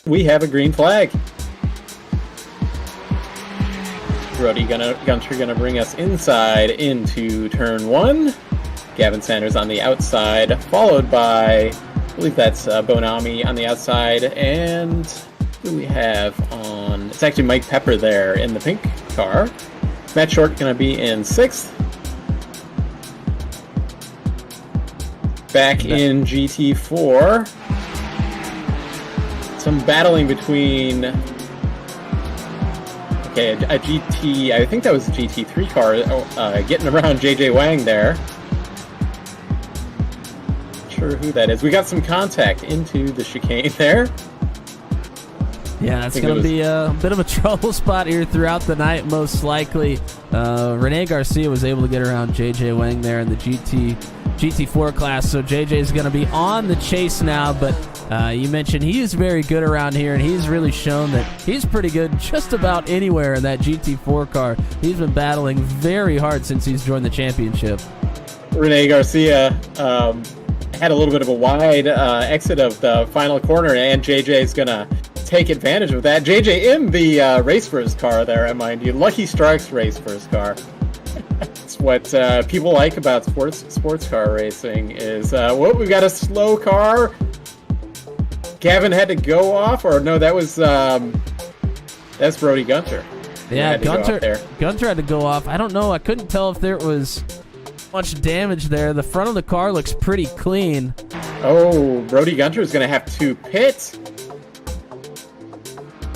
We have a green flag. Brody Gunter gonna bring us inside into turn 1. Gavin Sanders on the outside, followed by, I believe that's Bonami on the outside, and who do we have on? It's actually Mike Pepper there in the pink car. Matt Short gonna be in 6th. Back in GT4, some battling between. Okay, a GT, I think that was a GT3 car, getting around JJ Wang there. Not sure who that is. We got some contact into the chicane there. Yeah, it's going to be a bit of a trouble spot here throughout the night, most likely. Rene Garcia was able to get around JJ Wang there in the GT4 class, so JJ's going to be on the chase now, but you mentioned he is very good around here, and he's really shown that he's pretty good just about anywhere in that GT4 car. He's been battling very hard since he's joined the championship. Rene Garcia had a little bit of a wide exit of the final corner, and JJ's going to take advantage of that. JJ in the race for his car there, mind you. Lucky Strikes race for his car. That's what people like about sports car racing is, we've got a slow car. Gavin had to go off, or no, that was that's Brody Gunter. Yeah, Gunter had to go off. I don't know. I couldn't tell if there was much damage there. The front of the car looks pretty clean. Oh, Brody Gunter is going to have to pit.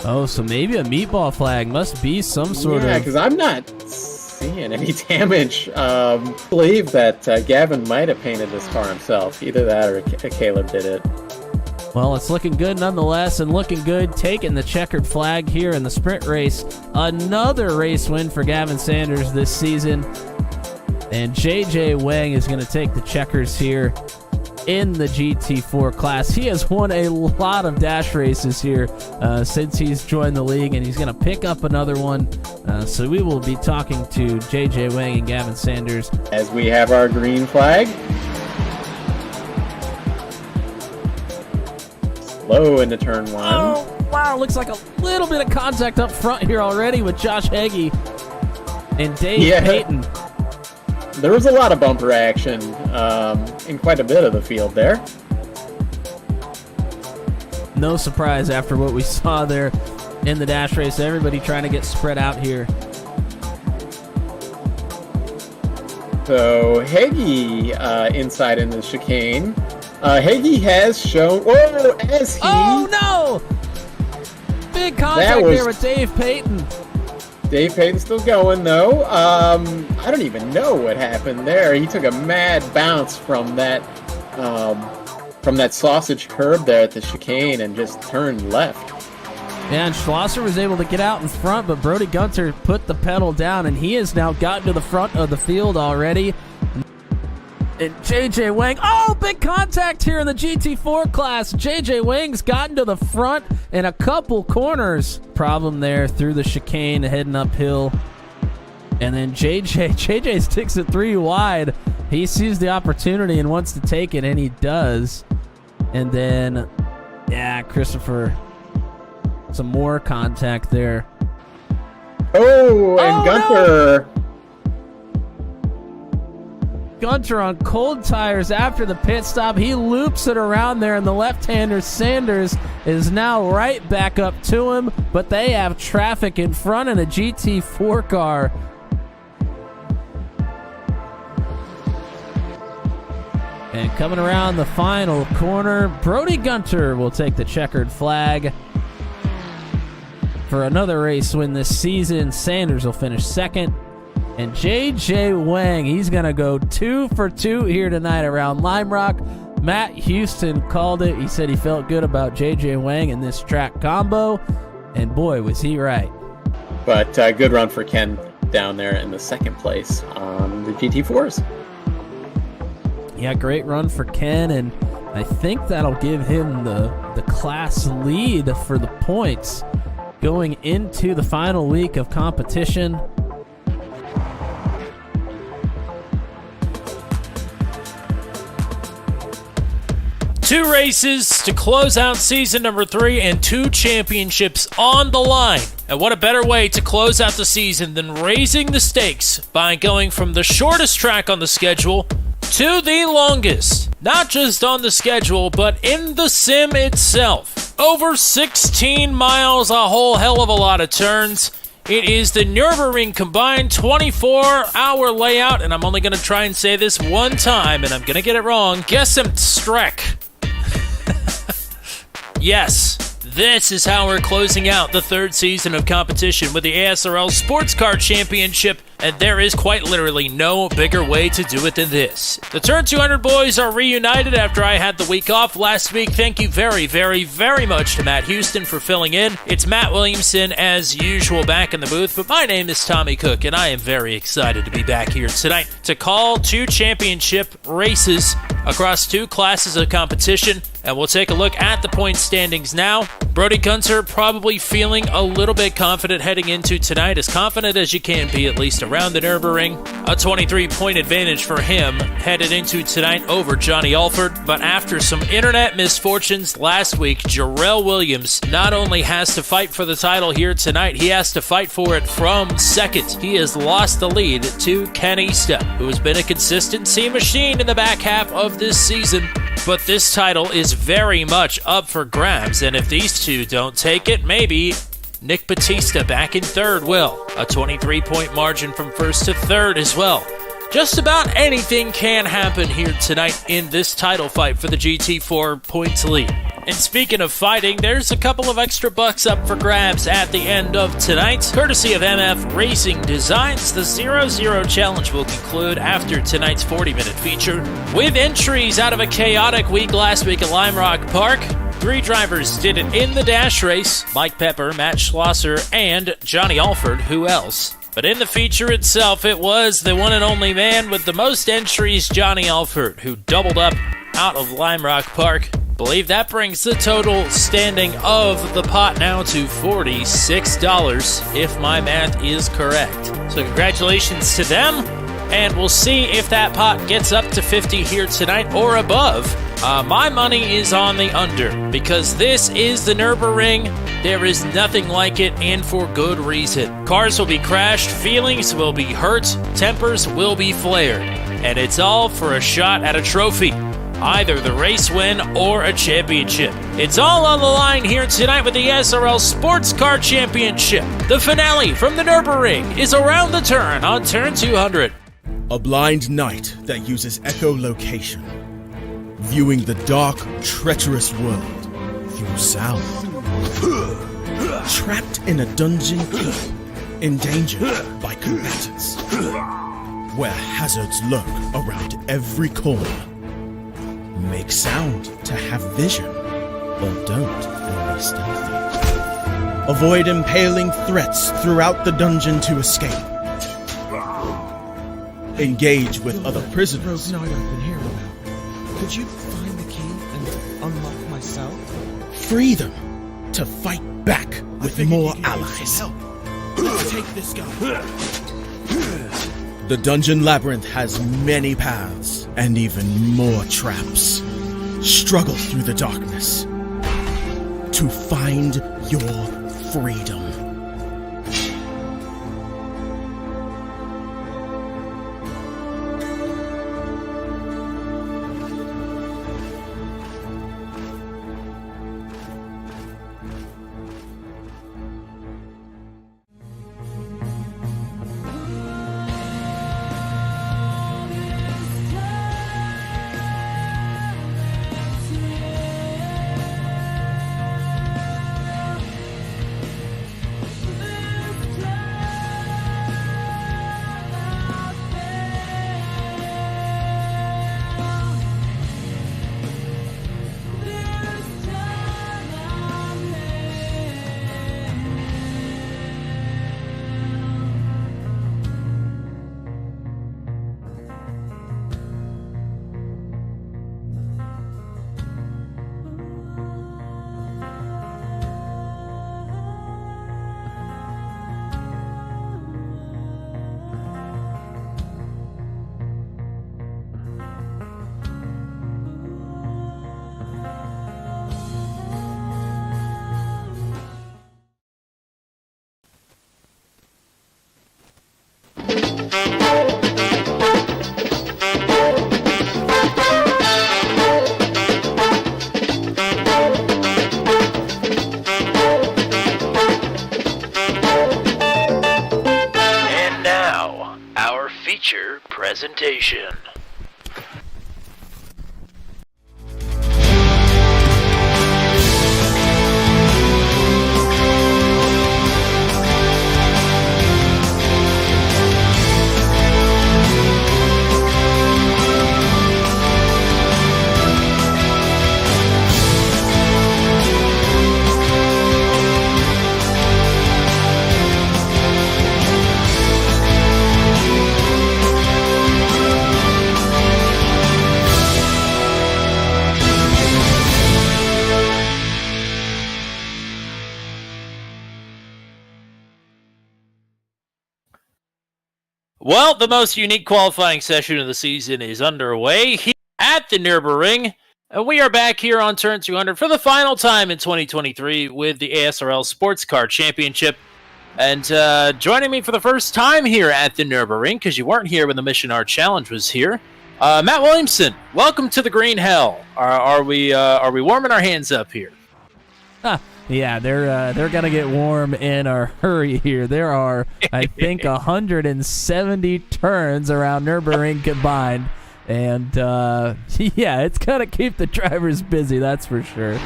Oh, so maybe a meatball flag. Must be some sort of... Yeah, because I'm not seeing any damage. I believe that Gavin might have painted this car himself. Either that or Caleb did it. Well, it's looking good nonetheless, and looking good taking the checkered flag here in the sprint race. Another race win for Gavin Sanders this season. And JJ Wang is going to take the checkers here in the GT4 class. He has won a lot of dash races here since he's joined the league, and he's going to pick up another one. So we will be talking to JJ Wang and Gavin Sanders as we have our green flag. Slow into turn 1. Oh, wow. Looks like a little bit of contact up front here already with Josh Heggie and Dave Payton. There was a lot of bumper action in quite a bit of the field there. No surprise after what we saw there in the dash race. Everybody trying to get spread out here. So Heggie inside in the chicane. Heggie has shown... Oh, as he... Oh, no! Big contact there with Dave Payton. Dave Payton's still going, though. I don't even know what happened there. He took a mad bounce from that sausage curb there at the chicane and just turned left. Yeah, and Schlosser was able to get out in front, but Brody Gunter put the pedal down, and he has now gotten to the front of the field already. And JJ Wang, oh, big contact here in the GT4 class. JJ Wang's gotten to the front in a couple corners. Problem there through the chicane, heading uphill. And then JJ sticks it 3 wide. He sees the opportunity and wants to take it, and he does. And then, yeah, Christopher, some more contact there. Oh, and Gunter... No. Gunter on cold tires after the pit stop. He loops it around there, and the left-hander Sanders is now right back up to him, but they have traffic in front in a GT4 car. And coming around the final corner, Brody Gunter will take the checkered flag for another race win this season. Sanders will finish second. And JJ Wang, he's going to go 2 for 2 here tonight around Lime Rock. Matt Houston called it. He said he felt good about JJ Wang in this track combo. And boy, was he right. But good run for Ken down there in the second place on the GT4s. Yeah, great run for Ken. And I think that'll give him the class lead for the points going into the final week of competition. 2 races to close out season number 3 and 2 championships on the line. And what a better way to close out the season than raising the stakes by going from the shortest track on the schedule to the longest. Not just on the schedule, but in the sim itself. Over 16 miles, a whole hell of a lot of turns. It is the Nürburgring combined 24-hour layout, and I'm only going to try and say this one time, and I'm going to get it wrong. Gesamtstrecke. Yes, this is how we're closing out the 3rd season of competition with the ASRL Sports Car Championship, and there is quite literally no bigger way to do it than this. The Turn 200 boys are reunited after I had the week off last week. Thank you very, very, very much to Matt Houston for filling in. It's Matt Williamson, as usual, back in the booth, but my name is Tommy Cook, and I am very excited to be back here tonight to call 2 championship races across 2 classes of competition, and we'll take a look at the point standings now. Brody Gunter probably feeling a little bit confident heading into tonight, as confident as you can be, at least around the Nürburgring. A 23-point advantage for him headed into tonight over Johnny Alford. But after some internet misfortunes last week, Jarrell Williams not only has to fight for the title here tonight, he has to fight for it from second. He has lost the lead to Ken Easta, who has been a consistency machine in the back half of this season. But this title is very much up for grabs, and if these two don't take it, maybe Nick Batista back in 3rd will. A 23-point margin from 1st to 3rd as well. Just about anything can happen here tonight in this title fight for the GT4 points lead. And speaking of fighting, there's a couple of extra bucks up for grabs at the end of tonight. Courtesy of MF Racing Designs, the 0-0 challenge will conclude after tonight's 40-minute feature. With entries out of a chaotic week last week at Lime Rock Park, 3 drivers did it in the dash race: Mike Pepper, Matt Schlosser, and Johnny Alford. Who else? But in the feature itself, it was the one and only man with the most entries, Johnny Alford, who doubled up out of Lime Rock Park. Believe that brings the total standing of the pot now to $46, if my math is correct. So congratulations to them, and we'll see if that pot gets up to 50 here tonight or above. My money is on the under, because this is the Nürburgring. There is nothing like it, and for good reason. Cars will be crashed, feelings will be hurt, tempers will be flared, and it's all for a shot at a trophy. Either the race win or a championship. It's all on the line here tonight with the ASRL Sports Car Championship. The finale from the Nürburgring is around the turn on Turn 200. A blind night that uses echolocation, viewing the dark, treacherous world through sound. Trapped in a dungeon keep, endangered by combatants, where hazards lurk around every corner. Make sound to have vision, or don't and be stealthy. Avoid impaling threats throughout the dungeon to escape. Engage with other prisoners. Rogue Knight I've been hearing about. Could you find the key and unlock my cell? Free them to fight back with more allies. Let's take this guy. The dungeon labyrinth has many paths and even more traps. Struggle through the darkness to find your freedom. And now, our feature presentation. Well, the most unique qualifying session of the season is underway here at the Nürburgring. And we are back here on Turn 200 for the final time in 2023 with the ASRL Sports Car Championship. And joining me for the first time here at the Nürburgring, because you weren't here when the Mission Art Challenge was here, Matt Williamson. Welcome to the Green Hell. Are we warming our hands up here? Yeah, they're gonna get warm in a hurry here. There are, I think, 170 turns around Nürburgring combined, and yeah, it's gonna keep the drivers busy. That's for sure.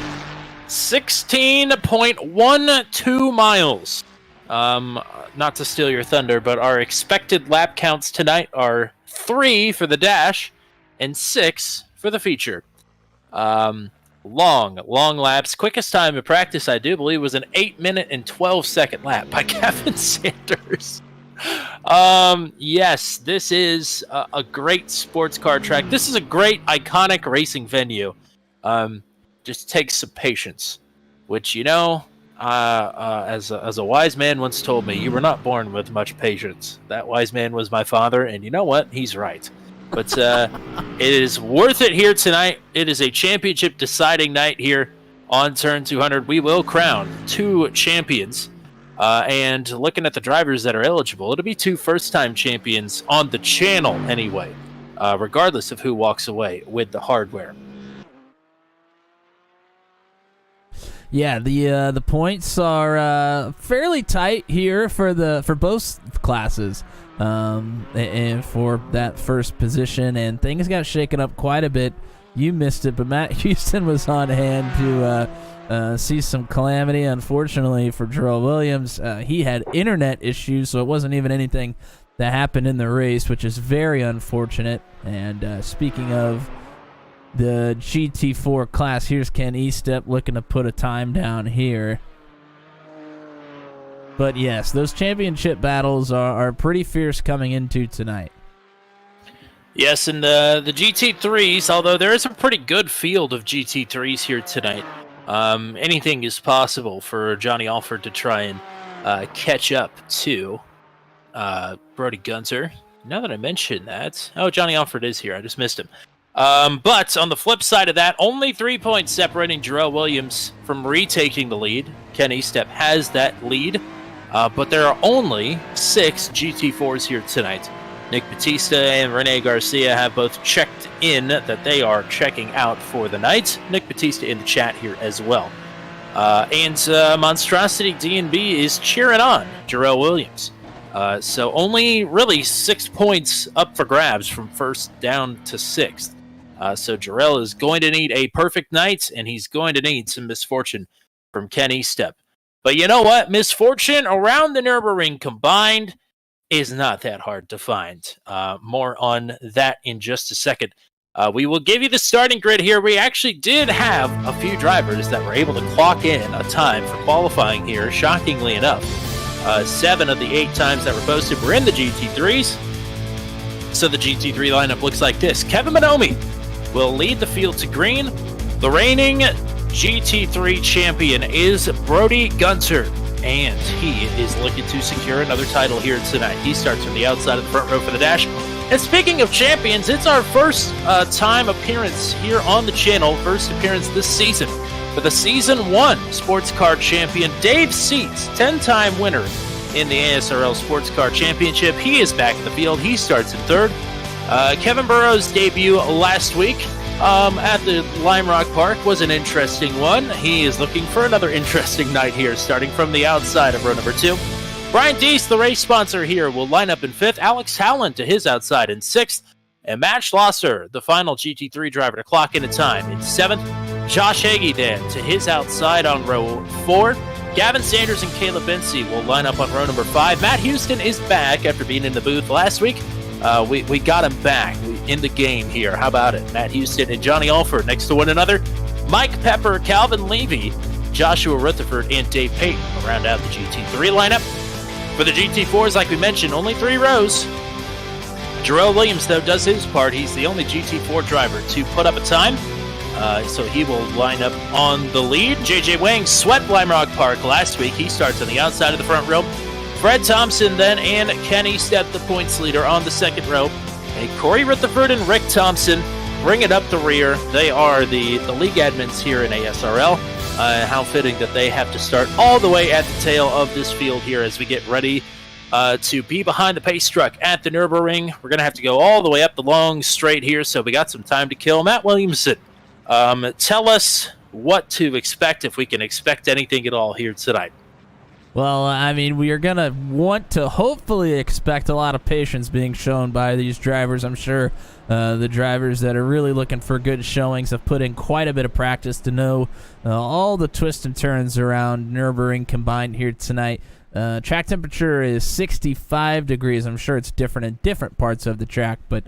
16.12 miles. Not to steal your thunder, but our expected lap counts tonight are 3 for the dash and 6 for the feature. Long laps. Quickest time in practice, I do believe, was an 8-minute and 12-second lap by Kevin Sanders. Yes, this is a great sports car track. This is a great, iconic racing venue. Just takes some patience, which, you know, as a wise man once told me, you were not born with much patience. That wise man was my father, and you know what? He's right. But it is worth it here tonight. It is a championship deciding night here on Turn 200. We will crown 2 champions. And looking at the drivers that are eligible, it'll be 2 first-time champions on the channel anyway, regardless of who walks away with the hardware. Yeah, the points are fairly tight here for both classes. And for that first position, and things got shaken up quite a bit. You missed it, but Matt Houston was on hand to see some calamity. Unfortunately for Jarrell Williams, he had internet issues, so it wasn't even anything that happened in the race, which is very unfortunate. And speaking of the GT4 class, here's Ken Estep looking to put a time down here. But yes, those championship battles are pretty fierce coming into tonight. Yes, and the GT3s, although there is a pretty good field of GT3s here tonight, anything is possible for Johnny Alford to try and catch up to Brody Gunter. Now that I mention that, Johnny Alford is here. I just missed him. But on the flip side of that, only 3 points separating Jarrell Williams from retaking the lead. Ken Estep has that lead. But there are only 6 GT4s here tonight. Nick Batista and Rene Garcia have both checked in that they are checking out for the night. Nick Batista in the chat here as well. And Monstrosity D&B is cheering on Jarrell Williams. So only really 6 points up for grabs from first down to 6th. So Jarrell is going to need a perfect night, and he's going to need some misfortune from Ken Estep. But you know what? Misfortune around the Nürburgring combined is not that hard to find. More on that in just a second. We will give you the starting grid here. We actually did have a few drivers that were able to clock in a time for qualifying here, shockingly enough. 7 of the 8 times that were posted were in the GT3s. So the GT3 lineup looks like this. Kevin Bonomi will lead the field to green. The reigning GT3 champion is Brody Gunter, and he is looking to secure another title here tonight. He starts from the outside of the front row for the dash. And speaking of champions, it's our first time appearance here on the channel, first appearance this season for the Season 1 Sports Car Champion, Dave Seats, 10-time winner in the ASRL Sports Car Championship. He is back in the field. He starts in third. Kevin Burrows' debut last week at the Lime Rock Park was an interesting one. He is looking for another interesting night here, starting from the outside of row number 2. Brian Deese, the race sponsor here, will line up in 5th. Alex Howland to his outside in 6th. And Matt Schlosser, the final GT3 driver to clock in a time, in 7th. Josh Hagee then to his outside on row 4. Gavin Sanders and Caleb Bensi will line up on row number 5. Matt Houston is back after being in the booth last week. We got him back in the game here. How about it? Matt Houston and Johnny Alford next to one another. Mike Pepper, Calvin Levy, Joshua Rutherford, and Dave Payton will round out the GT3 lineup. For the GT4s, like we mentioned, only 3 rows. Jarrell Williams, though, does his part. He's the only GT4 driver to put up a time, so he will line up on the lead. JJ Wang swept Lime Rock Park last week. He starts on the outside of the front row. Fred Thompson then and Kenny Stepp, the points leader, on the second row. And Corey Rutherford and Rick Thompson bring it up the rear. They are the league admins here in ASRL. How fitting that they have to start all the way at the tail of this field here as we get ready to be behind the pace truck at the Nürburgring. We're going to have to go all the way up the long straight here, so we got some time to kill. Matt Williamson, tell us what to expect, if we can expect anything at all here tonight. Well, I mean, we are going to want to hopefully expect a lot of patience being shown by these drivers. I'm sure the drivers that are really looking for good showings have put in quite a bit of practice to know all the twists and turns around Nürburgring combined here tonight. Track temperature is 65 degrees. I'm sure it's different in different parts of the track, but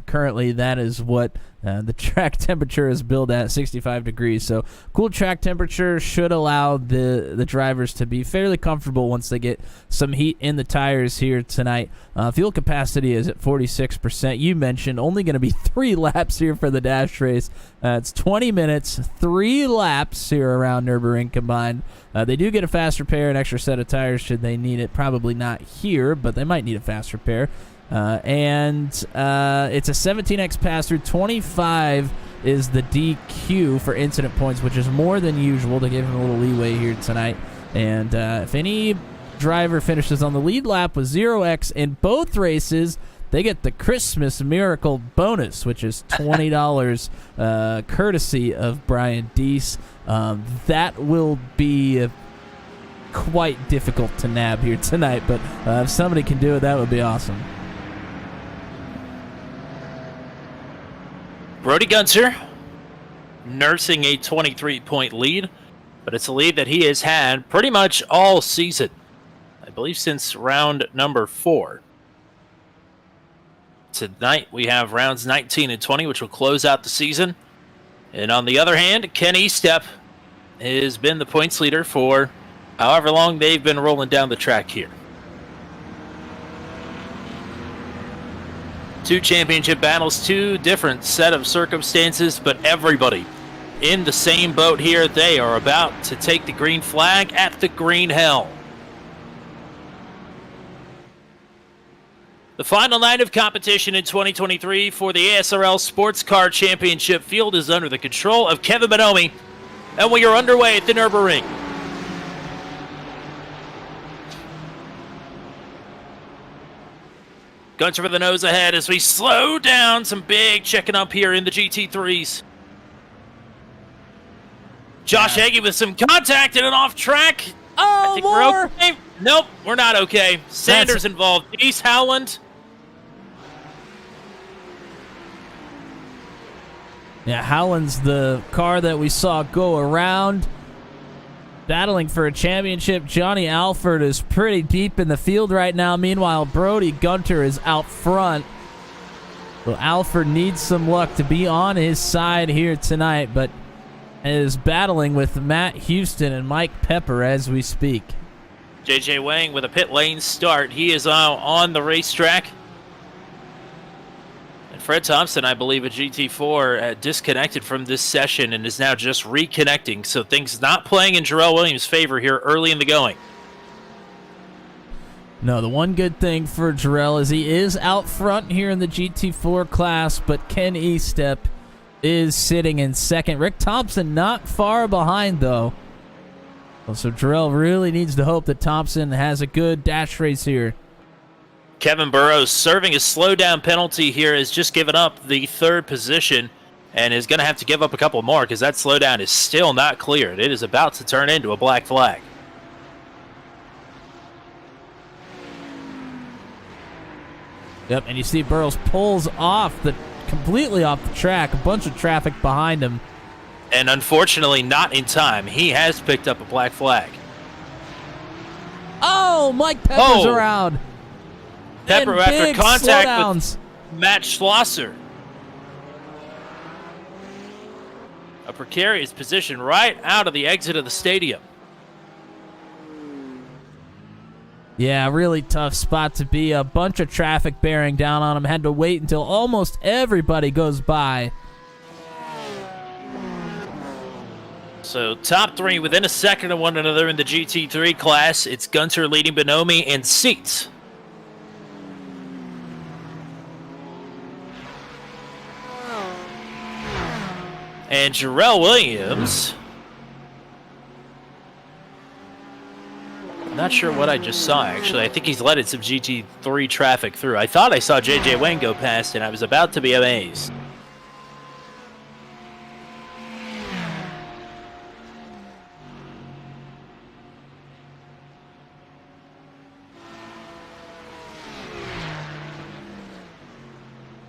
currently that is what the track temperature is billed at, 65 degrees. So cool track temperature should allow the drivers to be fairly comfortable once they get some heat in the tires here tonight. Fuel capacity is at 46%. You mentioned only going to be 3 laps here for the dash race. It's 20 minutes, 3 laps here around Nürburgring combined. They do get a fast repair, an extra set of tires should they need it. Probably not here, but they might need a fast repair. And it's a 17x pass-through. 25 is the DQ for incident points, which is more than usual to give him a little leeway here tonight. And if any driver finishes on the lead lap with 0x in both races, they get the Christmas Miracle bonus, which is $20 courtesy of Brian Deese. That will be quite difficult to nab here tonight, but if somebody can do it, that would be awesome. Brody Gunter nursing a 23-point lead, but it's a lead that he has had pretty much all season. I believe since round number 4. Tonight we have rounds 19 and 20, which will close out the season. And on the other hand, Ken Estep has been the points leader for however long they've been rolling down the track here. 2 championship battles, 2 different set of circumstances, but everybody in the same boat here. They are about to take the green flag at the green hell. The final night of competition in 2023 for the ASRL Sports Car Championship field is under the control of Kevin Bonomi, and we are underway at the Nürburgring. Gunter for the nose ahead as we slow down. Some big checking up here in the GT3s. Josh Hagee with some contact and an off track. Oh, I think more. we're okay. Nope, we're not okay. Sanders involved. East Howland. Yeah, Howland's the car that we saw go around. Battling for a championship. Johnny Alford is pretty deep in the field right now. Meanwhile, Brody Gunter is out front. So Alford needs some luck to be on his side here tonight, but is battling with Matt Houston and Mike Pepper as we speak. JJ Wang with a pit lane start. He is on the racetrack. And Fred Thompson, I believe, at GT4 disconnected from this session and is now just reconnecting. So things not playing in Jarrell Williams' favor here early in the going. No, the one good thing for Jarrell is he is out front here in the GT4 class, but Ken Estep is sitting in second. Rick Thompson not far behind, though. Well, so Jarrell really needs to hope that Thompson has a good dash race here. Kevin Burrows serving a slowdown penalty here has just given up the 3rd position and is going to have to give up a couple more because that slowdown is still not cleared. It is about to turn into a black flag. Yep, and you see Burrows pulls completely off the track, a bunch of traffic behind him. And unfortunately not in time. He has picked up a black flag. Oh, Mike Pepper's around. Pepper and after big contact slowdowns. with Matt Schlosser. A precarious position right out of the exit of the stadium. Yeah, really tough spot to be. A bunch of traffic bearing down on him. Had to wait until almost everybody goes by. So top 3 within a second of one another in the GT3 class. It's Gunter leading Bonomi and Seats. And Jarrell Williams. Not sure what I just saw, actually. I think he's letting some GT3 traffic through. I thought I saw JJ Wayne go past, and I was about to be amazed.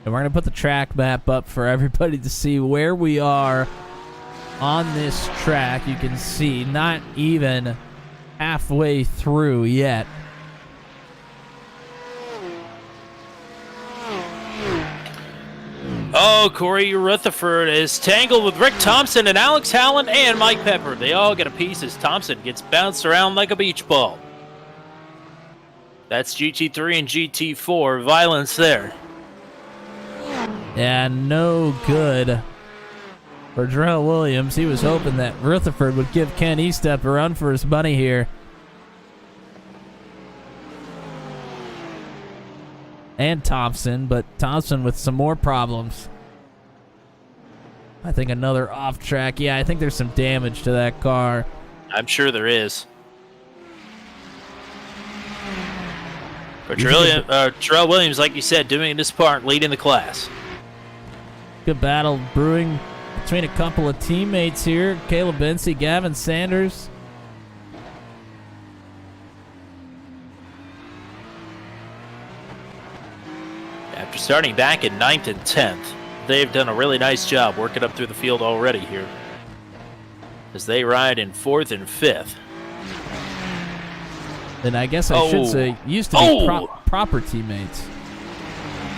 And we're going to put the track map up for everybody to see where we are on this track. You can see not even halfway through yet. Oh, Corey Rutherford is tangled with Rick Thompson and Alex Hallen and Mike Pepper. They all get a piece as Thompson gets bounced around like a beach ball. That's GT3 and GT4 violence there. Yeah, no good for Jarrell Williams. He was hoping that Rutherford would give Ken Estep a run for his money here. And Thompson, but Thompson with some more problems. I think another off track. Yeah, I think there's some damage to that car. I'm sure there is. But Jarrell Williams, like you said, doing this part, leading the class. Good battle brewing between a couple of teammates here. Caleb Bency, Gavin Sanders. After starting back in 9th and 10th, they've done a really nice job working up through the field already here, as they ride in 4th and 5th. And I guess I should say, used to be proper teammates.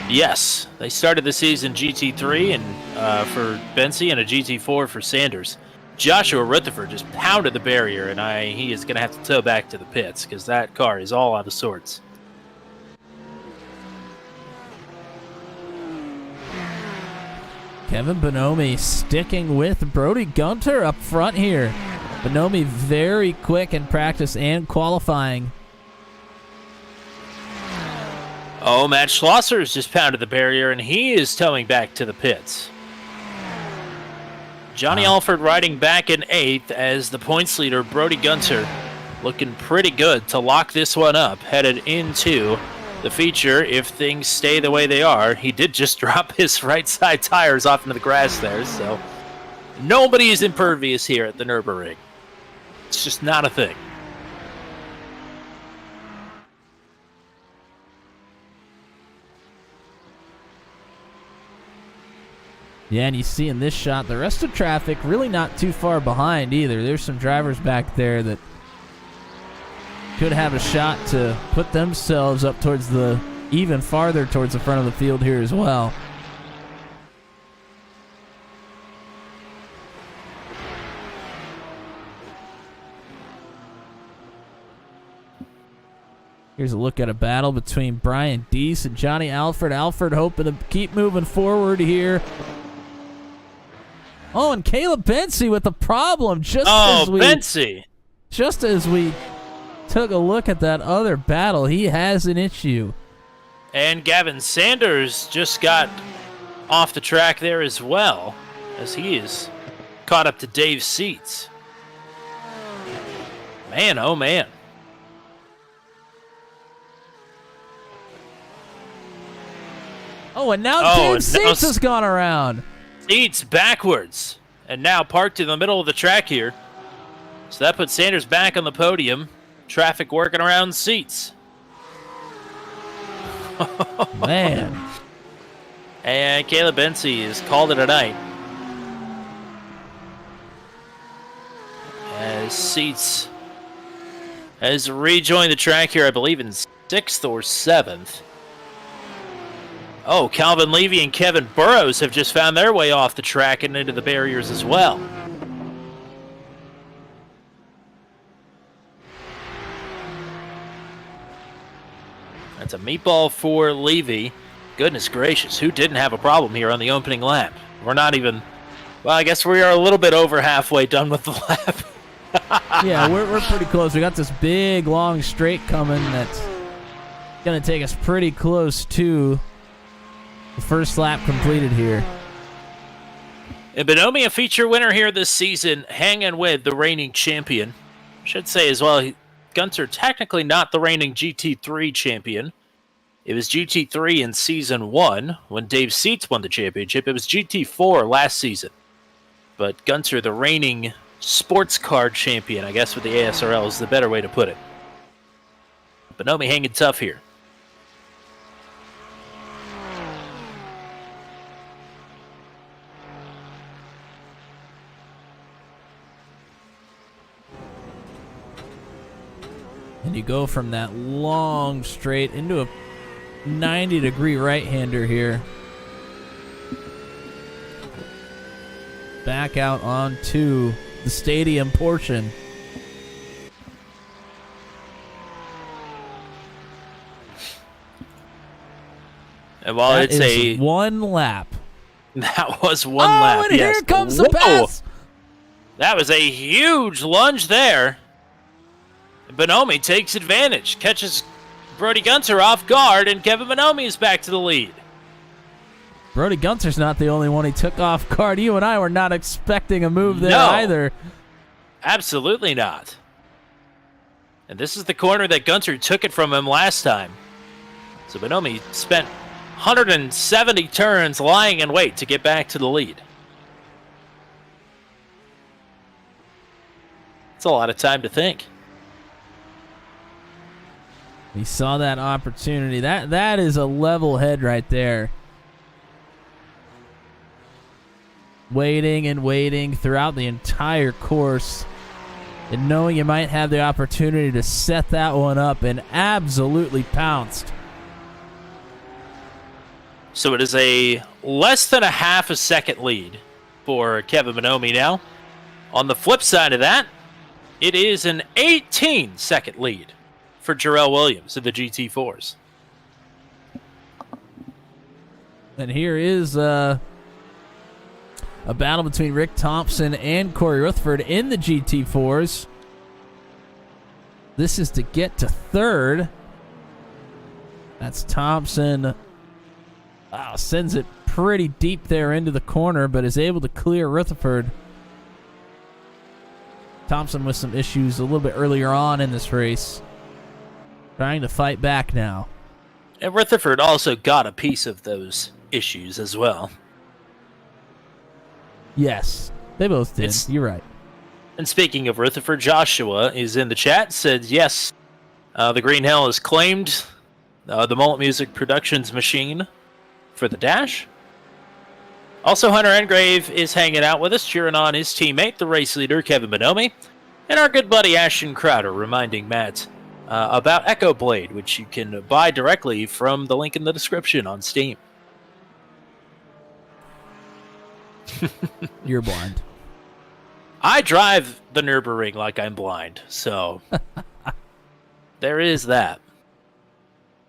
Yes, they started the season GT3 and for Bency and a GT4 for Sanders. Joshua Rutherford just pounded the barrier, and he is going to have to tow back to the pits because that car is all out of sorts. Kevin Bonomi sticking with Brody Gunter up front here. Bonomi very quick in practice and qualifying. Oh, Matt Schlosser has just pounded the barrier, and he is towing back to the pits. Johnny Alford riding back in 8th as the points leader, Brody Gunter, looking pretty good to lock this one up, headed into the feature if things stay the way they are. He did just drop his right side tires off into the grass there, so nobody is impervious here at the Nürburgring. It's just not a thing. Yeah, and you see in this shot, the rest of traffic really not too far behind either. There's some drivers back there that could have a shot to put themselves up towards even farther towards the front of the field here as well. Here's a look at a battle between Brian Deese and Johnny Alford. Alford hoping to keep moving forward here. Oh, and Caleb Bency with a problem just as we took a look at that other battle. He has an issue. And Gavin Sanders just got off the track there as well, as he is caught up to Dave's seats. Man, oh man. Oh, and now Oh, James and now Seats has gone around. Seats backwards. And now parked in the middle of the track here. So that puts Sanders back on the podium. Traffic working around Seats. Man. And Caleb Bensi has called it a night. As Seats has rejoined the track here, I believe, in 6th or 7th. Oh, Calvin Levy and Kevin Burrows have just found their way off the track and into the barriers as well. That's a meatball for Levy. Goodness gracious, who didn't have a problem here on the opening lap? We're not even... Well, I guess we are a little bit over halfway done with the lap. Yeah, we're pretty close. We got this big, long straight coming that's going to take us pretty close to the first lap completed here. And Bonomi, a feature winner here this season, hanging with the reigning champion. Should say as well, Gunter technically not the reigning GT3 champion. It was GT3 in Season 1 when Dave Seats won the championship. It was GT4 last season. But Gunter, the reigning sports car champion, I guess with the ASRL is the better way to put it. Bonomi hanging tough here. And you go from that long straight into a 90-degree right-hander here. Back out onto the stadium portion. And while That it's is one lap. That was one lap. Oh, and yes. here comes the Whoa. pass. That was a huge lunge there. Bonomi takes advantage, catches Brody Gunter off guard, and Kevin Bonomi is back to the lead. Brody Gunter's not the only one he took off guard. You and I were not expecting a move there No. either. Absolutely not. And this is the corner that Gunter took it from him last time. So Bonomi spent 170 turns lying in wait to get back to the lead. It's a lot of time to think. He saw that opportunity. That is a level head right there. Waiting and waiting throughout the entire course and knowing you might have the opportunity to set that one up and absolutely pounced. So it is a less than a half a second lead for Kevin Bonomi now. On the flip side of that, it is an 18-second lead for Jarrell Williams of the GT4s. And here is a battle between Rick Thompson and Corey Rutherford in the GT4s. This is to get to third. That's Thompson. Wow, sends it pretty deep there into the corner, but is able to clear Rutherford. Thompson with some issues a little bit earlier on in this race. Trying to fight back now. And Rutherford also got a piece of those issues as well. Yes, they both did. You're right. And speaking of Rutherford, Joshua is in the chat, said yes, the Green Hell has claimed the Mullet Music Productions machine for the dash. Also, Hunter Engrave is hanging out with us, cheering on his teammate, the race leader, Kevin Bonomi, and our good buddy Ashton Crowder, reminding Matt about Echo Blade, which you can buy directly from the link in the description on Steam. You're blind. I drive the Nürburgring like I'm blind, so there is that.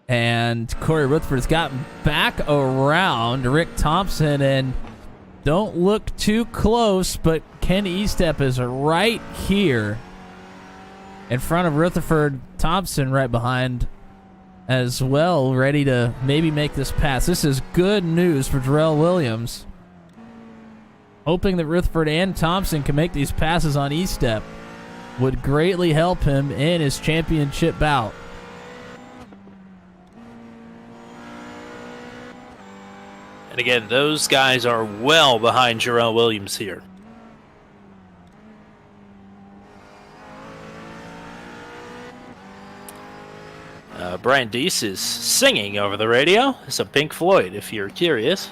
And Corey Rutherford's gotten back around Rick Thompson, and don't look too close, but Ken Estep is right here in front of Rutherford. Thompson right behind as well, ready to maybe make this pass. This is good news for Jarrell Williams. Hoping that Rutherford and Thompson can make these passes on Estep. would greatly help him in his championship bout. And again, those guys are well behind Jarrell Williams here. Brian Deese is singing over the radio. Some Pink Floyd, if you're curious.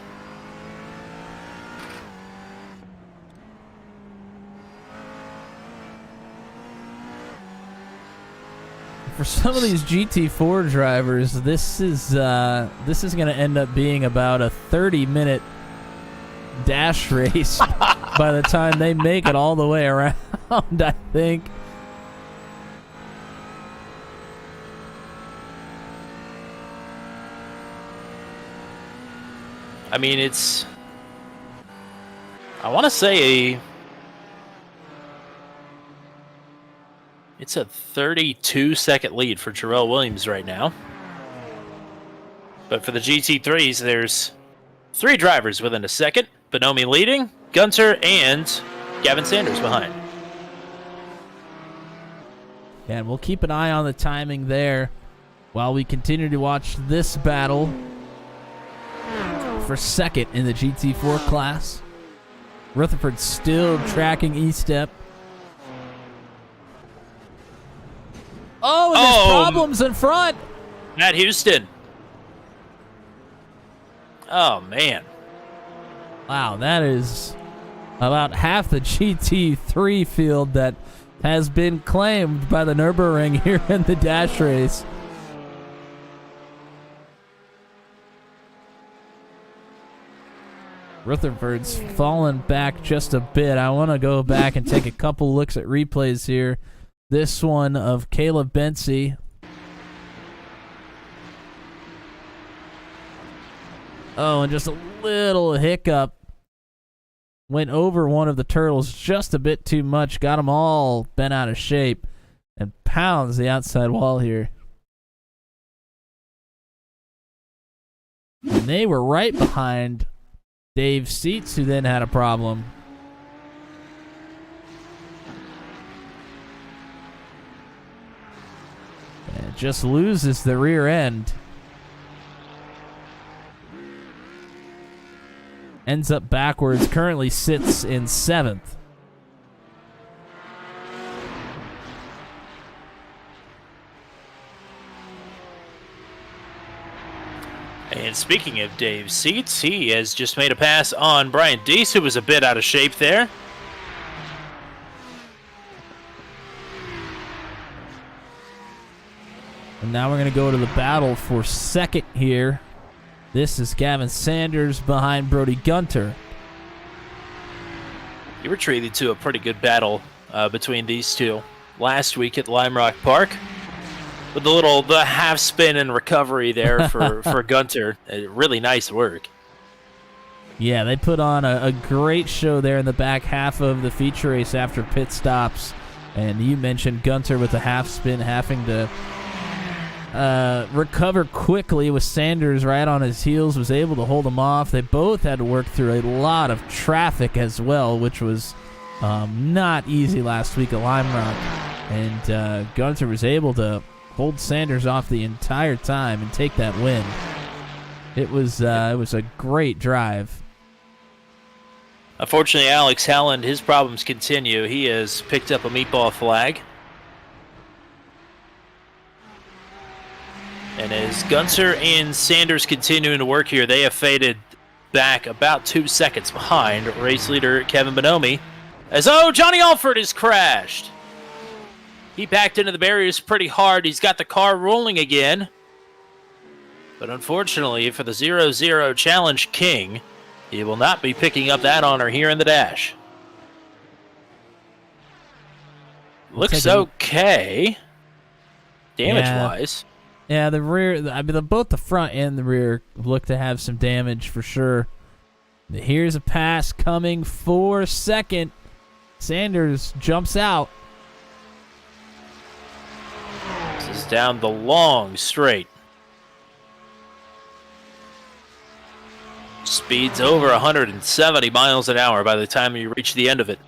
For some of these GT4 drivers, this is going to end up being about a 30-minute dash race by the time they make it all the way around, I think. I mean, I want to say it's a 32-second lead for Jarrell Williams right now. But for the GT3s, there's 3 drivers within a second. Bonomi leading, Gunter, and Gavin Sanders behind. Yeah, and we'll keep an eye on the timing there while we continue to watch this battle for second in the GT4 class. Rutherford still tracking E-Step. Oh, and there's problems in front. Matt Houston. Oh, man. Wow, that is about half the GT3 field that has been claimed by the Nürburgring here in the dash race. Rutherford's fallen back just a bit. I want to go back and take a couple looks at replays here. This one of Caleb Bensey. Oh, and just a little hiccup. Went over one of the turtles just a bit too much. Got them all bent out of shape. And pounds the outside wall here. And they were right behind Dave Seats, who then had a problem. And just loses the rear end. Ends up backwards, currently sits in 7th. And speaking of Dave Seats, he has just made a pass on Brian Deese, who was a bit out of shape there. And now we're going to go to the battle for second here. This is Gavin Sanders behind Brody Gunter. You were treated to a pretty good battle between these two last week at Lime Rock Park. With the half spin and recovery there for Gunter. Really nice work. Yeah, they put on a great show there in the back half of the feature race after pit stops. And you mentioned Gunter with the half spin having to recover quickly with Sanders right on his heels, was able to hold him off. They both had to work through a lot of traffic as well, which was not easy last week at Lime Rock. And Gunter was able to hold Sanders off the entire time and take that win. It was a great drive. Unfortunately, Alex Howland, his problems continue. He has picked up a meatball flag. And as Gunter and Sanders continuing to work here, they have faded back about 2 seconds behind race leader Kevin Bonomi. As Johnny Alford has crashed. He backed into the barriers pretty hard. He's got the car rolling again. But unfortunately for the 0-0 Challenge King, he will not be picking up that honor here in the dash. Looks okay. Damage-wise. Yeah, the rear, both the front and the rear look to have some damage for sure. Here's a pass coming for second. Sanders jumps out. This is down the long straight. Speeds over 170 miles an hour by the time you reach the end of it.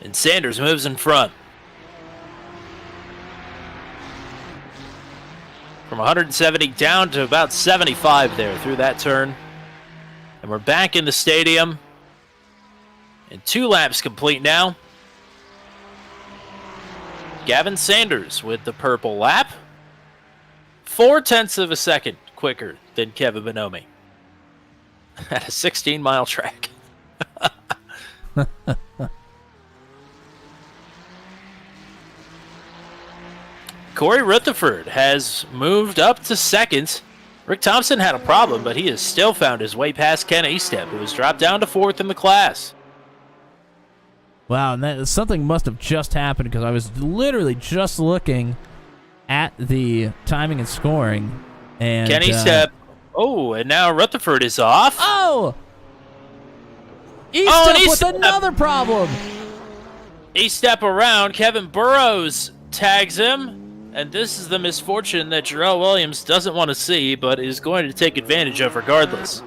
And Sanders moves in front. From 170 down to about 75 there through that turn. And we're back in the stadium. And 2 laps complete now. Gavin Sanders with the purple lap. 0.4 of a second quicker than Kevin Bonomi. At a 16-mile track. Corey Rutherford has moved up to second. Rick Thompson had a problem, but he has still found his way past Ken Estep, who has dropped down to 4th in the class. Wow, and something must have just happened because I was literally just looking at the timing and scoring. And Ken Estep. Oh, and now Rutherford is off. Oh! and Estep with another problem. Estep around. Kevin Burrows tags him. And this is the misfortune that Jarrell Williams doesn't want to see, but is going to take advantage of regardless.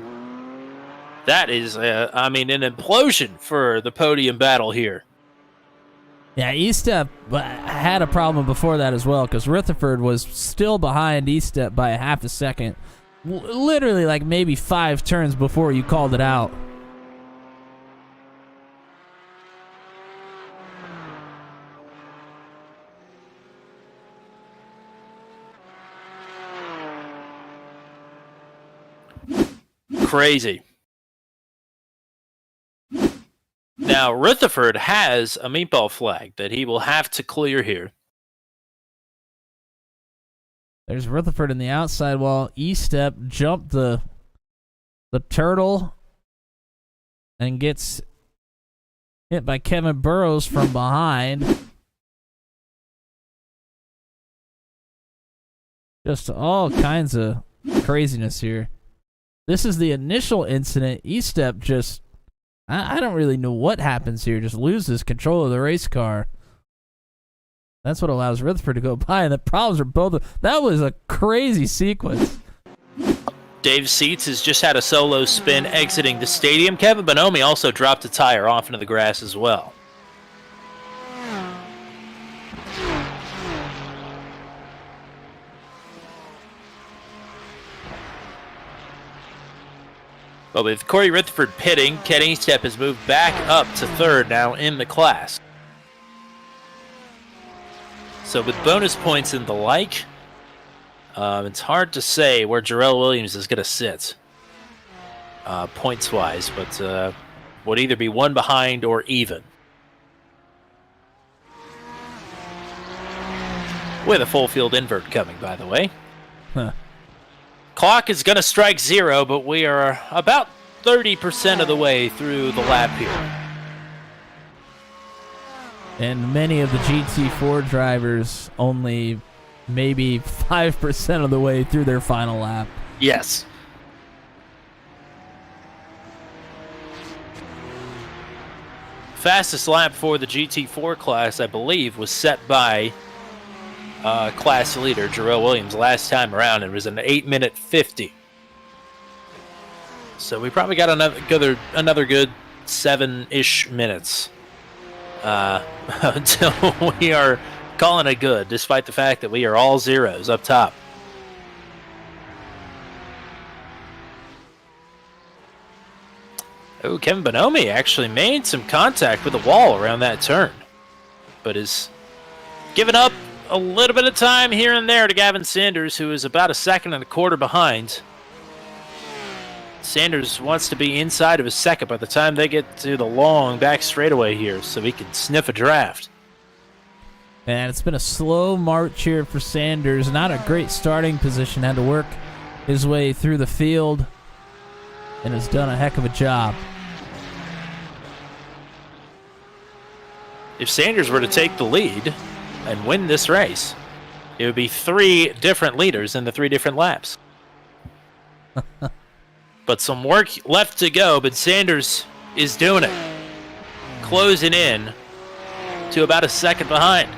That is, an implosion for the podium battle here. Yeah, Estep had a problem before that as well, because Rutherford was still behind Estep by a half a second. Literally like maybe 5 turns before you called it out. Crazy. Now, Rutherford has a meatball flag that he will have to clear here. There's Rutherford in the outside while Estep jumped the turtle and gets hit by Kevin Burrows from behind. Just all kinds of craziness here. This is the initial incident. Estep just, I don't really know what happens here. Just loses control of the race car. That's what allows Rutherford to go by, and the problems are both. That was a crazy sequence. Dave Seats has just had a solo spin exiting the stadium. Kevin Bonomi also dropped a tire off into the grass as well. But with Corey Rutherford pitting, Ken Estep has moved back up to 3rd now in the class. So with bonus points and the like, it's hard to say where Jarrell Williams is going to sit points-wise, but would either be 1 behind or even. With a full field invert coming, by the way. Huh. Clock is going to strike 0, but we are about 30% of the way through the lap here. And many of the GT4 drivers only maybe 5% of the way through their final lap. Yes. Fastest lap for the GT4 class, I believe, was set by class leader Jarrell Williams last time around. It was an 8-minute 50. So we probably got another good 7-ish minutes until we are calling it good, despite the fact that we are all zeros up top. Oh, Kevin Bonomi actually made some contact with the wall around that turn, but is giving up a little bit of time here and there to Gavin Sanders, who is about 1.25 seconds behind. Sanders wants to be inside of a second by the time they get to the long back straightaway here, so he can sniff a draft. And it's been a slow march here for Sanders. Not a great starting position. Had to work his way through the field and has done a heck of a job. If Sanders were to take the lead and win this race, it would be 3 different leaders in the 3 different laps. But some work left to go, but Sanders is doing it. Closing in to about 1 second behind.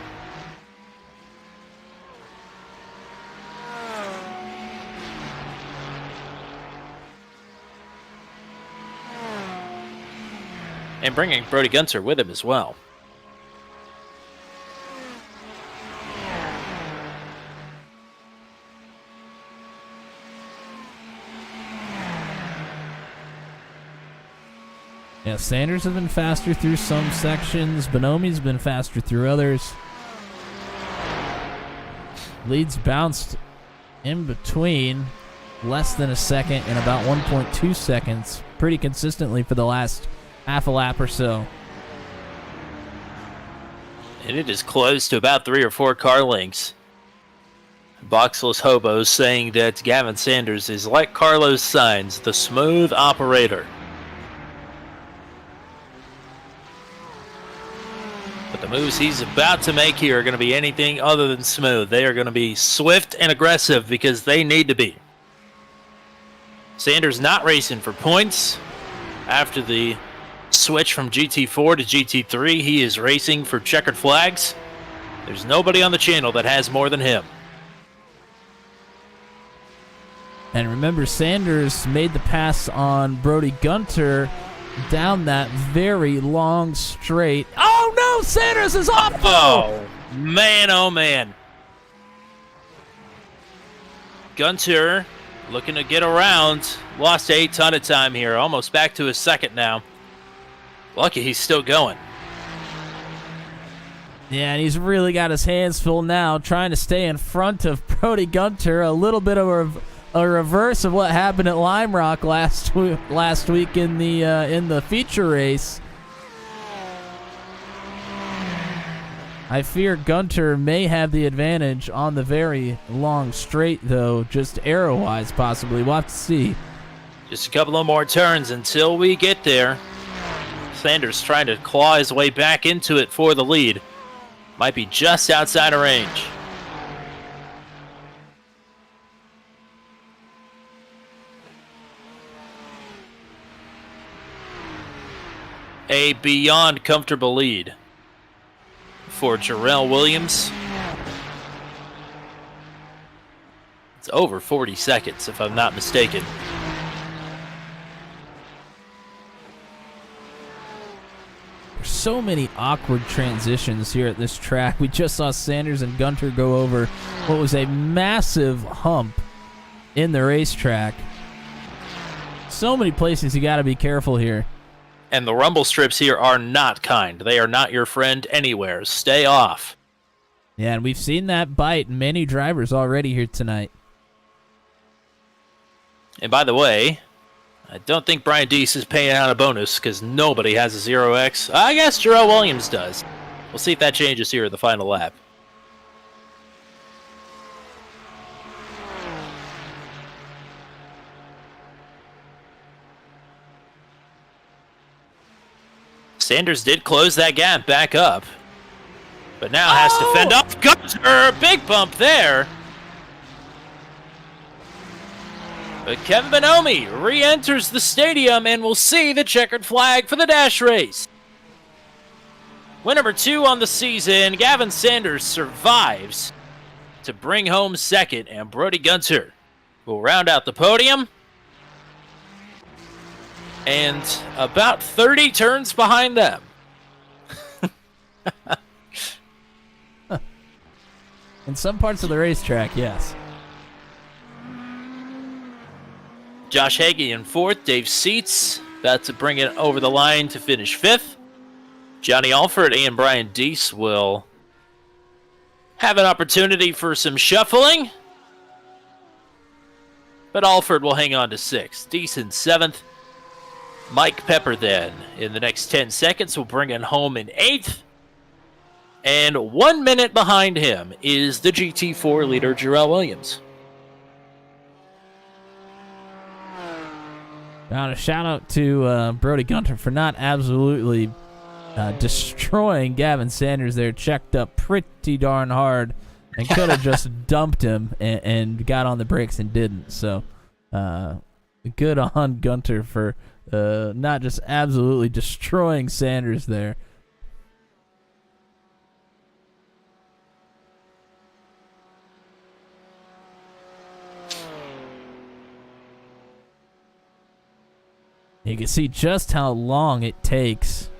And bringing Brody Gunter with him as well. Yeah, Sanders has been faster through some sections. Bonomi's been faster through others. Leads bounced in between less than a second and about 1.2 seconds pretty consistently for the last half a lap or so. And it is close to about 3 or 4 car lengths. Boxless Hobos saying that Gavin Sanders is like Carlos Sainz, the smooth operator. But the moves he's about to make here are going to be anything other than smooth. They are going to be swift and aggressive because they need to be. Sanders not racing for points. After the switch from GT4 to GT3, he is racing for checkered flags. There's nobody on the channel that has more than him. And remember, Sanders made the pass on Brody Gunter down that very long straight. Oh no, Sanders is off! Oh man. Gunter looking to get around. Lost a ton of time here. Almost back to his second now. Lucky he's still going. Yeah, and he's really got his hands full now trying to stay in front of Brody Gunter. A little bit of a reverse of what happened at Lime Rock last week in the feature race. I fear Gunter may have the advantage on the very long straight, though, just arrow-wise possibly. We'll have to see. Just a couple of more turns until we get there. Sanders trying to claw his way back into it for the lead. Might be just outside of range. A beyond comfortable lead for Jarrell Williams. It's over 40 seconds, if I'm not mistaken. There's so many awkward transitions here at this track. We just saw Sanders and Gunter go over what was a massive hump in the racetrack. So many places you got to be careful here. And the rumble strips here are not kind. They are not your friend anywhere. Stay off. Yeah, and we've seen that bite many drivers already here tonight. And by the way, I don't think Brian Deese is paying out a bonus because nobody has a 0x. I guess Jarrell Williams does. We'll see if that changes here at the final lap. Sanders did close that gap back up, but now has to fend off Gunter. Big bump there. But Kevin Bonomi re-enters the stadium and will see the checkered flag for the dash race. Win number 2 on the season. Gavin Sanders survives to bring home second, and Brody Gunter will round out the podium. And about 30 turns behind them. In some parts of the racetrack, yes. Josh Hagee in 4th. Dave Seats about to bring it over the line to finish 5th. Johnny Alford and Brian Deese will have an opportunity for some shuffling. But Alford will hang on to 6th. Deese in 7th. Mike Pepper then, in the next 10 seconds, will bring it home in 8th. And 1 minute behind him is the GT4 leader, Jarrell Williams. Now, a shout out to Brody Gunter for not absolutely destroying Gavin Sanders there. Checked up pretty darn hard and could have just dumped him and got on the brakes and didn't. So, good on Gunter for not just absolutely destroying Sanders there. You can see just how long it takes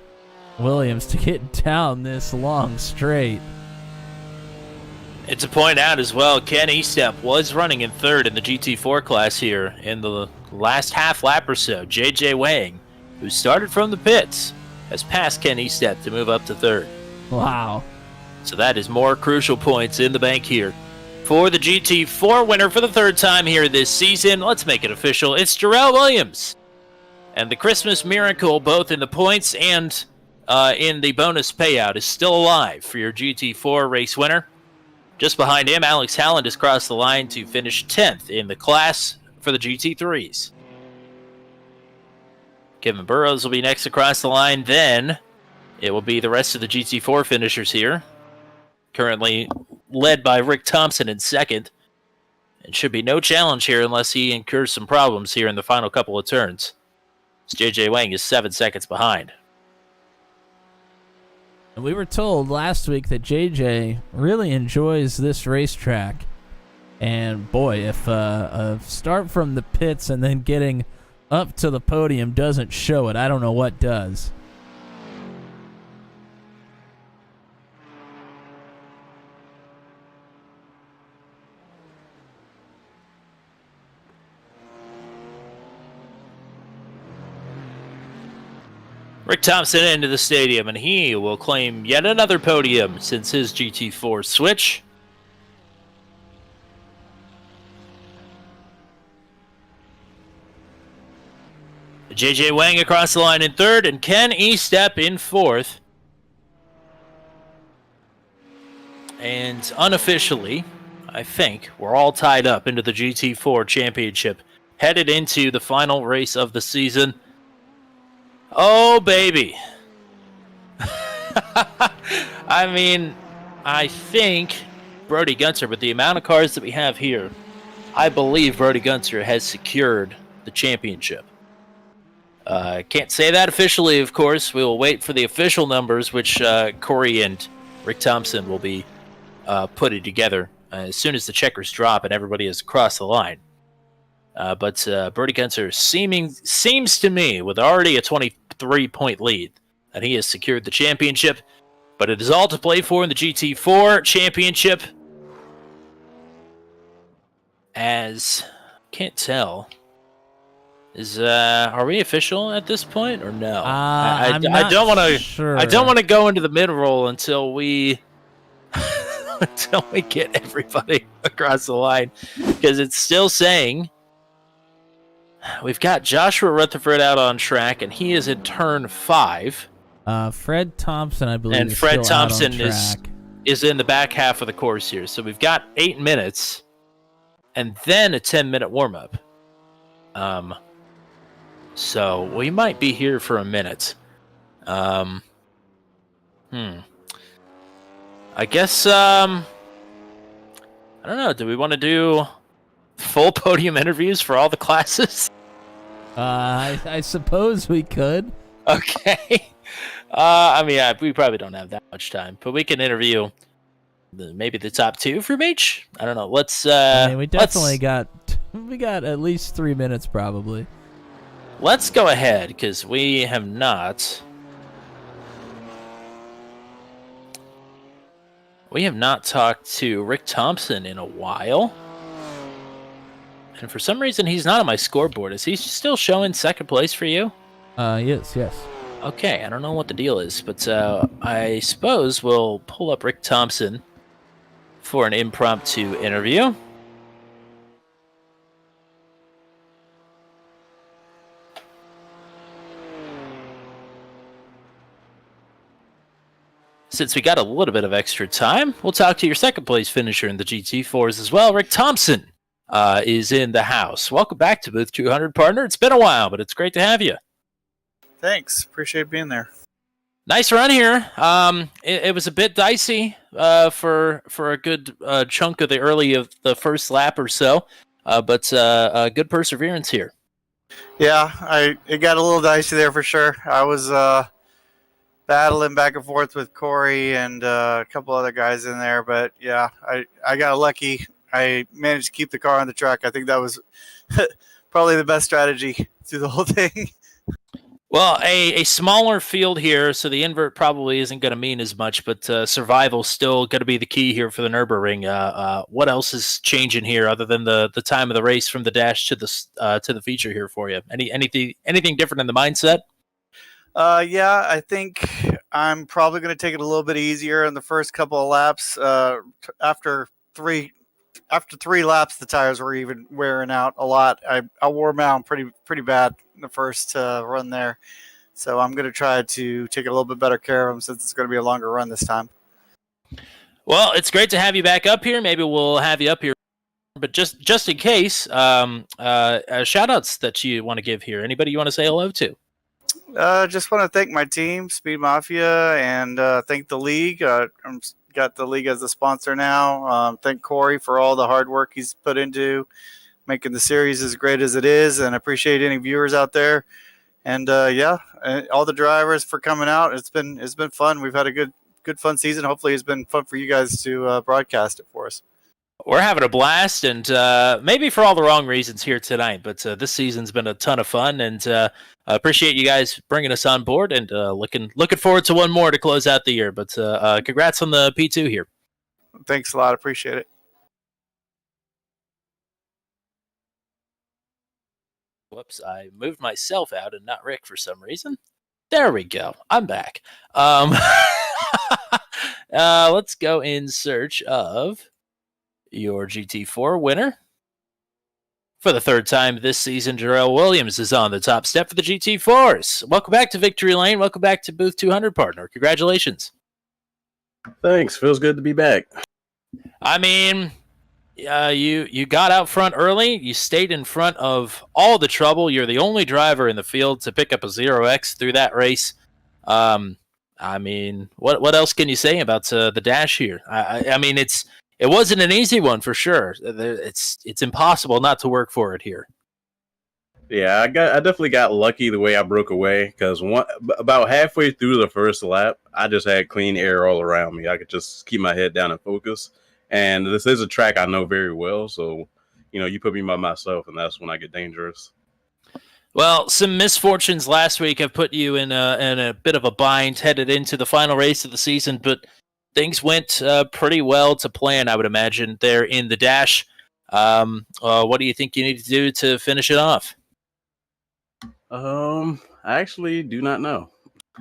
Williams to get down this long straight. And to point out as well, Ken Estep was running in 3rd in the GT4 class here in the last half lap or so. JJ Wang who started from the pits, has passed Ken Estep to move up to third. Wow. So that is more crucial points in the bank here. For the GT4 winner for the third time here this season, let's make it official. It's Jarrell Williams. And the Christmas Miracle, both in the points and in the bonus payout, is still alive for your GT4 race winner. Just behind him, Alex Halland has crossed the line to finish 10th in the class for the GT3s. Kevin Burrows will be next across the line. Then it will be the rest of the GT4 finishers here. Currently led by Rick Thompson in second. It should be no challenge here unless he incurs some problems here in the final couple of turns. JJ Wang is 7 seconds behind. We were told last week that JJ really enjoys this racetrack. And boy, if a start from the pits and then getting up to the podium doesn't show it, I don't know what does. Rick Thompson into the stadium, and he will claim yet another podium since his GT4 switch. JJ Wang across the line in third, and Ken Estep in fourth. And unofficially, I think, we're all tied up into the GT4 championship, headed into the final race of the season. Oh, baby. I mean, I think Brody Gunter, with the amount of cars that we have here, I believe Brody Gunter has secured the championship. Can't say that officially, of course. We will wait for the official numbers, which Corey and Rick Thompson will be putting together as soon as the checkers drop and everybody is across the line. But Brody Gunter seems to me, with already a 23-point lead, that he has secured the championship. But it is all to play for in the GT4 championship. As can't tell, are we official at this point or no? I don't want to. Sure. I don't want to go into the mid-roll until we until we get everybody across the line, because it's still saying. We've got Joshua Rutherford out on track, and he is in turn 5. Fred Thompson, I believe, and is Fred still Thompson out on track. is in the back half of the course here. So we've got 8 minutes, and then a 10-minute warm-up. So we might be here for a minute. I guess, I don't know. Do we want to do full podium interviews for all the classes? I suppose we could. Okay. We probably don't have that much time, but we can interview maybe the top 2 from each. I don't know. Let's. We definitely got at least 3 minutes, probably. Let's go ahead, because we have not. We have not talked to Rick Thompson in a while. And for some reason, he's not on my scoreboard. Is he still showing second place for you? Yes. Okay, I don't know what the deal is, but I suppose we'll pull up Rick Thompson for an impromptu interview. Since we got a little bit of extra time, we'll talk to your second place finisher in the GT4s as well. Rick Thompson is in the house. Welcome back to Booth 200, partner. It's been a while, but it's great to have you. Thanks. Appreciate being there. Nice run here. It was a bit dicey for a good chunk of the first lap or so, but good perseverance here. Yeah, it got a little dicey there for sure. I was battling back and forth with Corey and a couple other guys in there, but yeah, I got lucky. I managed to keep the car on the track. I think that was probably the best strategy through the whole thing. Well, a smaller field here, so the invert probably isn't going to mean as much, but survival's still going to be the key here for the Nürburgring. What else is changing here other than the time of the race from the dash to the feature here for you? Anything different in the mindset? Yeah, I think I'm probably going to take it a little bit easier in the first couple of laps. After three laps, the tires were even wearing out a lot. I wore them out pretty bad in the first run there. So I'm going to try to take a little bit better care of them since it's going to be a longer run this time. Well, it's great to have you back up here. Maybe we'll have you up here, but just in case, shout-outs that you want to give here. Anybody you want to say hello to? Just want to thank my team, Speed Mafia, and thank the league. I'm got the league as a sponsor now. Thank Corey for all the hard work he's put into making the series as great as it is, and appreciate any viewers out there. And all the drivers for coming out. It's been fun. We've had a good fun season. Hopefully, it's been fun for you guys to broadcast it for us. We're having a blast, and maybe for all the wrong reasons here tonight, but this season's been a ton of fun, and I appreciate you guys bringing us on board, and looking forward to one more to close out the year. But congrats on the P2 here. Thanks a lot. Appreciate it. Whoops, I moved myself out and not Rick for some reason. There we go. I'm back. Let's go in search of your GT4 winner. For the third time this season, Jarrell Williams is on the top step for the GT4s. Welcome back to Victory Lane. Welcome back to Booth 200, partner. Congratulations. Thanks. Feels good to be back. I mean, you got out front early. You stayed in front of all the trouble. You're the only driver in the field to pick up a 0x through that race. I mean, what else can you say about the dash here? I mean, it wasn't an easy one for sure. It's impossible not to work for it here. Yeah, I definitely got lucky the way I broke away, because about halfway through the first lap, I just had clean air all around me. I could just keep my head down and focus. And this is a track I know very well, so you put me by myself, and that's when I get dangerous. Well, some misfortunes last week have put you in a bit of a bind headed into the final race of the season, but things went pretty well to plan, I would imagine, there in the dash. What do you think you need to do to finish it off? I actually do not know.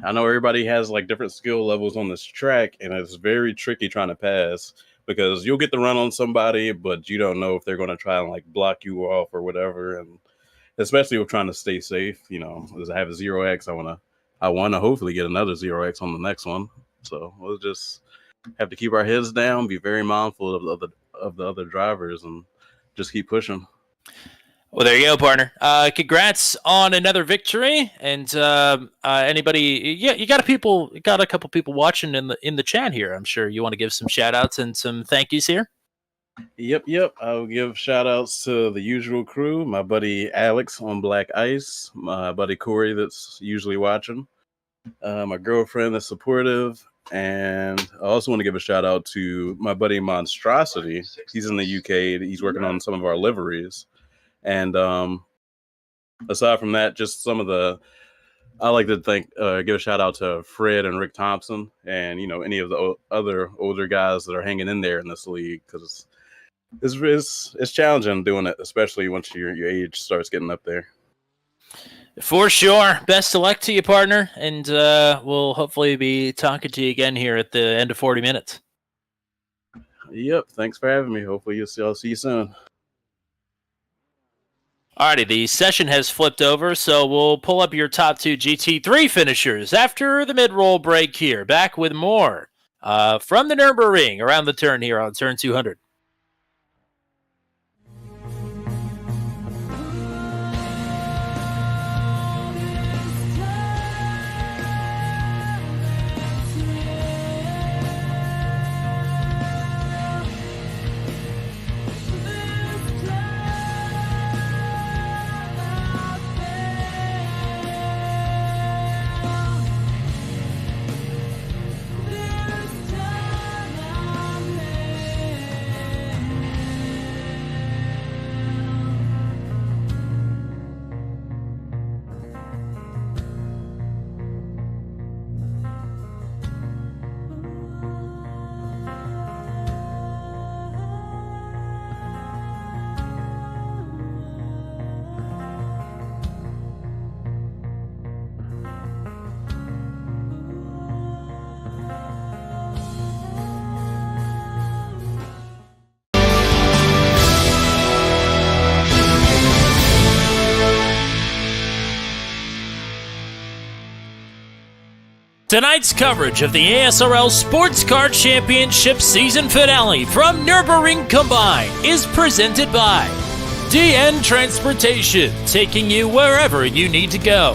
I know everybody has like different skill levels on this track, and it's very tricky trying to pass, because you'll get the run on somebody, but you don't know if they're going to try and like block you off or whatever. And especially with trying to stay safe, as I have a 0x, I want to hopefully get another 0x on the next one. So we'll just have to keep our heads down, be very mindful of the other drivers, and just keep pushing. Well, there you go, partner. Congrats on another victory. And anybody, you got a couple people watching in the chat here. I'm sure you want to give some shout outs and some thank yous here. Yep. I'll give shout outs to the usual crew, my buddy Alex on Black Ice, my buddy Corey that's usually watching, my girlfriend that's supportive, and I also want to give a shout out to my buddy Monstrosity. He's in the UK. He's working on some of our liveries. And aside from that, just I like to give a shout out to Fred and Rick Thompson, and any of the other older guys that are hanging in there in this league, because it's challenging doing it, especially once your age starts getting up there. For sure. Best of luck to you, partner, and we'll hopefully be talking to you again here at the end of 40 minutes. Yep. Thanks for having me. Hopefully I'll see you soon. Alrighty, the session has flipped over, so we'll pull up your top two GT3 finishers after the mid-roll break here. Back with more from the Nürburgring around the turn here on turn 200. Tonight's coverage of the ASRL Sports Car Championship season finale from Nürburgring Combine is presented by DN Transportation, taking you wherever you need to go.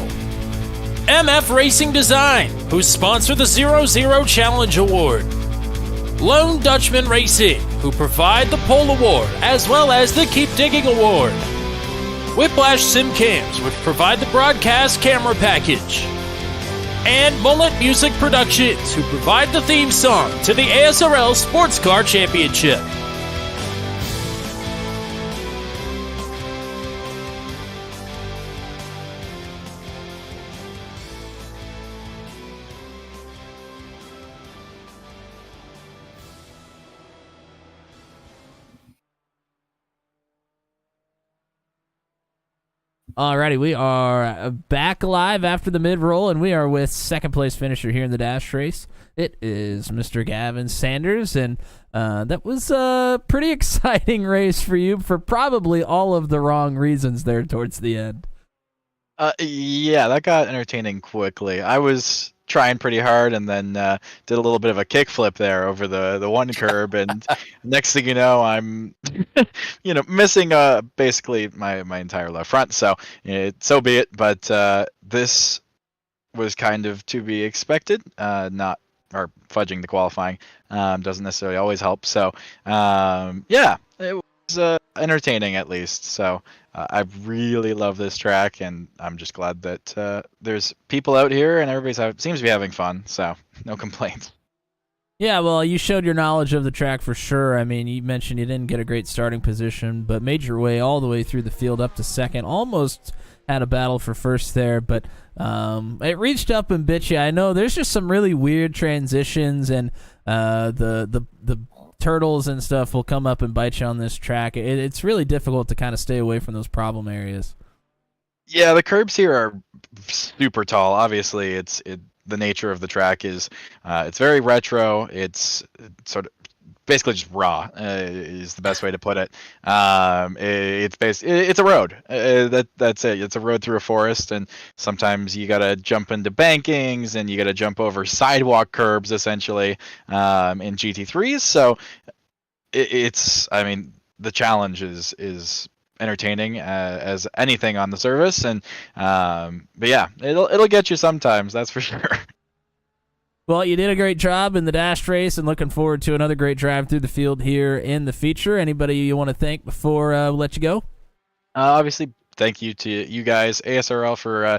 MF Racing Design, who sponsor the 00 Challenge Award. Lone Dutchman Racing, who provide the Pole Award as well as the Keep Digging Award. Whiplash Sim Cams, which provide the broadcast camera package. And Mullet Music Productions, who provide the theme song to the ASRL Sports Car Championship. Alrighty, we are back live after the mid-roll, and we are with second place finisher here in the dash race. It is Mr. Gavin Sanders, and that was a pretty exciting race for you for probably all of the wrong reasons there towards the end. Yeah, that got entertaining quickly. I was trying pretty hard and then did a little bit of a kickflip there over the one curb, and next thing you know, I'm missing basically my entire left front. So so be it. But this was kind of to be expected. Not or fudging the qualifying doesn't necessarily always help. So yeah, it was entertaining at least. So I really love this track, and I'm just glad that there's people out here and everybody seems to be having fun. So no complaints. Yeah, well, you showed your knowledge of the track for sure. I mean, you mentioned you didn't get a great starting position, but made your way all the way through the field up to second. Almost had a battle for first there, but it reached up and bit you. I know there's just some really weird transitions, and the turtles and stuff will come up and bite you on this track. It's really difficult to kind of stay away from those problem areas. Yeah, the curbs here are super tall. Obviously, the nature of the track is it's very retro. It's sort of basically just raw is the best way to put it. It's a road. That's it. It's a road through a forest, and sometimes you gotta jump into bankings and you gotta jump over sidewalk curbs essentially in GT3s. So I mean, the challenge is entertaining as anything on the surface, and but yeah, it'll get you sometimes, that's for sure. Well, you did a great job in the dash race, and looking forward to another great drive through the field here in the feature. Anybody you want to thank before we let you go? Obviously, thank you to you guys, ASRL, for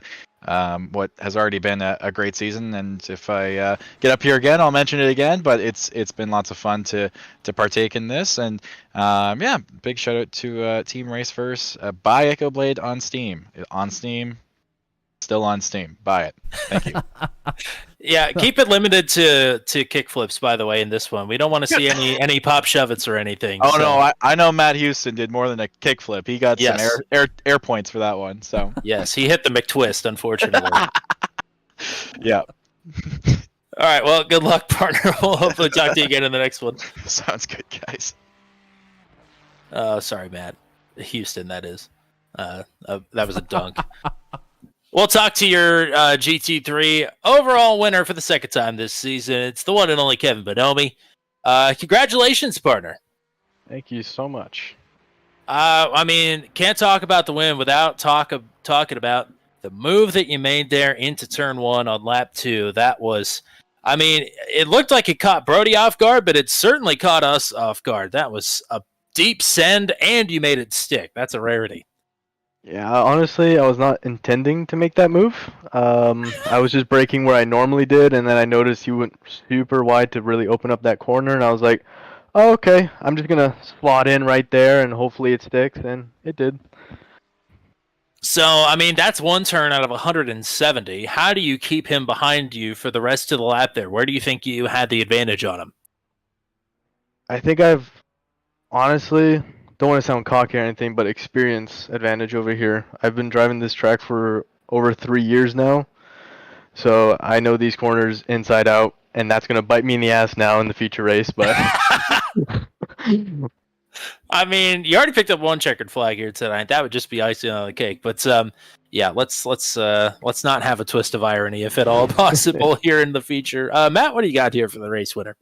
what has already been a great season. And if I get up here again, I'll mention it again. But it's been lots of fun to partake in this. And yeah, big shout out to Team Raceverse. Buy Echo Blade on Steam. Still on Steam. Buy it. Thank you. Yeah, keep it limited to kickflips, by the way, in this one. We don't want to see any pop shove-its or anything. Oh, so. No, I know Matt Houston did more than a kickflip. He got some air points for that one. So yes, he hit the McTwist, unfortunately. Yeah. All right, well, good luck, partner. We'll hopefully talk to you again in the next one. Sounds good, guys. Sorry, Matt. Houston, that is. That was a dunk. We'll talk to your GT3 overall winner for the second time this season. It's the one and only Kevin Bonomi. Congratulations, partner. Thank you so much. I mean, can't talk about the win without talking about the move that you made there into turn one on lap 2. That was, I mean, it looked like it caught Brody off guard, but it certainly caught us off guard. That was a deep send, and you made it stick. That's a rarity. Yeah, honestly, I was not intending to make that move. I was just braking where I normally did, and then I noticed you went super wide to really open up that corner, and I was like, oh, okay, I'm just going to slot in right there, and hopefully it sticks, and it did. So, I mean, that's one turn out of 170. How do you keep him behind you for the rest of the lap there? Where do you think you had the advantage on him? I think I've honestly... don't want to sound cocky or anything, but experience advantage over here. I've been driving this track for over 3 years now, so I know these corners inside out, and that's going to bite me in the ass now in the feature race. But I mean, you already picked up one checkered flag here tonight. That would just be icing on the cake. But yeah, let's not have a twist of irony if at all possible here in the feature. Matt, what do you got here for the race winner?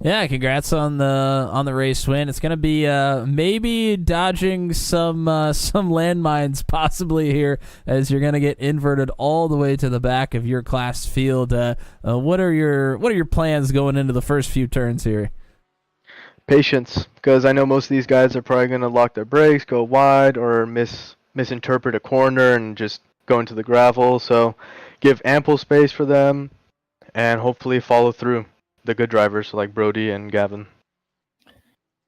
Yeah, congrats on the race win. It's gonna be maybe dodging some landmines possibly here, as you're gonna get inverted all the way to the back of your class field. What are your plans going into the first few turns here? Patience, because I know most of these guys are probably gonna lock their brakes, go wide, or misinterpret a corner and just go into the gravel. So give ample space for them, and hopefully follow through. The good drivers like Brody and Gavin.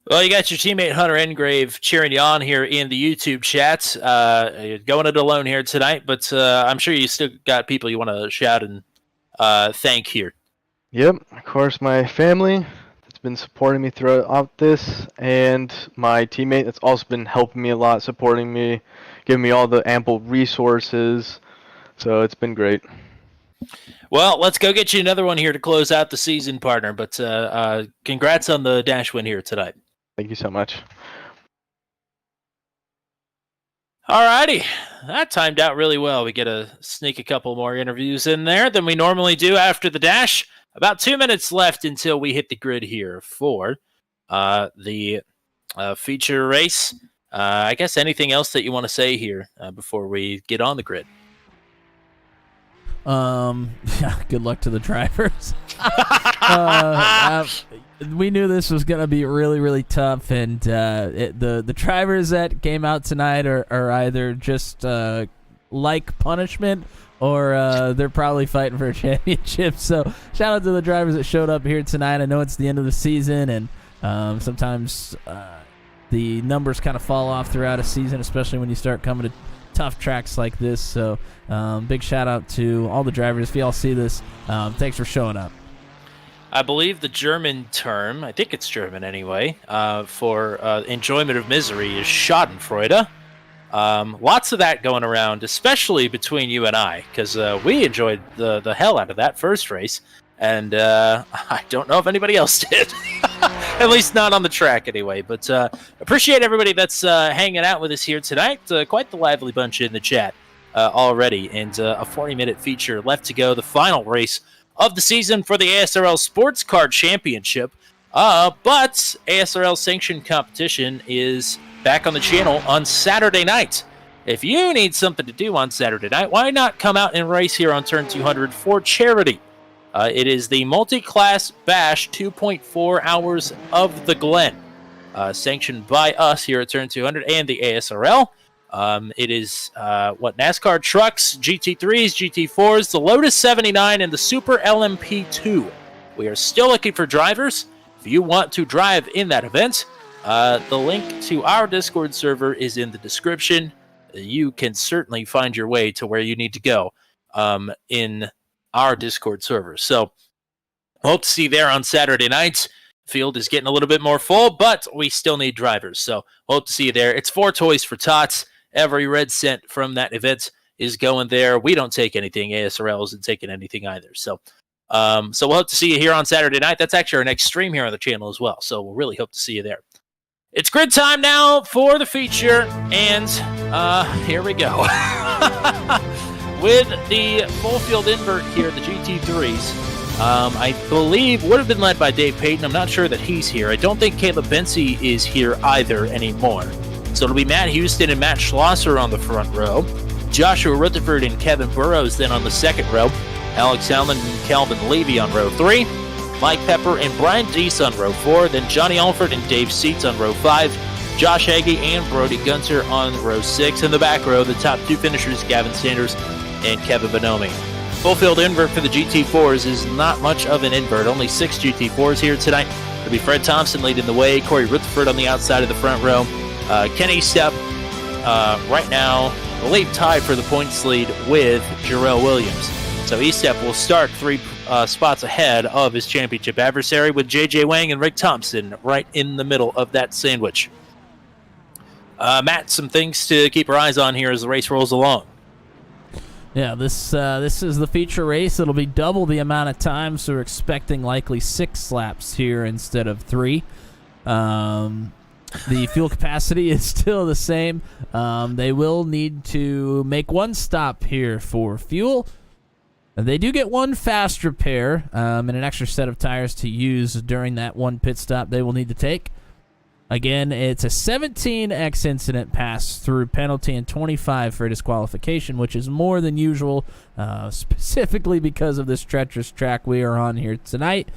Well, you got your teammate Hunter Engrave cheering you on here in the YouTube chat. You're going it alone here tonight, but I'm sure you still got people you want to shout and thank here. Yep, of course, my family that's been supporting me throughout this, and my teammate that's also been helping me a lot, supporting me, giving me all the ample resources. So it's been great. Well, let's go get you another one here to close out the season, partner. But congrats on the dash win here tonight. Thank you so much. Alrighty, that timed out really well. We get to sneak a couple more interviews in there than we normally do after the dash. About 2 minutes left until we hit the grid here for the feature race. I guess anything else that you want to say here before we get on the grid? Yeah, good luck to the drivers. We knew this was gonna be really, really tough, and the drivers that came out tonight are either just like punishment, or they're probably fighting for a championship. So shout out to the drivers that showed up here tonight. I know it's the end of the season, and sometimes the numbers kind of fall off throughout a season, especially when you start coming to tough tracks like this. So big shout out to all the drivers. If y'all see this, thanks for showing up. I believe the German term, I think it's German anyway, for enjoyment of misery is Schadenfreude. Lots of that going around, especially between you and I, because we enjoyed the hell out of that first race, and I don't know if anybody else did. At least not on the track anyway. But appreciate everybody that's hanging out with us here tonight. Quite the lively bunch in the chat already, and a 40-minute feature left to go. The final race of the season for the ASRL Sports Car Championship. But ASRL sanctioned competition is back on the channel on Saturday night. If you need something to do on Saturday night, why not come out and race here on Turn 200 for charity? It is the Multi-Class Bash 2.4 Hours of the Glen, sanctioned by us here at Turn 200 and the ASRL. It is NASCAR trucks, GT3s, GT4s, the Lotus 79, and the Super LMP2. We are still looking for drivers. If you want to drive in that event, the link to our Discord server is in the description. You can certainly find your way to where you need to go in our Discord server. So hope to see you there on Saturday night. Field is getting a little bit more full, but we still need drivers. So hope to see you there. It's 4 toys for tots. Every red cent from that event is going there. We don't take anything. ASRL isn't taking anything either. So we'll hope to see you here on Saturday night. That's actually our next stream here on the channel as well. So we'll really hope to see you there. It's grid time now for the feature, and here we go. With the full field invert here, the GT3s, I believe would have been led by Dave Payton. I'm not sure that he's here. I don't think Caleb Bensey is here either anymore. So it'll be Matt Houston and Matt Schlosser on the front row, Joshua Rutherford and Kevin Burrows then on the second row, Alex Allen and Calvin Levy on row 3, Mike Pepper and Brian Deese on row 4, then Johnny Alford and Dave Seats on row 5, Josh Hagee and Brody Gunter on row 6. In the back row, the top 2 finishers, Gavin Sanders and Kevin Bonomi. Full field invert for the GT4s is not much of an invert. Only 6 GT4s here tonight. It'll be Fred Thompson leading the way, Corey Rutherford on the outside of the front row. Kenny Stepp right now, the lead tied for the points lead with Jarrell Williams. So Estep will start 3 spots ahead of his championship adversary, with JJ Wang and Rick Thompson right in the middle of that sandwich. Matt, some things to keep our eyes on here as the race rolls along. Yeah, this is the feature race. It'll be double the amount of time, so we're expecting likely 6 laps here instead of 3. The fuel capacity is still the same. They will need to make one stop here for fuel. They do get one fast repair and an extra set of tires to use during that one pit stop they will need to take. Again, it's a 17X incident pass-through penalty and 25 for disqualification, which is more than usual, specifically because of this treacherous track we are on here tonight.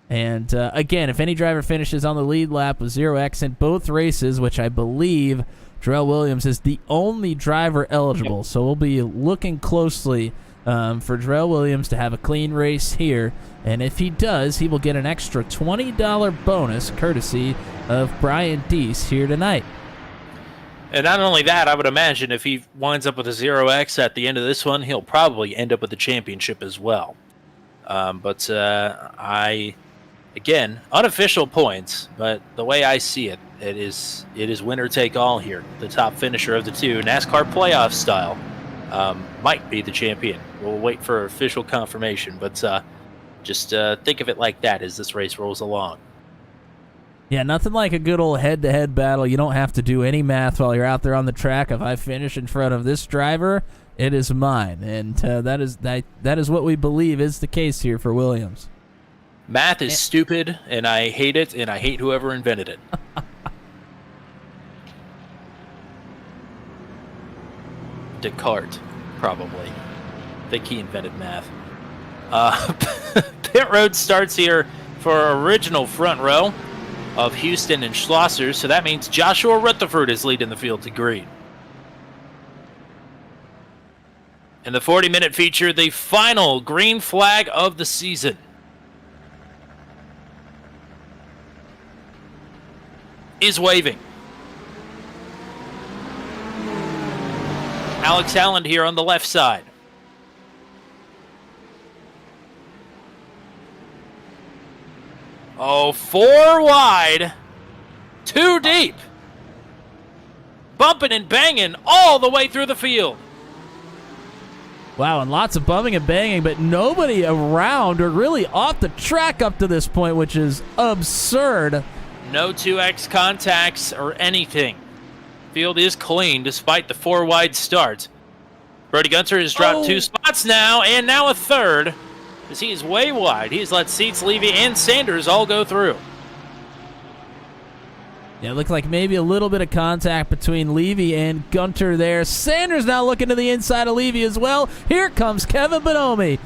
And again, if any driver finishes on the lead lap with 0X in both races, which I believe Darrell Williams is the only driver eligible, so we'll be looking closely for Darrell Williams to have a clean race here. And if he does, he will get an extra $20 bonus courtesy of Brian Deese here tonight. And not only that, I would imagine if he winds up with a 0X at the end of this one, he'll probably end up with the championship as well. Again, unofficial points, but the way I see it, it is winner take all here. The top finisher of the two, NASCAR playoff style, might be the champion. We'll wait for official confirmation, but just think of it like that as this race rolls along. Yeah, nothing like a good old head-to-head battle. You don't have to do any math while you're out there on the track. If I finish in front of this driver, it is mine, and that is what we believe is the case here for Williams. Math is stupid, and I hate it, and I hate whoever invented it. Descartes, probably. I think he invented math. Pit road starts here for original front row of Houston and Schlosser, so that means Joshua Rutherford is leading the field to green. In the 40-minute feature, the final green flag of the season. Is waving. Alex Halland here on the left side. Oh, 4 wide, 2 deep. Bumping and banging all the way through the field. Wow, and lots of bumping and banging, but nobody around or really off the track up to this point, which is absurd. No 2X contacts or anything. Field is clean despite the 4 wide start. Brody Gunter has dropped 2 spots now, and now a third, as he is way wide. He has let Seats, Levy, and Sanders all go through. Yeah, it looked like maybe a little bit of contact between Levy and Gunter there. Sanders now looking to the inside of Levy as well. Here comes Kevin Bonomi.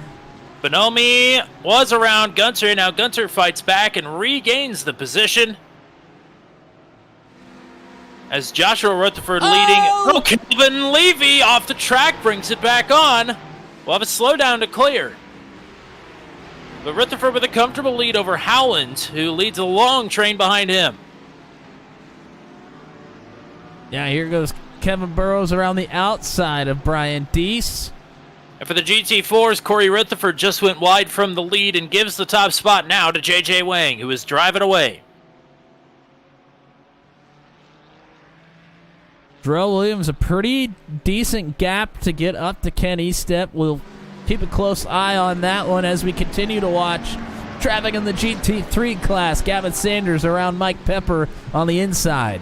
Bonomi was around Gunter. Now Gunter fights back and regains the position. As Joshua Rutherford leading. Kevin Levy off the track brings it back on. We'll have a slowdown to clear. But Rutherford with a comfortable lead over Howland, who leads a long train behind him. Yeah, here goes Kevin Burrows around the outside of Brian Deese. And for the GT4s, Corey Rutherford just went wide from the lead and gives the top spot now to J.J. Wang, who is driving away. Darrell Williams, a pretty decent gap to get up to Ken Estep. We'll keep a close eye on that one as we continue to watch traffic in the GT3 class. Gavin Sanders around Mike Pepper on the inside.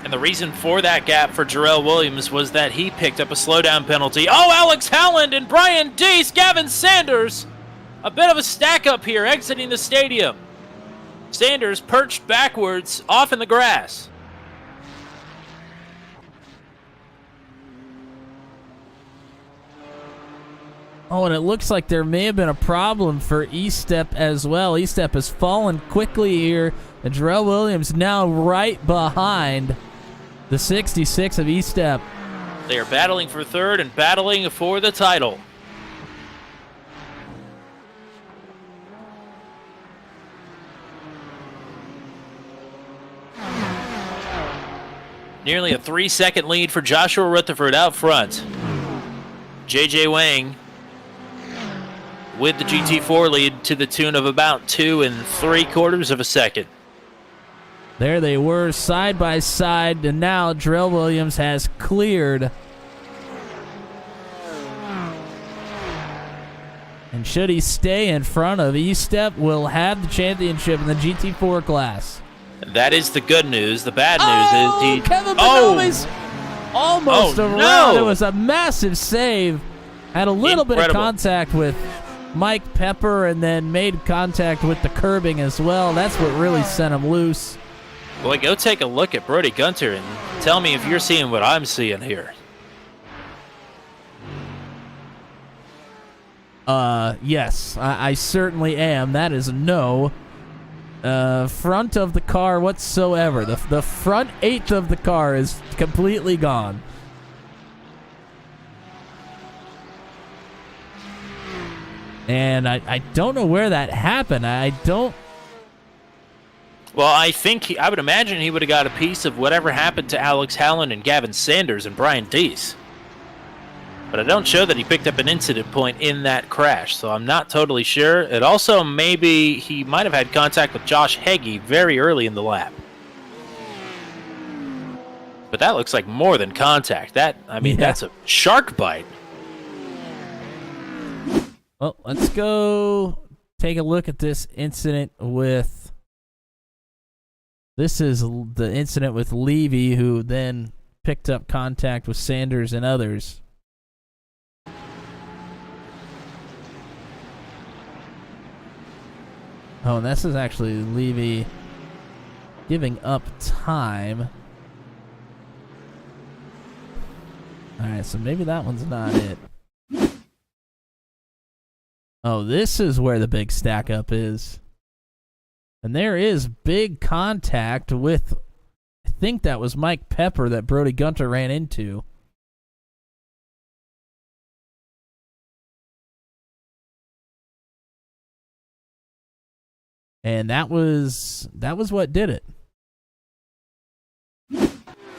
And the reason for that gap for Darrell Williams was that he picked up a slowdown penalty. Oh, Alex Howland and Brian Deese, Gavin Sanders. A bit of a stack up here exiting the stadium. Sanders perched backwards off in the grass. Oh, and it looks like there may have been a problem for Estep as well. Estep has fallen quickly here, and Darrell Williams now right behind the 66 of Estep. They are battling for third and battling for the title. Nearly a 3-second lead for Joshua Rutherford out front. J.J. Wang with the GT4 lead to the tune of about 2 3/4 seconds. There they were, side by side, and now Darrell Williams has cleared. And should he stay in front of Estep, will have the championship in the GT4 class. That is the good news. The bad news is he... Kevin Bonomi's almost Oh, around. no. It was a massive save. Had a little bit of Incredible. contact with Mike Pepper and then made contact with the curbing as well. That's what really sent him loose. Boy, go take a look at Brody Gunter and tell me if you're seeing what I'm seeing here. Yes, I certainly am. That is no front of the car whatsoever. The front eighth of the car is completely gone. And I don't know where that happened. I don't... Well, I would imagine he would have got a piece of whatever happened to Alex Hallen and Gavin Sanders and Brian Deese. But I don't show that he picked up an incident point in that crash, so I'm not totally sure. It also maybe he might have had contact with Josh Heggie very early in the lap. But that looks like more than contact. That's a shark bite. Well, let's go take a look at this incident with... This is the incident with Levy, who then picked up contact with Sanders and others. Oh, and this is actually Levy giving up time. Alright, so maybe that one's not it. Oh, this is where the big stack up is. And there is big contact with, I think that was Mike Pepper that Brody Gunter ran into. And that was what did it. It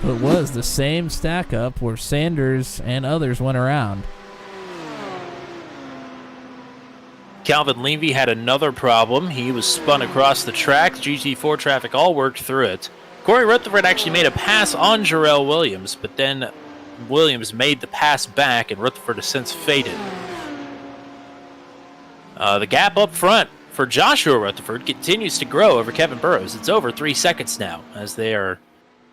was the same stack up where Sanders and others went around. Calvin Levy had another problem. He was spun across the track. GT4 traffic all worked through it. Corey Rutherford actually made a pass on Jarrell Williams, but then Williams made the pass back, and Rutherford has since faded. The gap up front for Joshua Rutherford continues to grow over Kevin Burrows. It's over 3 seconds now, as they are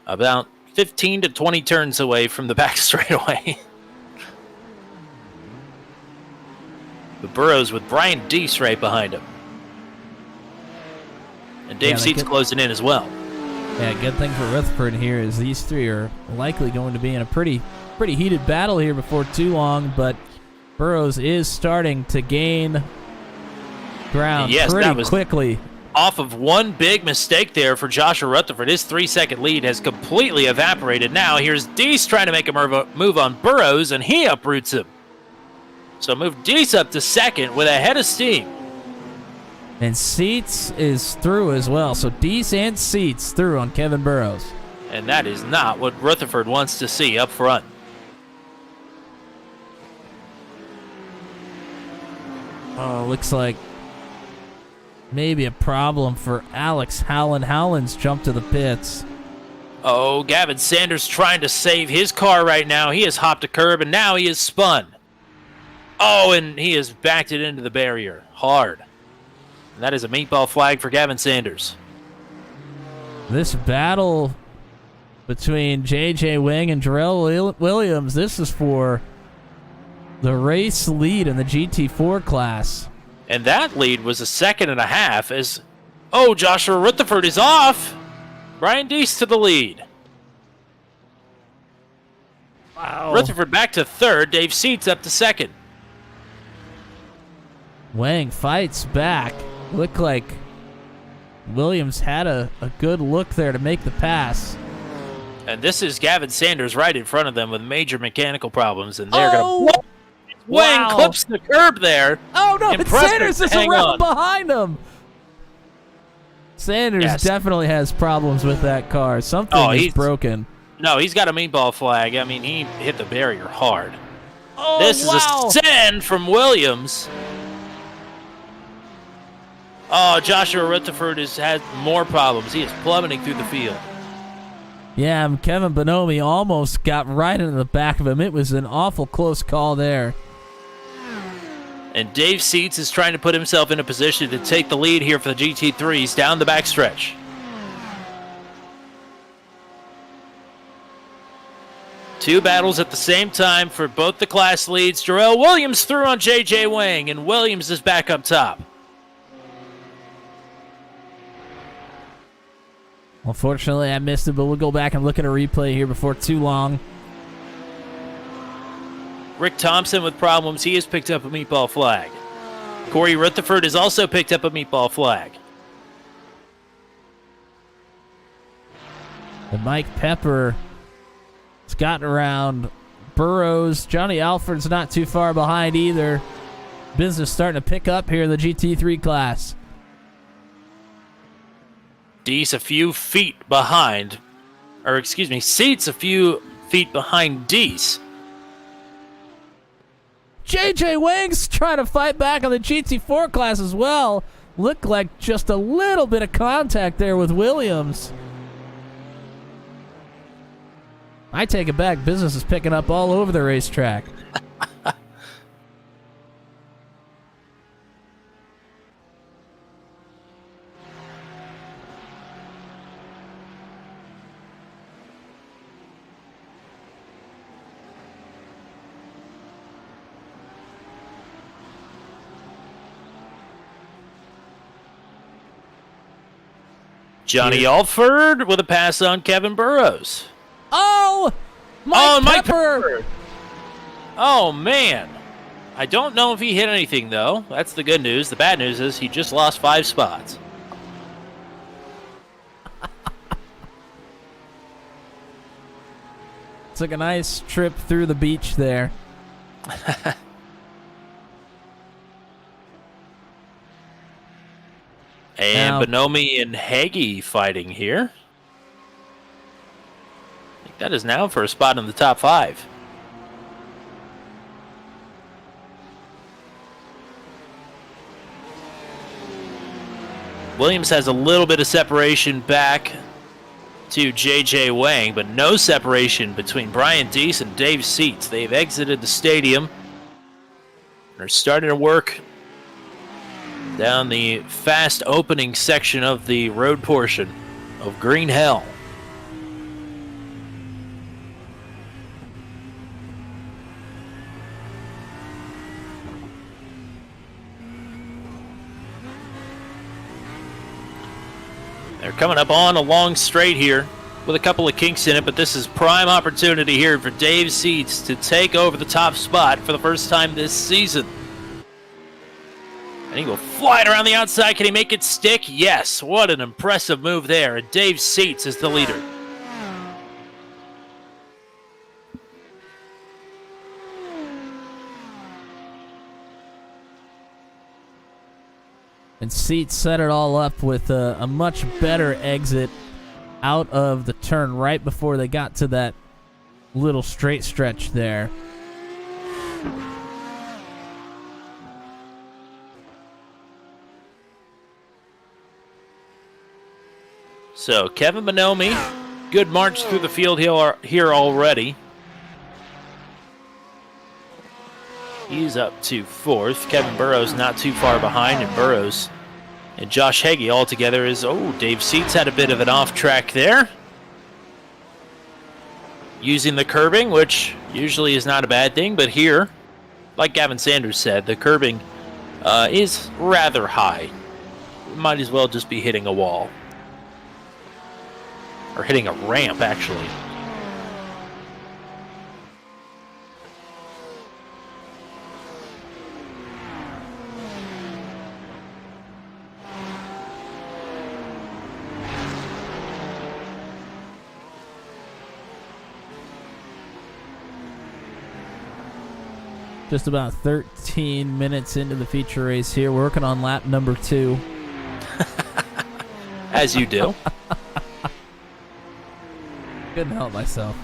about 15 to 20 turns away from the back straightaway. The Burrows with Brian Deese right behind him. And Dave Seats closing in as well. Yeah, good thing for Rutherford here is these three are likely going to be in a pretty heated battle here before too long, but Burrows is starting to gain ground pretty quickly. Off of one big mistake there for Joshua Rutherford. His 3-second lead has completely evaporated now. Here's Deese trying to make a move on Burrows, and he uproots him. So move Deese up to second with a head of steam. And Seats is through as well. So Deese and Seats through on Kevin Burrows. And that is not what Rutherford wants to see up front. Oh, looks like maybe a problem for Alex Hallen. Hallen's jumped to the pits. Oh, Gavin Sanders trying to save his car right now. He has hopped a curb, and now he is spun. Oh, and he has backed it into the barrier hard. And that is a meatball flag for Gavin Sanders. This battle between J.J. Wing and Jarrell Williams, this is for the race lead in the GT4 class. And that lead was a second and a half as, oh, Joshua Rutherford is off. Brian Deese to the lead. Wow. Rutherford back to third. Dave Seats up to second. Wang fights back. Looked like Williams had a good look there to make the pass. And this is Gavin Sanders right in front of them with major mechanical problems. And they're going to... Wang clips the curb there. Oh, no, Sanders is around on. behind him. Sanders definitely has problems with that car. Something is broken. No, he's got a meatball flag. I mean, he hit the barrier hard. Oh, this is a send from Williams. Oh, Joshua Rutherford has had more problems. He is plummeting through the field. Yeah, and Kevin Bonomi almost got right into the back of him. It was an awful close call there. And Dave Seats is trying to put himself in a position to take the lead here for the GT3s down the backstretch. Two battles at the same time for both the class leads. Jarrell Williams through on J.J. Wang, and Williams is back up top. Unfortunately, I missed it, but we'll go back and look at a replay here before too long. Rick Thompson with problems. He has picked up a meatball flag. Corey Rutherford has also picked up a meatball flag. And Mike Pepper has gotten around Burrows. Johnny Alford's not too far behind either. Business starting to pick up here in the GT3 class. Deese a few feet behind, or excuse me, Seats a few feet behind Deese. J.J. Wang's trying to fight back on the GT4 class as well. Looked like just a little bit of contact there with Williams. I take it back. Business is picking up all over the racetrack. Johnny Alford with a pass on Kevin Burrows. Oh! Mike Pepper! Oh, man. I don't know if he hit anything, though. That's the good news. The bad news is he just lost 5 spots. Took a nice trip through the beach there. And Bonomi and Hagee fighting here. I think that is now for a spot in the top 5. Williams has a little bit of separation back to J.J. Wang, but no separation between Brian Deese and Dave Seats. They've exited the stadium and are starting to work down the fast opening section of the road portion of Green Hell. They're coming up on a long straight here with a couple of kinks in it, but this is prime opportunity here for Dave Seats to take over the top spot for the first time this season. And he will fly it around the outside. Can he make it stick? Yes. What an impressive move there. And Dave Seats is the leader. And Seats set it all up with a much better exit out of the turn right before they got to that little straight stretch there. So Kevin Bonomi, good march through the field here already. He's up to 4th. Kevin Burrows not too far behind, and Burrows and Josh Hagee all together is, Dave Seats had a bit of an off track there. Using the curbing, which usually is not a bad thing, but here, like Gavin Sanders said, the curbing is rather high. Might as well just be hitting a wall. Or hitting a ramp, actually. Just about 13 minutes into the feature race here. We're working on lap number 2. As you do. Couldn't help myself.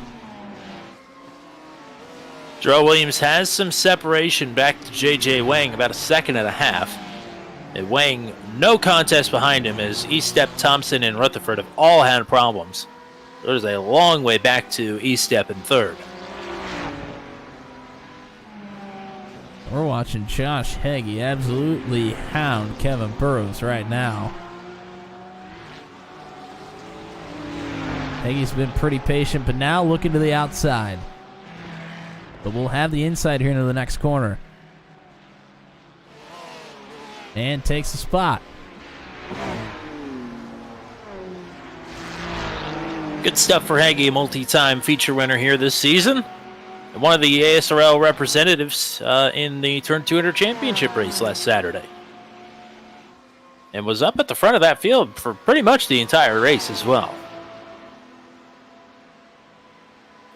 Jarrell Williams has some separation back to J.J. Wang, about 1.5 seconds. And Wang, no contest behind him, as Estep, Thompson, and Rutherford have all had problems. There's a long way back to Estep in 3rd. We're watching Josh Hagee absolutely hound Kevin Burrows right now. Hagee's been pretty patient, but now looking to the outside. But we'll have the inside here into the next corner. And takes the spot. Good stuff for Haggy, a multi-time feature winner here this season. And one of the ASRL representatives in the Turn 200 championship race last Saturday. And was up at the front of that field for pretty much the entire race as well.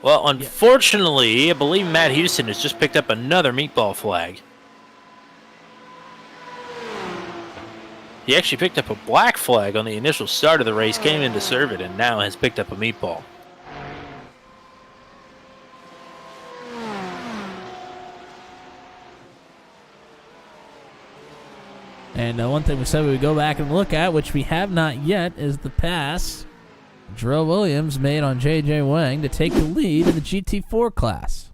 Well, unfortunately, I believe Matt Houston has just picked up another meatball flag. He actually picked up a black flag on the initial start of the race, came in to serve it, and now has picked up a meatball. And one thing we said we would go back and look at, which we have not yet, is the pass Jarrell Williams made on J.J. Wang to take the lead in the GT4 class.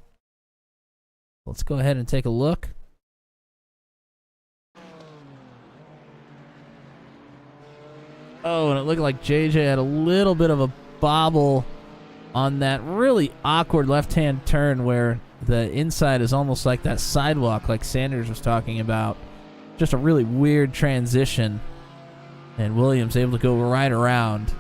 Let's go ahead and take a look. Oh, and it looked like J.J. had a little bit of a bobble on that really awkward left-hand turn where the inside is almost like that sidewalk like Sanders was talking about. Just a really weird transition. And Williams able to go right around.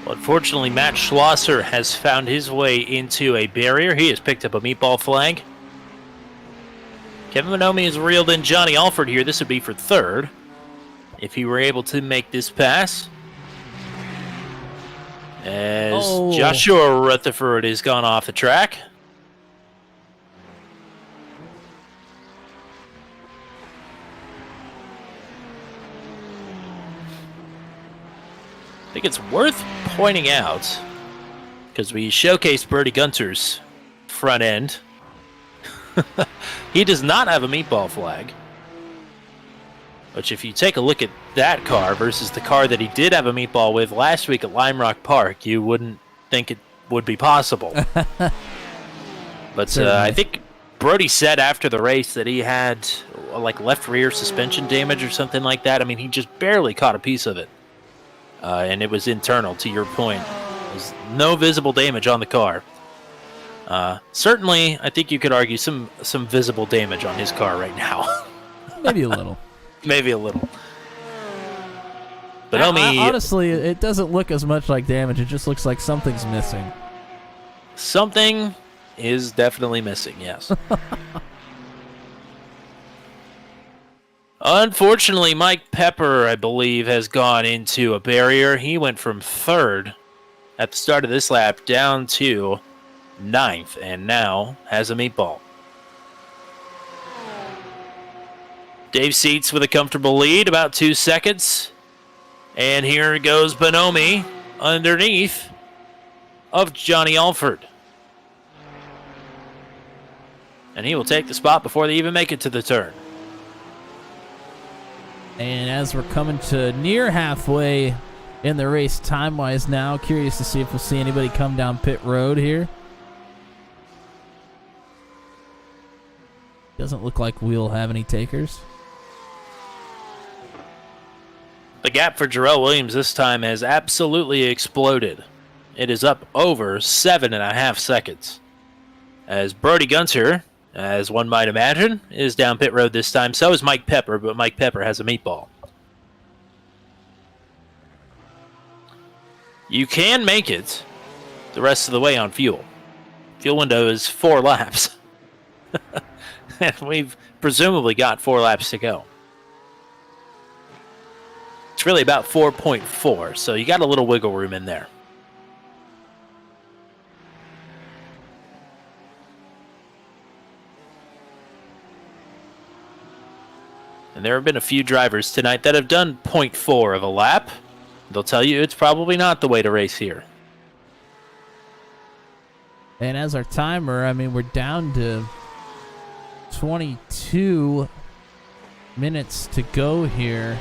Unfortunately, Matt Schlosser has found his way into a barrier. He has picked up a meatball flag. Kevin Bonomi has reeled in Johnny Alford here. This would be for third, if he were able to make this pass. As Joshua Rutherford has gone off the track. I think it's worth pointing out, because we showcased Brody Gunter's front end. He does not have a meatball flag. Which, if you take a look at that car versus the car that he did have a meatball with last week at Lime Rock Park, you wouldn't think it would be possible. But I think Brody said after the race that he had like left rear suspension damage or something like that. I mean, he just barely caught a piece of it. And it was internal, to your point. There's no visible damage on the car. Certainly, I think you could argue some visible damage on his car right now. Maybe a little. Maybe a little. But honestly, it doesn't look as much like damage. It just looks like something's missing. Something is definitely missing, yes. Unfortunately, Mike Pepper, I believe, has gone into a barrier. He went from third at the start of this lap down to ninth, and now has a meatball. Dave Seats with a comfortable lead, about 2 seconds. And here goes Bonomi underneath of Johnny Alford. And he will take the spot before they even make it to the turn. And as we're coming to near halfway in the race time-wise now, curious to see if we'll see anybody come down pit road here. Doesn't look like we'll have any takers. The gap for Jarrell Williams this time has absolutely exploded. It is up over 7.5 seconds. As Brody Gunter, as one might imagine, is down pit road this time. So is Mike Pepper, but Mike Pepper has a meatball. You can make it the rest of the way on fuel. Fuel window is 4 laps. And we've presumably got 4 laps to go. It's really about 4.4, so you got a little wiggle room in there. And there have been a few drivers tonight that have done 0.4 of a lap. They'll tell you it's probably not the way to race here. And as our timer, I mean, we're down to 22 minutes to go here.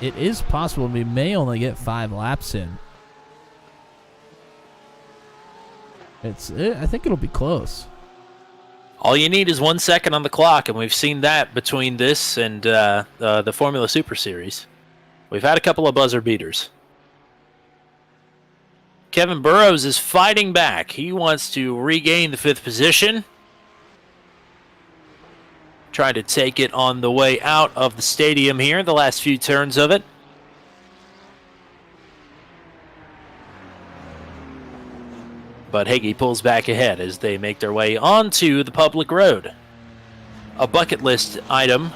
It is possible we may only get 5 laps in. I think it'll be close. All you need is 1 second on the clock, and we've seen that between this and the Formula Super Series. We've had a couple of buzzer beaters. Kevin Burrows is fighting back. He wants to regain the 5th position. Trying to take it on the way out of the stadium here, the last few turns of it. But Hagee pulls back ahead as they make their way onto the public road. A bucket list item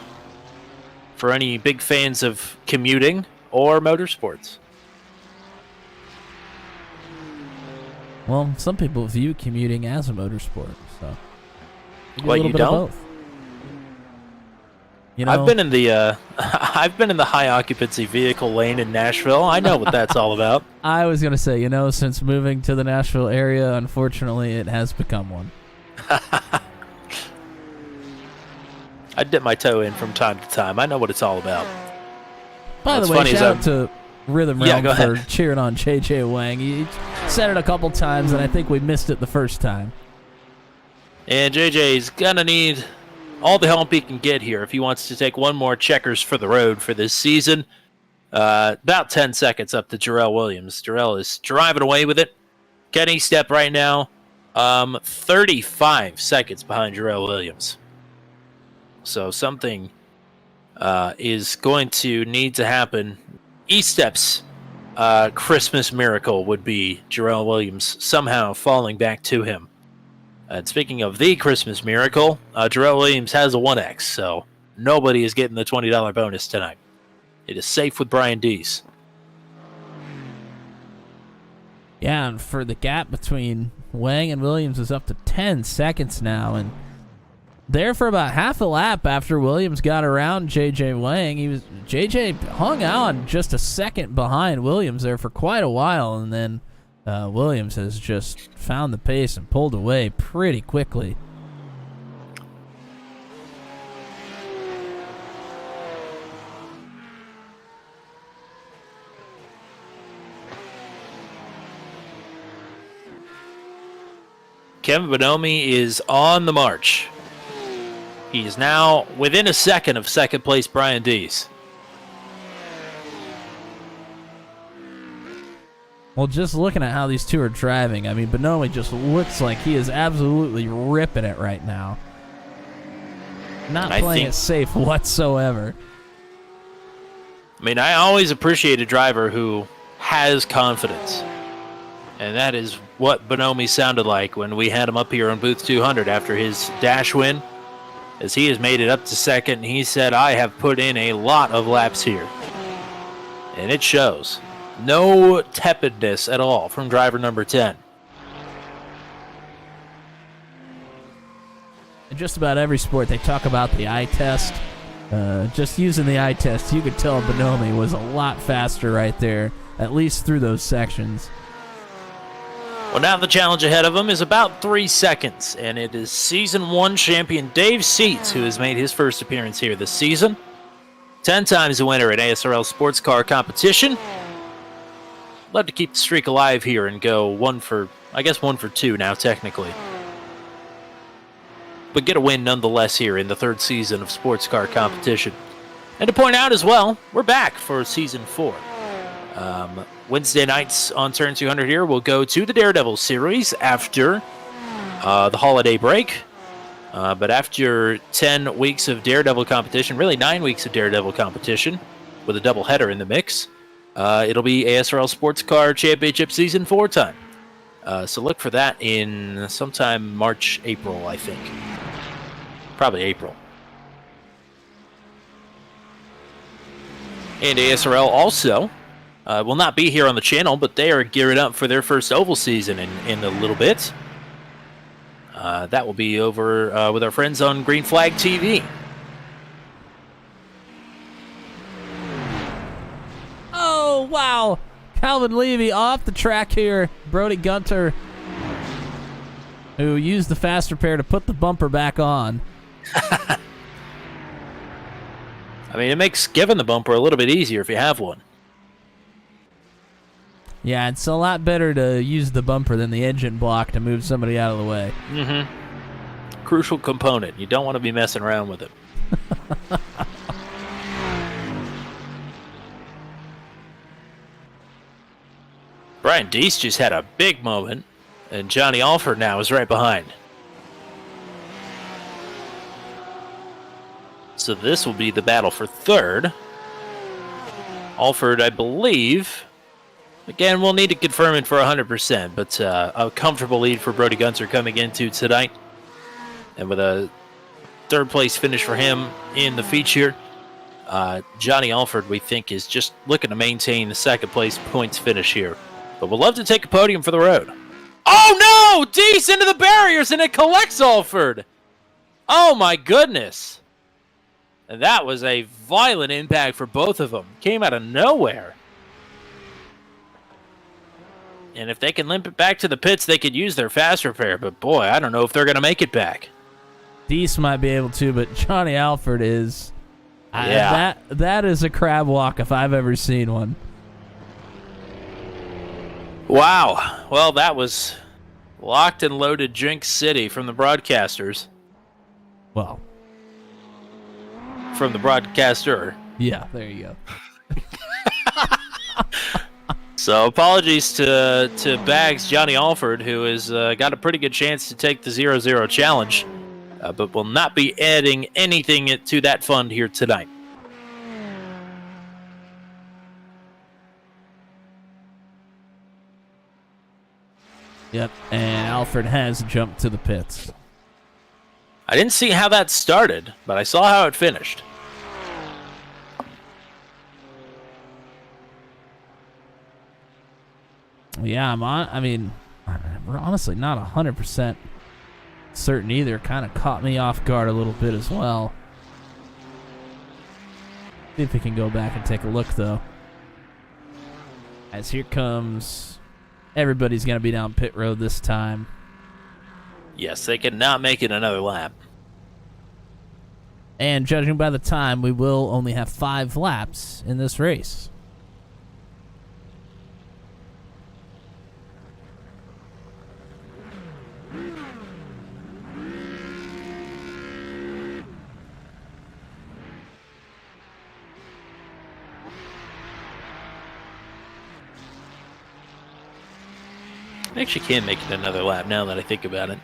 for any big fans of commuting or motorsports. Well, some people view commuting as a motorsport, so maybe What, a little you bit don't? of both. You know, I've been in the high occupancy vehicle lane in Nashville. I know what that's all about. I was gonna say, since moving to the Nashville area, unfortunately, it has become one. I dip my toe in from time to time. I know what it's all about. By What's the way, funny is shout out to Rhythm Yeah, Realm go for ahead. cheering on JJ Wang. He said it a couple times, and I think we missed it the first time. And JJ's gonna need all the help he can get here if he wants to take one more checkers for the road for this season. About 10 seconds up to Jarrell Williams. Jarrell is driving away with it. Kenny step right now. 35 seconds behind Jarrell Williams. So something is going to need to happen. E-Step's Christmas miracle would be Jarrell Williams somehow falling back to him. And speaking of the Christmas miracle, Jarrell Williams has a 1X, so nobody is getting the $20 bonus tonight. It is safe with Brian Dees. Yeah, and for the gap between Wang and Williams is up to 10 seconds now, and there for about half a lap after Williams got around JJ Wang, JJ hung on just a second behind Williams there for quite a while, and then Williams has just found the pace and pulled away pretty quickly. Kevin Bonomi is on the march. He is now within a second of second place Brian Dees. Well, just looking at how these two are driving, I mean, Bonomi just looks like he is absolutely ripping it right now. Not playing it safe whatsoever. I mean, I always appreciate a driver who has confidence. And that is what Bonomi sounded like when we had him up here on Booth 200 after his dash win. As he has made it up to second, he said, I have put in a lot of laps here. And it shows. No tepidness at all from driver number 10. In just about every sport, they talk about the eye test. Just using the eye test, you could tell Bonomi was a lot faster right there, at least through those sections. Well, now the challenge ahead of him is about 3 seconds, and it is Season 1 champion Dave Seats who has made his first appearance here this season. 10 times a winner in ASRL Sports Car Competition. Love to keep the streak alive here and go 1 for 2 now, technically. But get a win nonetheless here in the 3rd season of Sports Car Competition. And to point out as well, we're back for Season 4. Wednesday nights on Turn 200 here, we'll go to the Daredevil Series after the holiday break. But after 10 weeks of Daredevil competition, really 9 weeks of Daredevil competition, with a doubleheader in the mix, it'll be ASRL Sports Car Championship Season 4 time. So look for that in sometime March, April, I think. Probably April. And ASRL also will not be here on the channel, but they are gearing up for their first oval season in a little bit. That will be over with our friends on Green Flag TV. Oh, wow. Calvin Levy off the track here. Brody Gunter, who used the fast repair to put the bumper back on. I mean, it makes giving the bumper a little bit easier if you have one. Yeah, it's a lot better to use the bumper than the engine block to move somebody out of the way. Mm-hmm. Crucial component. You don't want to be messing around with it. Brian Deese just had a big moment, and Johnny Alford now is right behind. So this will be the battle for third. Alford, I believe. Again, we'll need to confirm it for 100%, but a comfortable lead for Brody Gunter coming into tonight. And with a third place finish for him in the feature, Johnny Alford, we think, is just looking to maintain the second place points finish here. But we'll love to take a podium for the road. Oh no! Deese into the barriers and it collects Alford! Oh my goodness! And that was a violent impact for both of them. Came out of nowhere. And if they can limp it back to the pits, they could use their fast repair. But boy, I don't know if they're going to make it back. Deese might be able to, but Johnny Alford is... Yeah. That is a crab walk if I've ever seen one. Wow. Well, that was locked and loaded Jinx City from the broadcasters. Well... From the broadcaster. Yeah, there you go. So apologies to Bags Johnny Alford, who has got a pretty good chance to take the 0-0 challenge, but will not be adding anything to that fund here tonight. Yep, and Alford has jumped to the pits. I didn't see how that started, but I saw how it finished. Yeah, we're honestly not 100% certain either. Kind of caught me off guard a little bit as well. See if we can go back and take a look, though. As here comes... Everybody's going to be down pit road this time. Yes, they cannot make it another lap. And judging by the time, we will only have 5 laps in this race. I actually can make it another lap now that I think about it.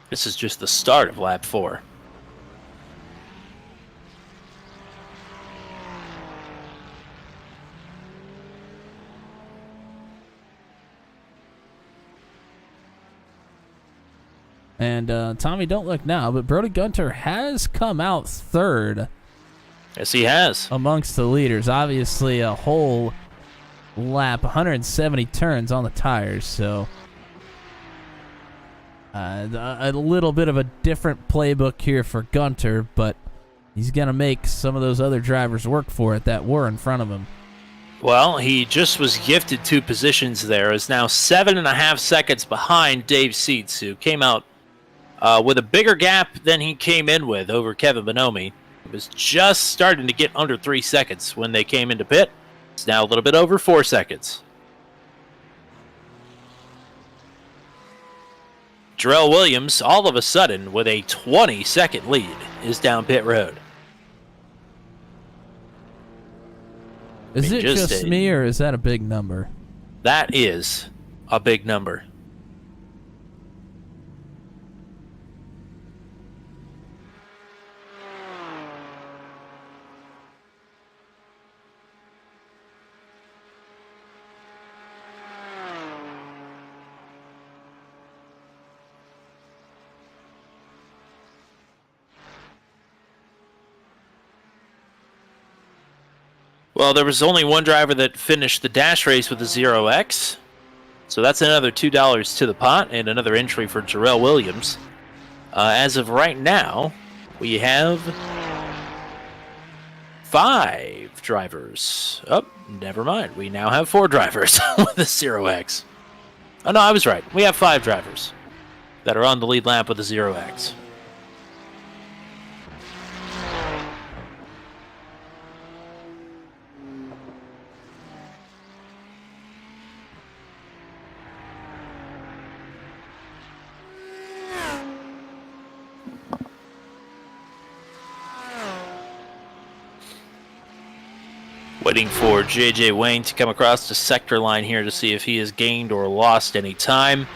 This is just the start of lap 4. And Tommy, don't look now, but Brody Gunter has come out third. Yes, he has. Amongst the leaders. Obviously, a whole lap, 170 turns on the tires, so a little bit of a different playbook here for Gunter, but he's going to make some of those other drivers work for it that were in front of him. Well, he just was gifted 2 positions there, is now 7.5 seconds behind Dave Seats, who came out with a bigger gap than he came in with over Kevin Bonomi. It was just starting to get under 3 seconds when they came into pit. It's now a little bit over 4 seconds. Jarrell Williams, all of a sudden, with a 20-second lead, is down pit road. Is it just me, or is that a big number? That is a big number. Well, there was only one driver that finished the dash race with a 0x, so that's another $2 to the pot and another entry for Jarrell Williams. As of right now, we have 5 drivers. Oh, never mind. We now have 4 drivers with a 0x. Oh, no, I was right. We have 5 drivers that are on the lead lap with a 0x. Waiting for JJ Wayne to come across the sector line here to see if he has gained or lost any time.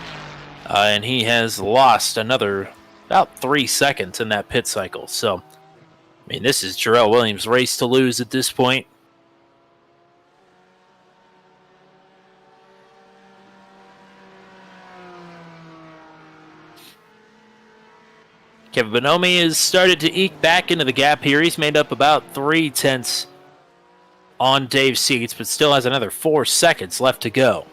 And he has lost another about 3 seconds in that pit cycle. So, I mean, this is Jarrell Williams' race to lose at this point. Kevin Bonomi has started to eke back into the gap here. He's made up about 3/10 on Dave Seats, but still has another 4 seconds left to go.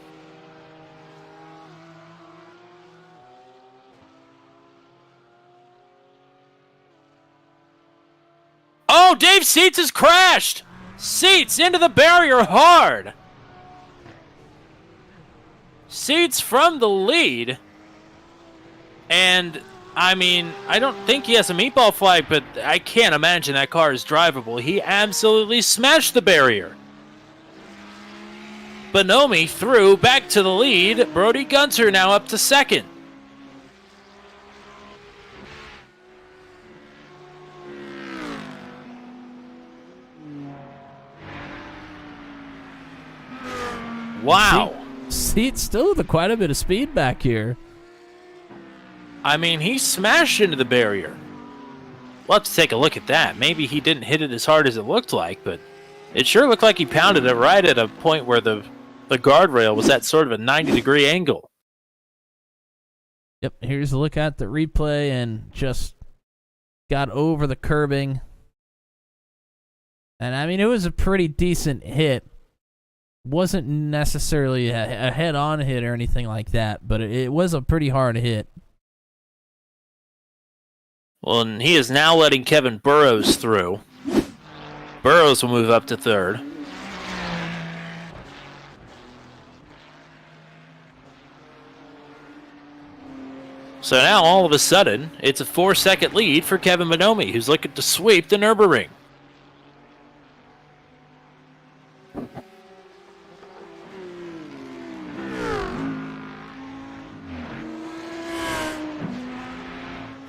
Oh, Dave Seats has crashed! Seats into the barrier hard! Seats from the lead. And, I mean, I don't think he has a meatball flag, but I can't imagine that car is drivable. He absolutely smashed the barrier. Bonomi through, back to the lead. Brody Gunter now up to second. Wow. Seats still with quite a bit of speed back here. I mean, he smashed into the barrier. We'll have to take a look at that. Maybe he didn't hit it as hard as it looked like, but it sure looked like he pounded it right at a point where the guardrail was at sort of a 90-degree angle. Yep, here's a look at the replay and just got over the curbing. And, I mean, it was a pretty decent hit. Wasn't necessarily a head-on hit or anything like that, but it was a pretty hard hit. Well, and he is now letting Kevin Burrows through. Burrows will move up to third. So now, all of a sudden, it's a 4-second lead for Kevin Bonomi, who's looking to sweep the Nürburgring.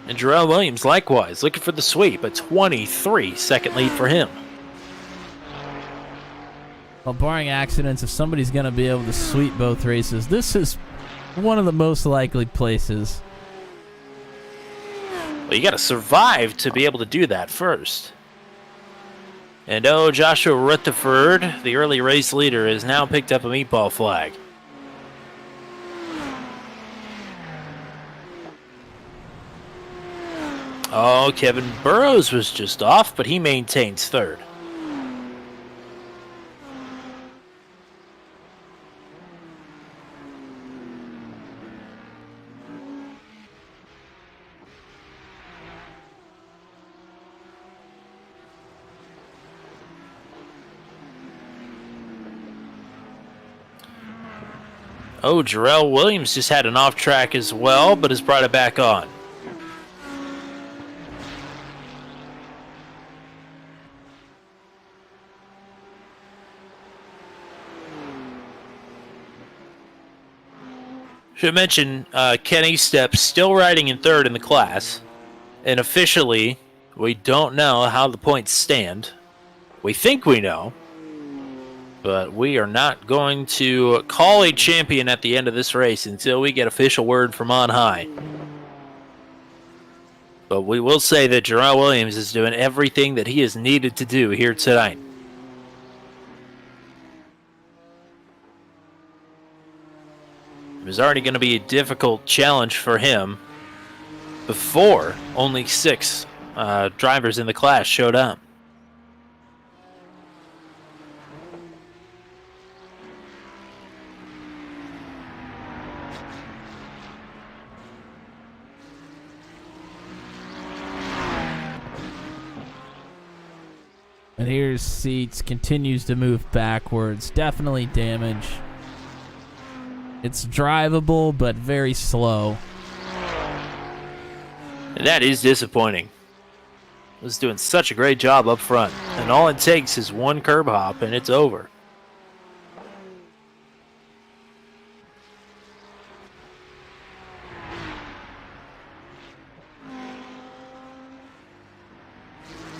And Jarrell Williams, likewise, looking for the sweep. A 23-second lead for him. Well, barring accidents, if somebody's going to be able to sweep both races, this is one of the most likely places. Well, you got to survive to be able to do that first. And Joshua Rutherford, the early race leader, has now picked up a meatball flag. Oh, Kevin Burrows was just off, but he maintains third. Oh, Jarrell Williams just had an off track as well, but has brought it back on. Should mention, Kenny Stepp still riding in third in the class. And officially, we don't know how the points stand. We think we know. But we are not going to call a champion at the end of this race until we get official word from on high. But we will say that Jarrell Williams is doing everything that he is needed to do here tonight. It was already going to be a difficult challenge for him before only 6 drivers in the class showed up. And here's Seats, continues to move backwards. Definitely damage. It's drivable, but very slow. And that is disappointing. Was doing such a great job up front. And all it takes is one curb hop, and it's over.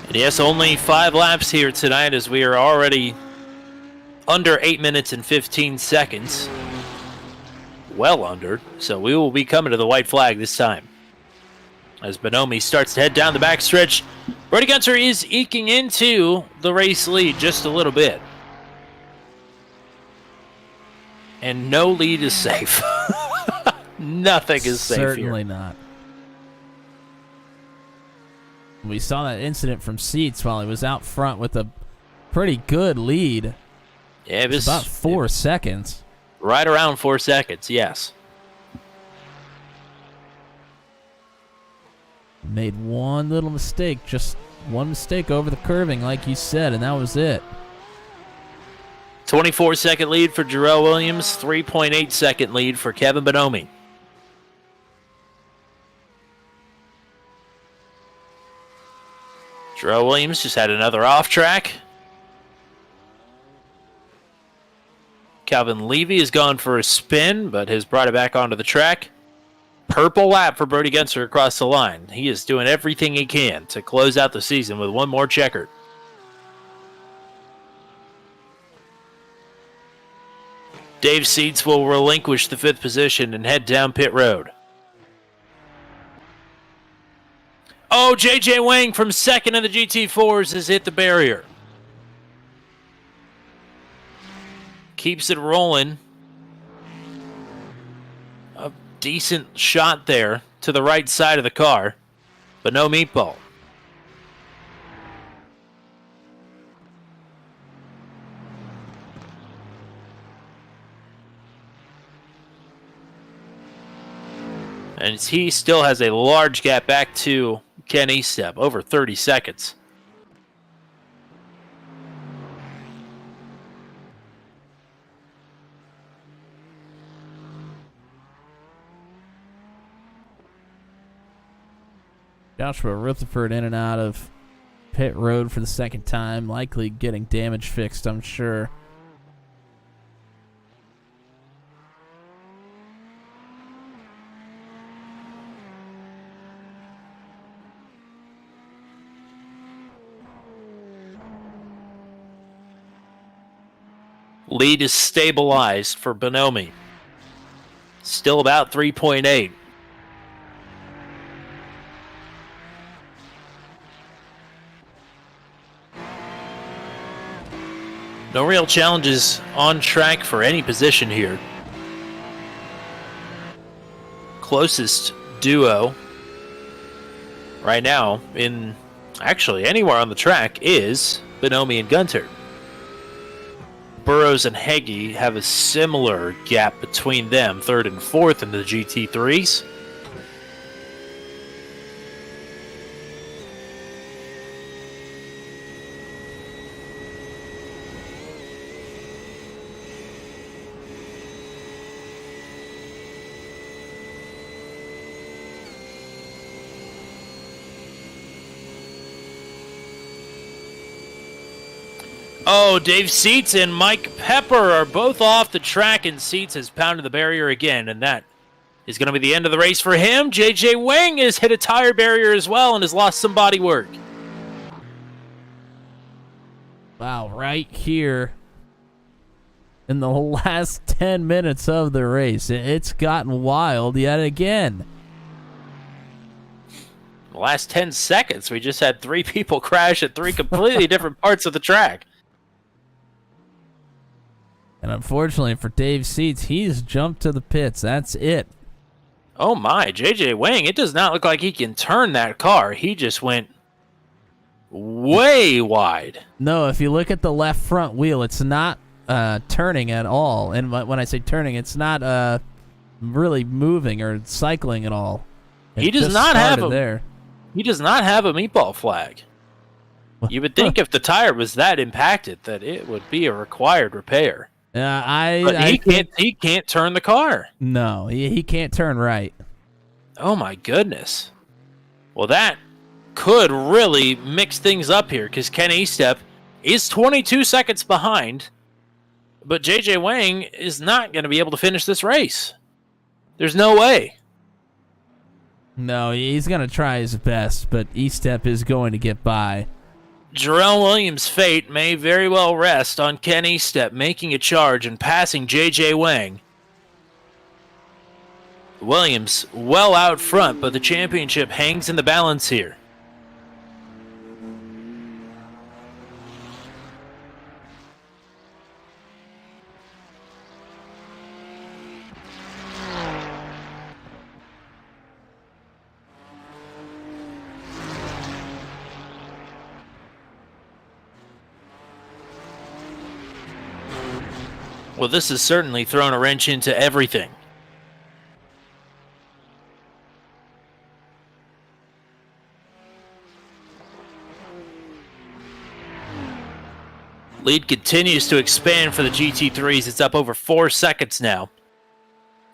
And yes, only 5 laps here tonight as we are already under 8 minutes and 15 seconds. Well under. So we will be coming to the white flag this time. As Bonomi starts to head down the backstretch, Brody Gunter is eking into the race lead just a little bit. And no lead is safe. Nothing is safe here. Certainly not. We saw that incident from Seats while he was out front with a pretty good lead. Yeah, it was about 4 seconds. Right around 4 seconds, yes. Made one little mistake, just one mistake over the curving, like you said, and that was it. 24-second lead for Jarrell Williams, 3.8-second lead for Kevin Bonomi. Jarrell Williams just had another off track. Calvin Levy has gone for a spin, but has brought it back onto the track. Purple lap for Brody Gunter across the line. He is doing everything he can to close out the season with one more checker. Dave Seats will relinquish the 5th position and head down pit road. Oh, J.J. Wang from 2nd in the GT4s has hit the barrier. Keeps it rolling. A decent shot there to the right side of the car, but no meatball. And he still has a large gap back to Ken Estep, over 30 seconds. Joshua Rutherford in and out of pit road for the second time, likely getting damage fixed, I'm sure. Lead is stabilized for Bonomi. Still about 3.8. No real challenges on track for any position here. Closest duo right now in actually anywhere on the track is Bonomi and Gunter. Burrows and Heggie have a similar gap between them, 3rd and 4th in the GT3s. Oh, Dave Seats and Mike Pepper are both off the track, and Seats has pounded the barrier again, and that is going to be the end of the race for him. J.J. Wang has hit a tire barrier as well and has lost some body work. Wow, right here in the last 10 minutes of the race, it's gotten wild yet again. The last 10 seconds, we just had 3 people crash at 3 completely different parts of the track. And unfortunately for Dave Seats, he's jumped to the pits. That's it. Oh my, J.J. Wang, it does not look like he can turn that car. He just went way wide. No, if you look at the left front wheel, it's not turning at all. And when I say turning, it's not really moving or cycling at all. He does not have a meatball flag. You would think if the tire was that impacted that it would be a required repair. But he can't turn the car. No, he can't turn right. Oh my goodness. Well, that could really mix things up here because Ken Estep is 22 seconds behind, but J.J. Wang is not going to be able to finish this race. There's no way. No, he's going to try his best, but Estep is going to get by. Jarrell Williams' fate may very well rest on Ken Estep making a charge and passing J.J. Wang. Williams well out front, but the championship hangs in the balance here. Well, this has certainly thrown a wrench into everything. Lead continues to expand for the GT3s. It's up over 4 seconds now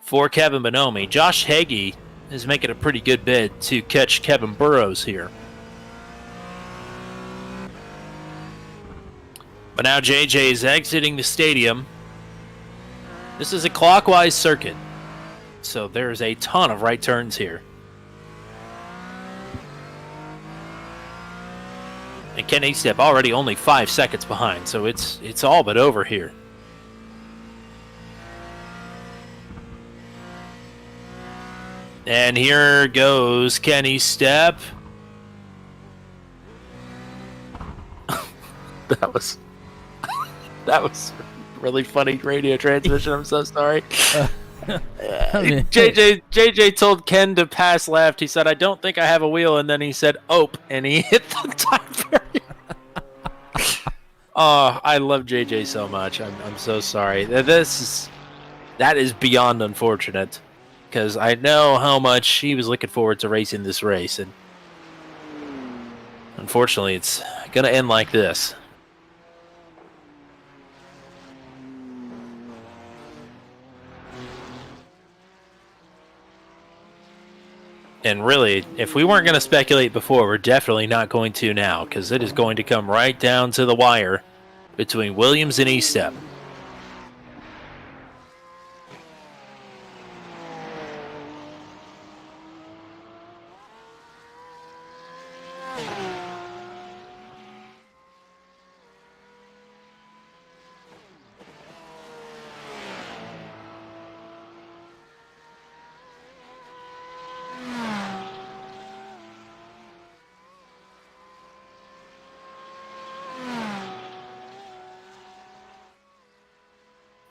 for Kevin Bonomi. Josh Hagee is making a pretty good bid to catch Kevin Burrows here. But now JJ is exiting the stadium. This is a clockwise circuit, so there's a ton of right turns here. And Ken Estep already only 5 seconds behind, so it's all but over here. And here goes Ken Estep. That was really funny radio transmission. I'm so sorry. JJ told Ken to pass left. He said, "I don't think I have a wheel," and then he said, "Ope," and he hit the tire. Oh, I love JJ so much. I'm so sorry. That is beyond unfortunate, because I know how much he was looking forward to racing this race, and unfortunately, it's gonna end like this. And really, if we weren't going to speculate before, we're definitely not going to now, because it is going to come right down to the wire between Williams and Estep.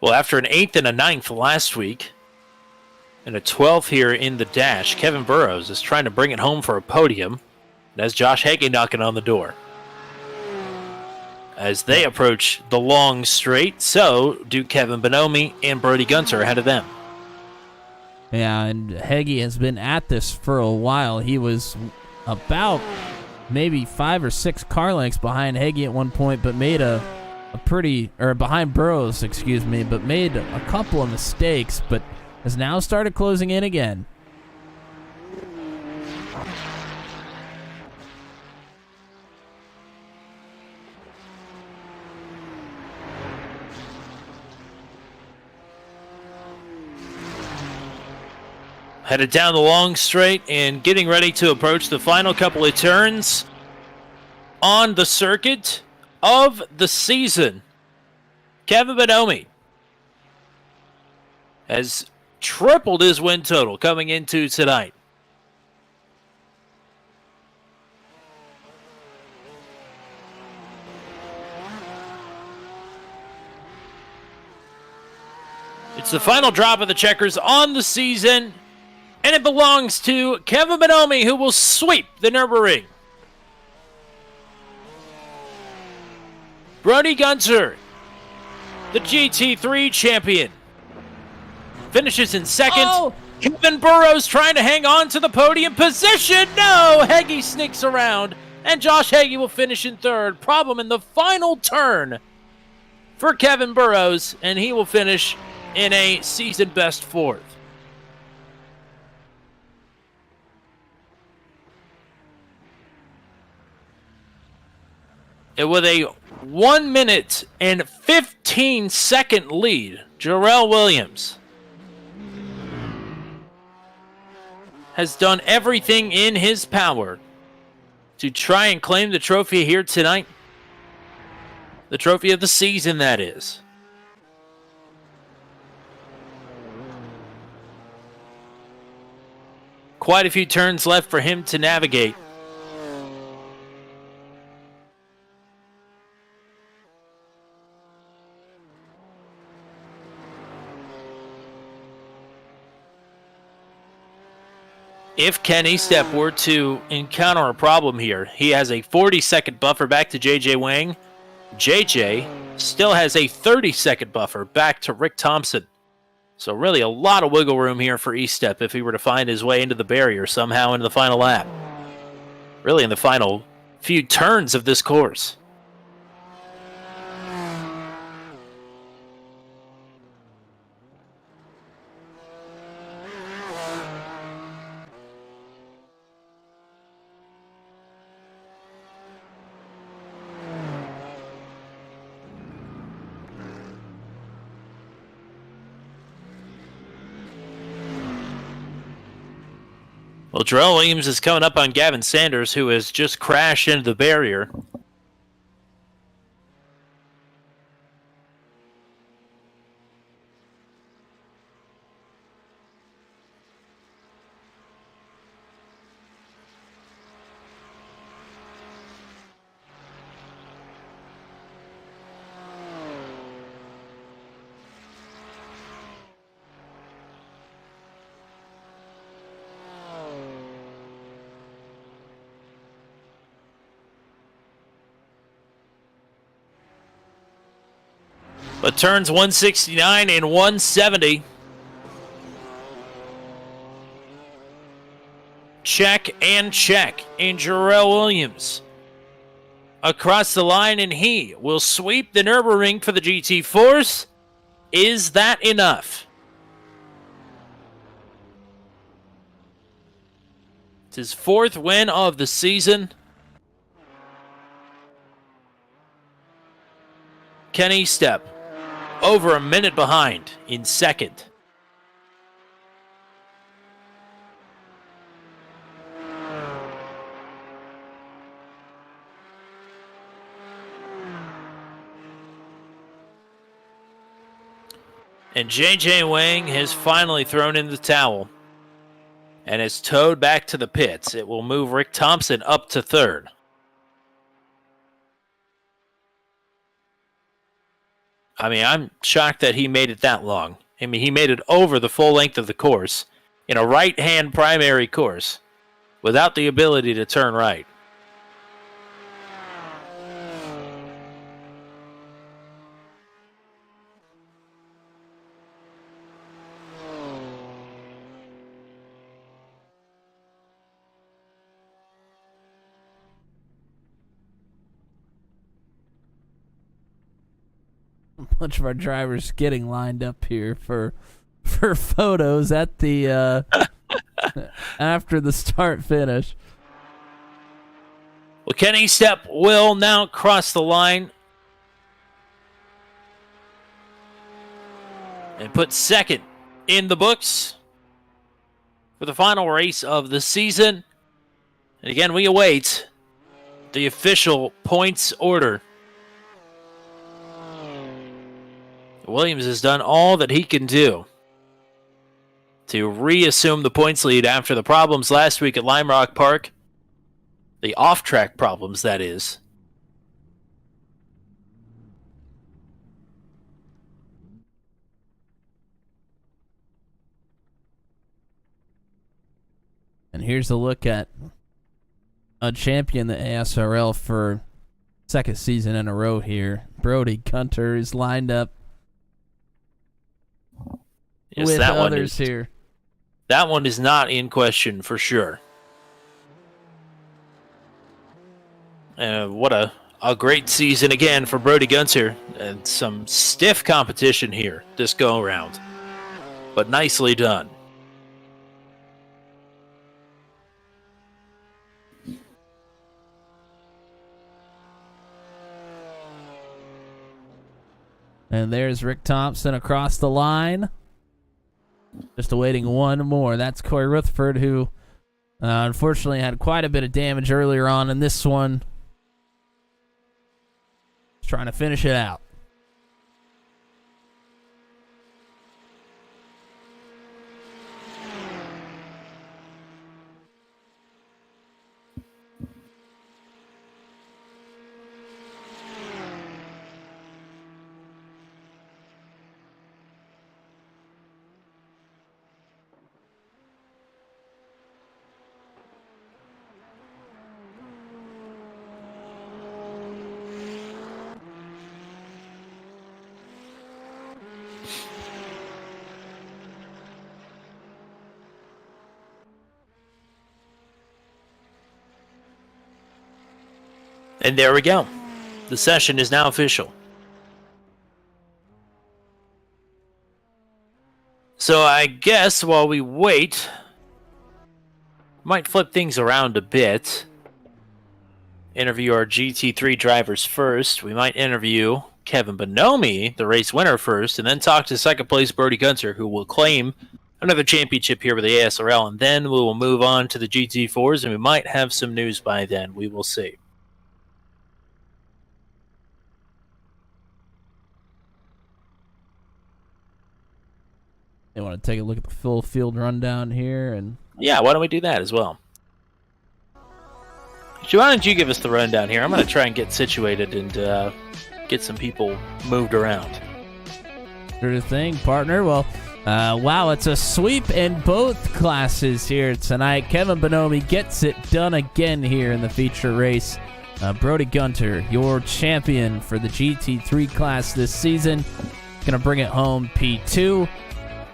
Well, after an 8th and a 9th last week, and a 12th here in the dash, Kevin Burrows is trying to bring it home for a podium. And as Josh Hagee knocking on the door. As they approach the long straight, so do Kevin Bonomi and Brody Gunter ahead of them. Yeah, and Hagee has been at this for a while. He was about maybe 5 or 6 car lengths behind Hagee at one point, but made behind Burrows, excuse me, but made a couple of mistakes, but has now started closing in again. Headed down the long straight and getting ready to approach the final couple of turns on the circuit of the season. Kevin Bonomi has tripled his win total coming into tonight. It's the final drop of the checkers on the season, and it belongs to Kevin Bonomi, who will sweep the Nürburgring. Brody Gunter, the GT3 champion, finishes in second. Oh! Kevin Burrows trying to hang on to the podium position. No, Hagee sneaks around, and Josh Hagee will finish in third. Problem in the final turn for Kevin Burrows, and he will finish in a season best fourth. And with a 1 minute and 15 second lead, Jarrell Williams has done everything in his power to try and claim the trophy here tonight. The trophy of the season, that is. Quite a few turns left for him to navigate. If Kenny Step were to encounter a problem here, he has a 40-second buffer back to JJ Wang. JJ still has a 30-second buffer back to Rick Thompson. So really a lot of wiggle room here for E-Step if he were to find his way into the barrier somehow into the final lap. Really in the final few turns of this course. Well, Jarrell Williams is coming up on Gavin Sanders, who has just crashed into the barrier. But turns 169 and 170. Check and check. And Jarrell Williams across the line, and he will sweep the Nürburgring for the GT Force. Is that enough? It's his 4th win of the season. Kenny Step over a minute behind in 2nd. And JJ Wang has finally thrown in the towel and is towed back to the pits. It will move Rick Thompson up to 3rd. I mean, I'm shocked that he made it that long. I mean, he made it over the full length of the course in a right-hand primary course without the ability to turn right. A bunch of our drivers getting lined up here for photos at the after the start finish. Well, Kenny Step will now cross the line and put 2nd in the books for the final race of the season. And again, we await the official points order. Williams has done all that he can do to reassume the points lead after the problems last week at Lime Rock Park. The off-track problems, that is. And here's a look at a champion, the ASRL, for 2nd season in a row here. Brody Gunter is lined up with that others here. That one is not in question for sure. What a great season again for Brody Gunter. And some stiff competition here this go-around. But nicely done. And there's Rick Thompson across the line. Just awaiting one more. That's Corey Rutherford, who unfortunately had quite a bit of damage earlier on in this one. trying to finish it out. And there we go. The session is now official. So I guess while we wait, might flip things around a bit. Interview our GT3 drivers first. We might interview Kevin Bonomi, the race winner, first, and then talk to second place Brody Gunter, who will claim another championship here with the ASRL, and then we will move on to the GT4s, and we might have some news by then. We will see. They want to take a look at the full field rundown here, and Yeah, why don't we do that as well? So why don't you give us the rundown here? I'm going to try and get situated and get some people moved around. sort of thing, partner. Well, wow, it's a sweep in both classes here tonight. Kevin Bonomi gets it done again here in the feature race. Brody Gunter, your champion for the GT3 class this season, gonna bring it home P2.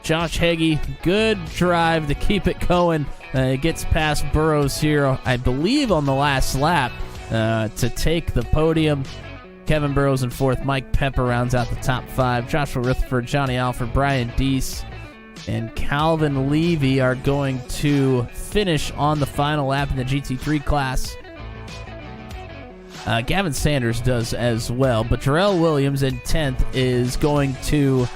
Josh Heggie, good drive to keep it going. Gets past Burrows here, I believe, on the last lap to take the podium. Kevin Burrows in fourth. Mike Pepper rounds out the top five. Joshua Rutherford, Johnny Alford, Brian Deese, and Calvin Levy are going to finish on the final lap in the GT3 class. Gavin Sanders does as well, but Jarrell Williams in 10th is going to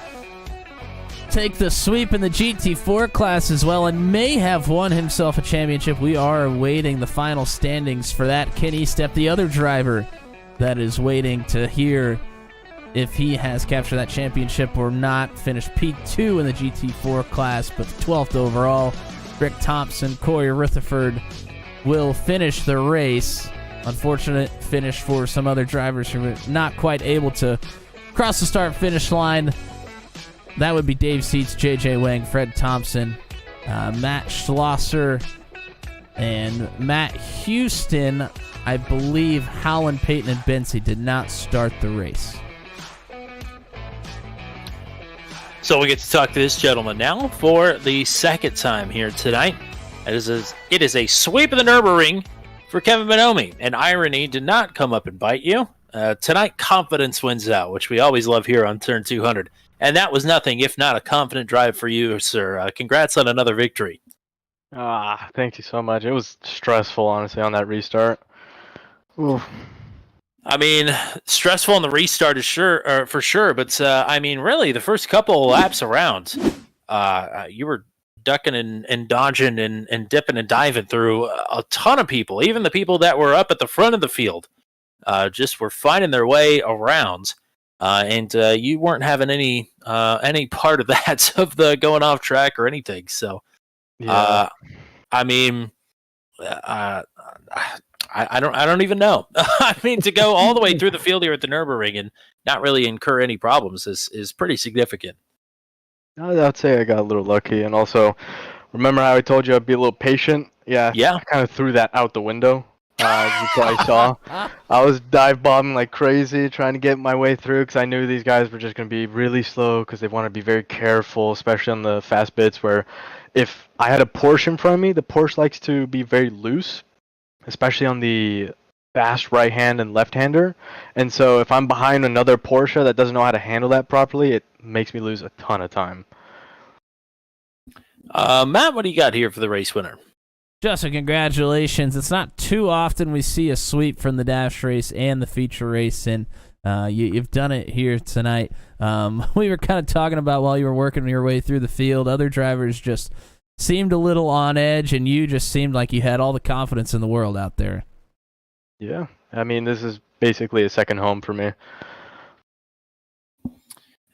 take the sweep in the GT4 class as well and may have won himself a championship. We are awaiting the final standings for that. Ken Estep, the other driver that is waiting to hear if he has captured that championship or not, finished P2 in the GT4 class, but 12th overall. Rick Thompson, Corey Rutherford will finish the race. Unfortunate finish for some other drivers who were not quite able to cross the start-finish line. That would be Dave Seats, J.J. Wang, Fred Thompson, Matt Schlosser, and Matt Houston. I believe Howland, Payton, and Bensie did not start the race. So we get to talk to this gentleman now for the second time here tonight. It is a sweep of the Nürburgring for Kevin Bonomi. And irony did not come up and bite you. Tonight, confidence wins out, which we always love here on Turn 200. And that was nothing if not a confident drive for you, sir. Congrats on another victory. Thank you so much. It was stressful, honestly, on that restart. Oof. I mean, stressful on the restart is for sure, but I mean, really, the first couple laps around, you were ducking and dodging and dipping and diving through a ton of people. Even the people that were up at the front of the field just were finding their way around, and you weren't having any part of that of the going off track or anything. So, Yeah. I mean, I don't even know. I mean, to go all the way through the field here at the Nürburgring and not really incur any problems is pretty significant. I'd say I got a little lucky, and also, remember how I told you I'd be a little patient? Yeah. I kind of threw that out the window. As you probably saw, I was dive bombing like crazy, trying to get my way through because I knew these guys were just going to be really slow because they want to be very careful, especially on the fast bits. Where if I had a Porsche in front of me, the Porsche likes to be very loose, especially on the fast right hand and left hander. And so if I'm behind another Porsche that doesn't know how to handle that properly, it makes me lose a ton of time. Matt, what do you got here for the race winner? Justin, congratulations. It's not too often we see a sweep from the dash race and the feature race, and you've done it here tonight. We were kind of talking about while you were working your way through the field, other drivers just seemed a little on edge, and you just seemed like you had all the confidence in the world out there. Yeah, I mean, this has basically a second home for me.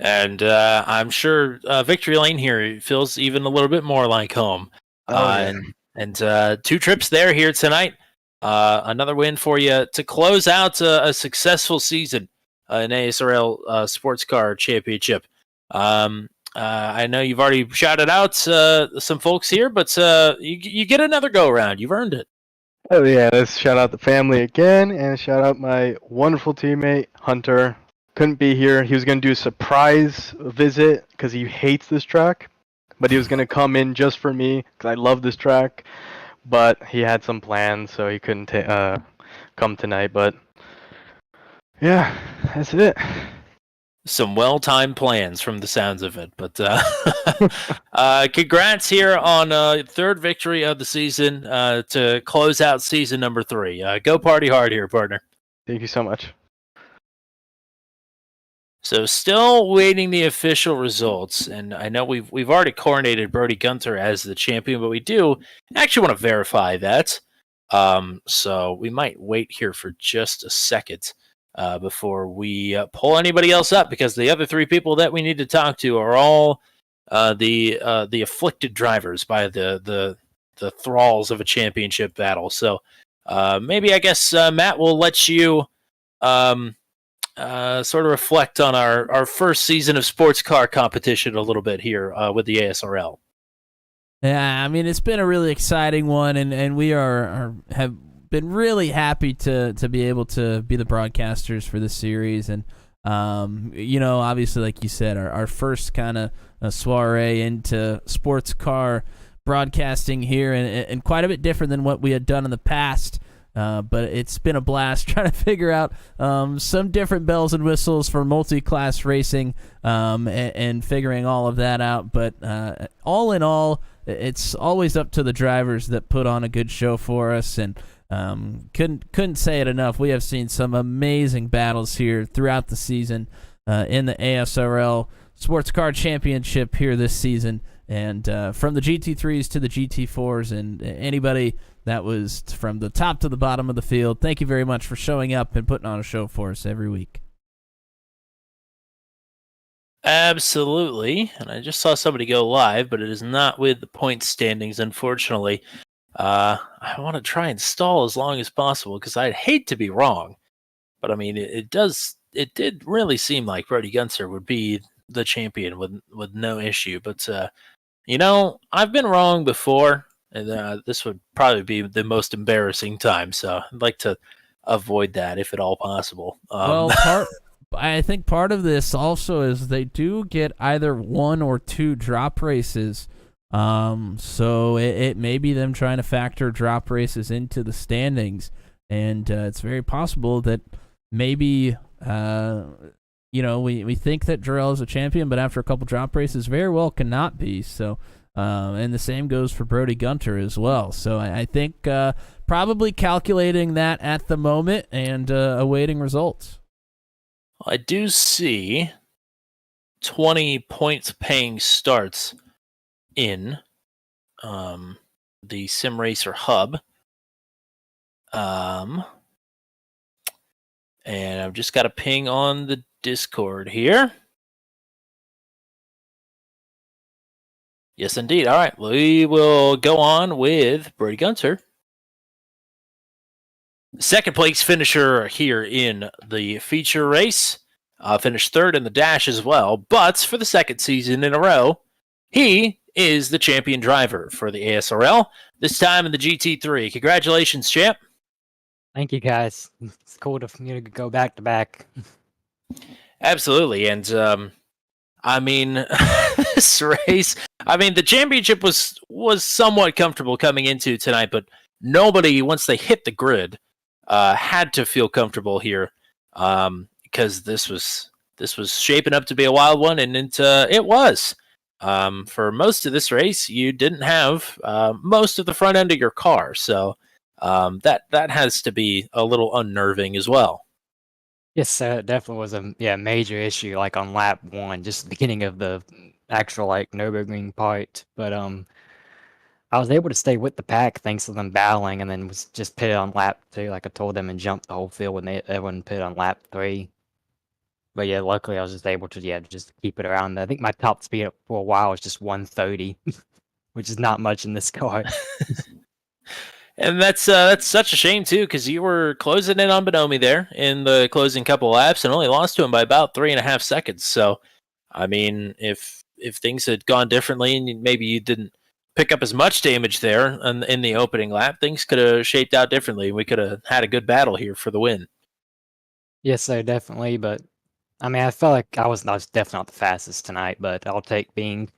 And I'm sure Victory Lane here feels even a little bit more like home. And 2 trips there here tonight. Another win for you to close out a successful season in ASRL Sports Car Championship. I know you've already shouted out some folks here, but you get another go around. You've earned it. Oh yeah, let's shout out the family again, and shout out my wonderful teammate Hunter. Couldn't be here. He was gonna do a surprise visit because he hates this track, but he was gonna come in just for me because I love this track. But he had some plans, so he couldn't come tonight. But yeah, that's it. Some well-timed plans from the sounds of it. But congrats here on third victory of the season to close out season number 3. Go party hard here, partner. Thank you so much. So still waiting the official results, and I know we've already coronated Brody Gunter as the champion, but we do actually want to verify that. So we might wait here for just a second before we pull anybody else up, because the other 3 people that we need to talk to are all the afflicted drivers by the thralls of a championship battle. So maybe I guess Matt will let you sort of reflect on our first season of sports car competition a little bit here with the ASRL. Yeah, I mean, it's been a really exciting one, and we have been really happy to be able to be the broadcasters for this series. And obviously, like you said, our first kind of soiree into sports car broadcasting here, and quite a bit different than what we had done in the past. But it's been a blast trying to figure out some different bells and whistles for multi-class racing and figuring all of that out. But all in all, it's always up to the drivers that put on a good show for us, and couldn't say it enough. We have seen some amazing battles here throughout the season in the ASRL Sports Car Championship here this season, and from the GT3s to the GT4s and anybody that was from the top to the bottom of the field. Thank you very much for showing up and putting on a show for us every week. Absolutely. And I just saw somebody go live, but it is not with the point standings, unfortunately. I want to try and stall as long as possible because I'd hate to be wrong. But I mean, it did really seem like Brody Gunter would be the champion with no issue. But, I've been wrong before. And this would probably be the most embarrassing time, so I'd like to avoid that if at all possible. I think part of this also is they do get either 1 or 2 drop races, so it may be them trying to factor drop races into the standings, and it's very possible that maybe we think that Jarrell is a champion, but after a couple drop races, very well cannot be. So. And the same goes for Brody Gunter as well. So I think probably calculating that at the moment and awaiting results. I do see 20 points paying starts in the Sim Racer Hub. And I've just got a ping on the Discord here. Yes, indeed. All right, we will go on with Brody Gunter. Second place finisher here in the feature race. Finished 3rd in the dash as well. But for the 2nd season in a row, he is the champion driver for the ASRL, this time in the GT3. Congratulations, champ. Thank you, guys. It's cool to go back to back. Absolutely. And, this race, the championship was somewhat comfortable coming into tonight, but nobody, once they hit the grid, had to feel comfortable here because this was shaping up to be a wild one, and it was. For most of this race, you didn't have most of the front end of your car, so that has to be a little unnerving as well. Yes, it definitely was a major issue, like on lap 1, just the beginning of the actual Nürburgring part. But I was able to stay with the pack thanks to them battling, and then was just pitted on lap 2, like I told them, and jumped the whole field when everyone pitted on lap 3. But yeah, luckily I was just able to just keep it around there. I think my top speed for a while was just 130, which is not much in this car. And that's such a shame too, because you were closing in on Bonomi there in the closing couple laps, and only lost to him by about 3.5 seconds. So, I mean, if things had gone differently, and maybe you didn't pick up as much damage there in the opening lap, things could have shaped out differently. We could have had a good battle here for the win. Yes, sir, definitely. But I mean, I felt like I was definitely not the fastest tonight, but I'll take being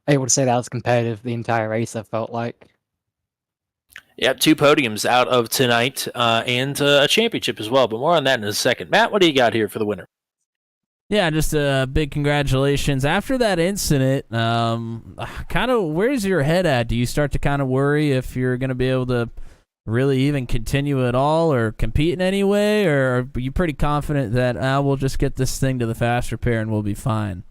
able to say that I was competitive the entire race. I felt like. Yep, 2 podiums out of tonight, and a championship as well. But more on that in a second. Matt, what do you got here for the winner? Yeah, just a big congratulations. After that incident, kind of, where's your head at? Do you start to kind of worry if you're going to be able to really even continue at all or compete in any way, or are you pretty confident that we'll just get this thing to the fast repair and we'll be fine?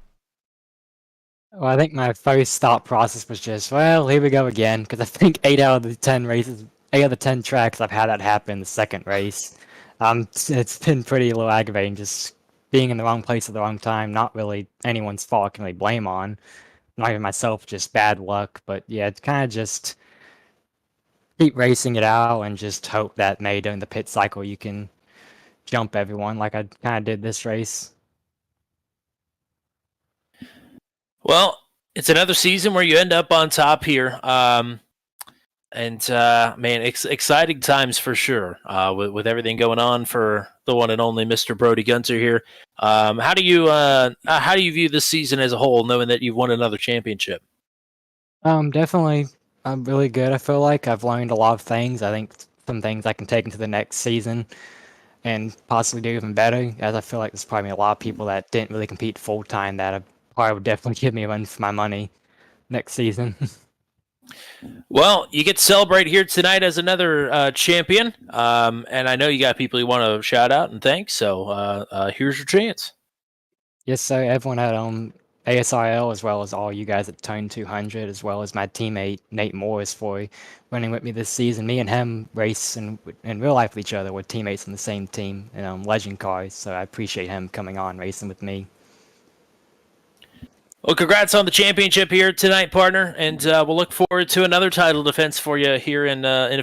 Well, I think my first thought process was just, well, here we go again, because I think 8 out of the 10 tracks I've had that happen in the second race. It's been pretty a little aggravating, just being in the wrong place at the wrong time. Not really anyone's fault I can really blame on. Not even myself, just bad luck. But yeah, it's kind of just keep racing it out and just hope that maybe during the pit cycle you can jump everyone like I kind of did this race. Well, it's another season where you end up on top here. Man, exciting times for sure. With everything going on for the one and only Mr. Brody Gunter here. How do you view this season as a whole, knowing that you've won another championship? Definitely, I'm really good. I feel like I've learned a lot of things. I think some things I can take into the next season and possibly do even better. As I feel like there's probably a lot of people that didn't really compete full time that probably would definitely give me a run for my money next season. Well, you get to celebrate here tonight as another champion, and I know you got people you want to shout out and thank, so here's your chance. Yes, sir. Everyone at ASRL, as well as all you guys at Tone 200, as well as my teammate Nate Morris for running with me this season. Me and him race in real life with each other. We're teammates on the same team in Legend Cars, so I appreciate him coming on racing with me. Well, congrats on the championship here tonight, partner, and we'll look forward to another title defense for you here in a...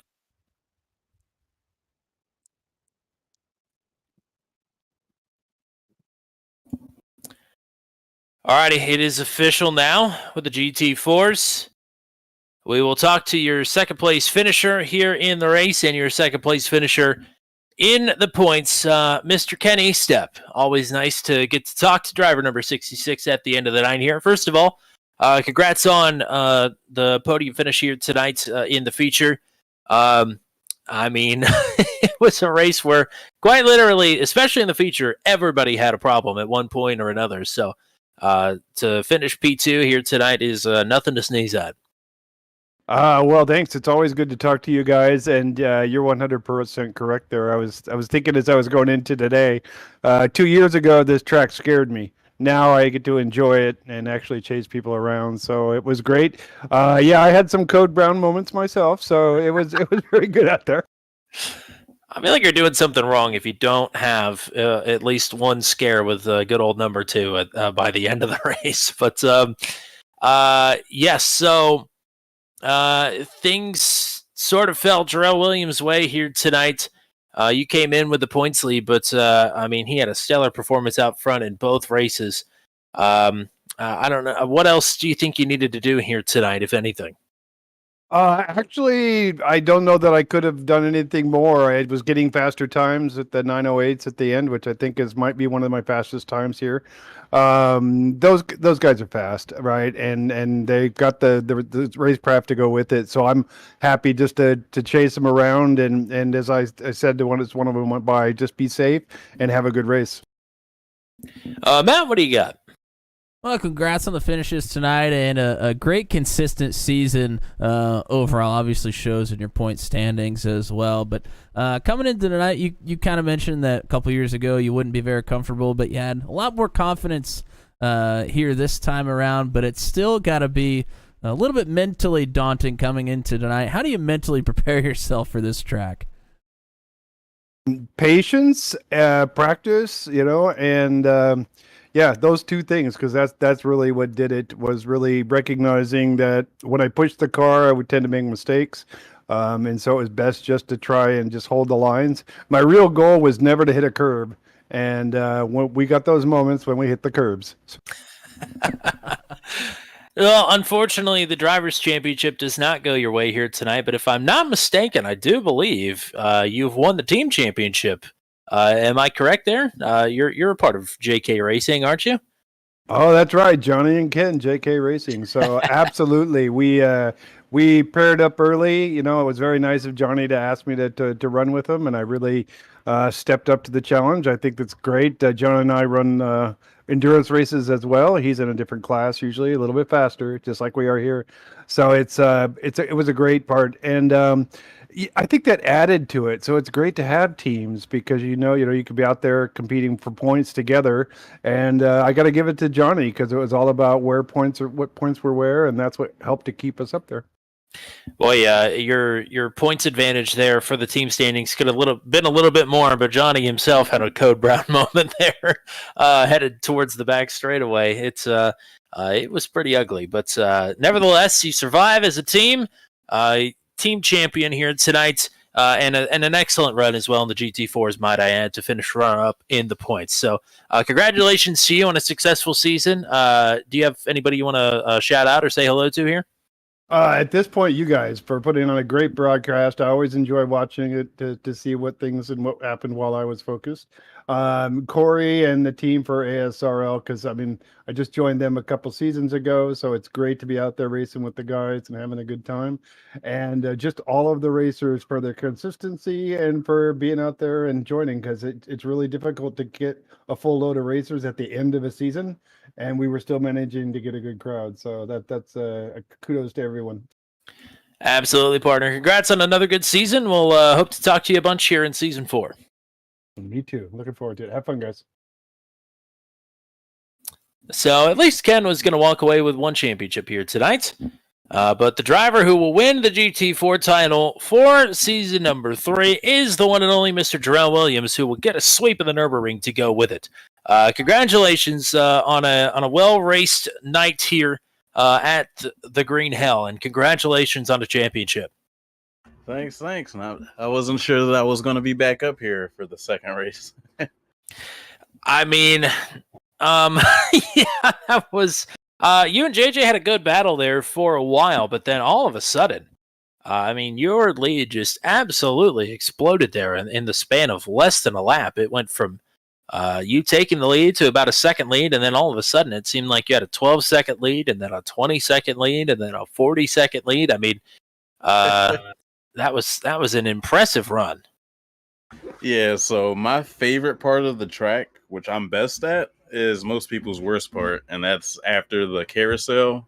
Alrighty, it is official now with the GT4s. We will talk to your second place finisher here in the race and your second place finisher in the points, Mr. Kenny Step. Always nice to get to talk to driver number 66 at the end of the night here. First of all, congrats on the podium finish here tonight in the feature. I mean, it was a race where quite literally, especially in the feature, everybody had a problem at one point or another. So to finish P2 here tonight is nothing to sneeze at. Well, thanks. It's always good to talk to you guys, and you're 100% correct there. I was thinking as I was going into today, 2 years ago, this track scared me. Now I get to enjoy it and actually chase people around, so it was great. Yeah, I had some Code Brown moments myself, so it was very good out there. I feel like you're doing something wrong if you don't have at least one scare with good old number 2 by the end of the race. But yes, so things sort of fell Jarrell Williams' way here tonight. You came in with the points lead, but I mean, he had a stellar performance out front in both races. I don't know. What else do you think you needed to do here tonight, if anything? Actually, I don't know that I could have done anything more. I was getting faster times at the 908s at the end, which I think might be one of my fastest times here. Those guys are fast, right? And they got the racecraft to go with it. So I'm happy just to chase them around. And as I said to one of them went by, just be safe and have a good race. Matt, what do you got? Well, congrats on the finishes tonight and a great consistent season overall. Obviously shows in your point standings as well. But coming into tonight, you kind of mentioned that a couple years ago you wouldn't be very comfortable, but you had a lot more confidence here this time around. But it's still got to be a little bit mentally daunting coming into tonight. How do you mentally prepare yourself for this track? Patience, practice, and yeah, those two things, because that's really what did it, was really recognizing that when I pushed the car, I would tend to make mistakes. And so it was best just to try and just hold the lines. My real goal was never to hit a curb. And when we got those moments when we hit the curbs. Well, unfortunately, the Drivers' Championship does not go your way here tonight, but if I'm not mistaken, I do believe you've won the team championship. Am I correct there? You're a part of JK Racing, aren't you? Oh, that's right, Johnny and Ken, JK Racing. So absolutely, we paired up early. It was very nice of Johnny to ask me to run with him, and I really stepped up to the challenge. I think that's great. John and I run endurance races as well. He's in a different class, usually a little bit faster, just like we are here. So it was a great part, and I think that added to it. So it's great to have teams because you could be out there competing for points together. And I got to give it to Johnny because it was all about what points were where, and that's what helped to keep us up there. Boy, your points advantage there for the team standings could have been a little bit more, but Johnny himself had a Code Brown moment there, headed towards the back straightaway. It was pretty ugly, but nevertheless, you survive as a team. Team champion here tonight, and an excellent run as well in the GT4s, might I add, to finish runner-up in the points. So congratulations to you on a successful season. Do you have anybody you want to shout out or say hello to here? At this point, you guys, for putting on a great broadcast. I always enjoy watching it to see what things and what happened while I was focused. Corey and the team for ASRL, because I just joined them a couple seasons ago, so it's great to be out there racing with the guys and having a good time. And just all of the racers for their consistency and for being out there and joining, because it's really difficult to get a full load of racers at the end of a season, and we were still managing to get a good crowd. So that's kudos to everyone. Absolutely, partner. Congrats on another good season. We'll hope to talk to you a bunch here in season 4. Me too. Looking forward to it. Have fun, guys. So at least Ken was going to walk away with one championship here tonight. But the driver who will win the GT4 title for season number 3 is the one and only Mr. Jarrell Williams, who will get a sweep of the Nürburgring to go with it. Congratulations on a well-raced night here at the Green Hell, and congratulations on the championship. Thanks. And I wasn't sure that I was going to be back up here for the second race. Yeah, that was... you and JJ had a good battle there for a while, but then all of a sudden, your lead just absolutely exploded there in the span of less than a lap. It went from you taking the lead to about a second lead, and then all of a sudden it seemed like you had a 12-second lead, and then a 20-second lead, and then a 40-second lead. That was an impressive run. Yeah, so my favorite part of the track, which I'm best at, is most people's worst part, and that's after the carousel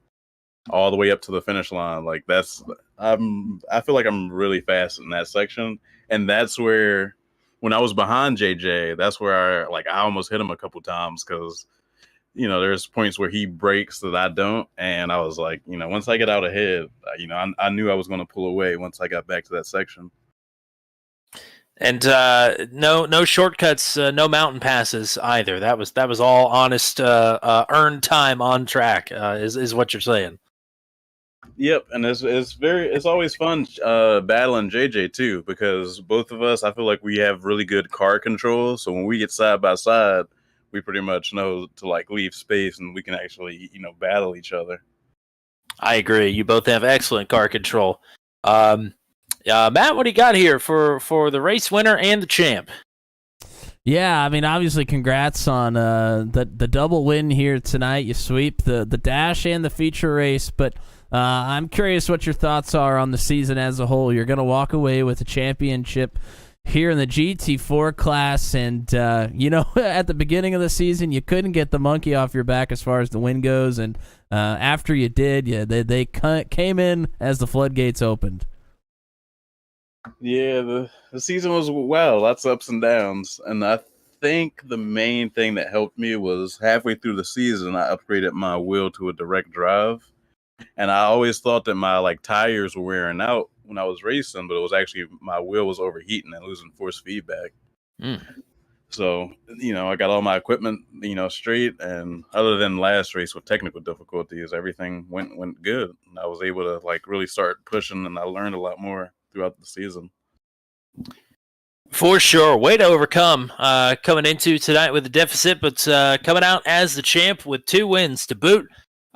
all the way up to the finish line. Like I feel like I'm really fast in that section, and that's where, when I was behind JJ, that's where I almost hit him a couple times, because there's points where he breaks that I don't, and I was like, once I get out ahead, I knew I was going to pull away once I got back to that section. And no shortcuts, no mountain passes either. That was all honest, earned time on track. Is what you're saying? Yep, and it's always fun battling JJ too, because both of us, I feel like we have really good car control. So when we get side by side, we pretty much know to leave space, and we can actually battle each other. I agree. You both have excellent car control. Matt, what do you got here for the race winner and the champ? Yeah, obviously, congrats on the double win here tonight. You sweep the dash and the feature race, but I'm curious what your thoughts are on the season as a whole. You're going to walk away with a championship here in the GT4 class, and at the beginning of the season, you couldn't get the monkey off your back as far as the win goes, and after you did, they came in as the floodgates opened. Yeah, the season was lots of ups and downs, and I think the main thing that helped me was halfway through the season, I upgraded my wheel to a direct drive, And I always thought that my like tires were wearing out when I was racing, but it was actually my wheel was overheating and losing force feedback. So, I got all my equipment, straight, and other than last race with technical difficulties, everything went good. And I was able to like really start pushing, and I learned a lot more throughout the season. For sure. Way to overcome coming into tonight with a deficit, but coming out as the champ with 2 wins to boot.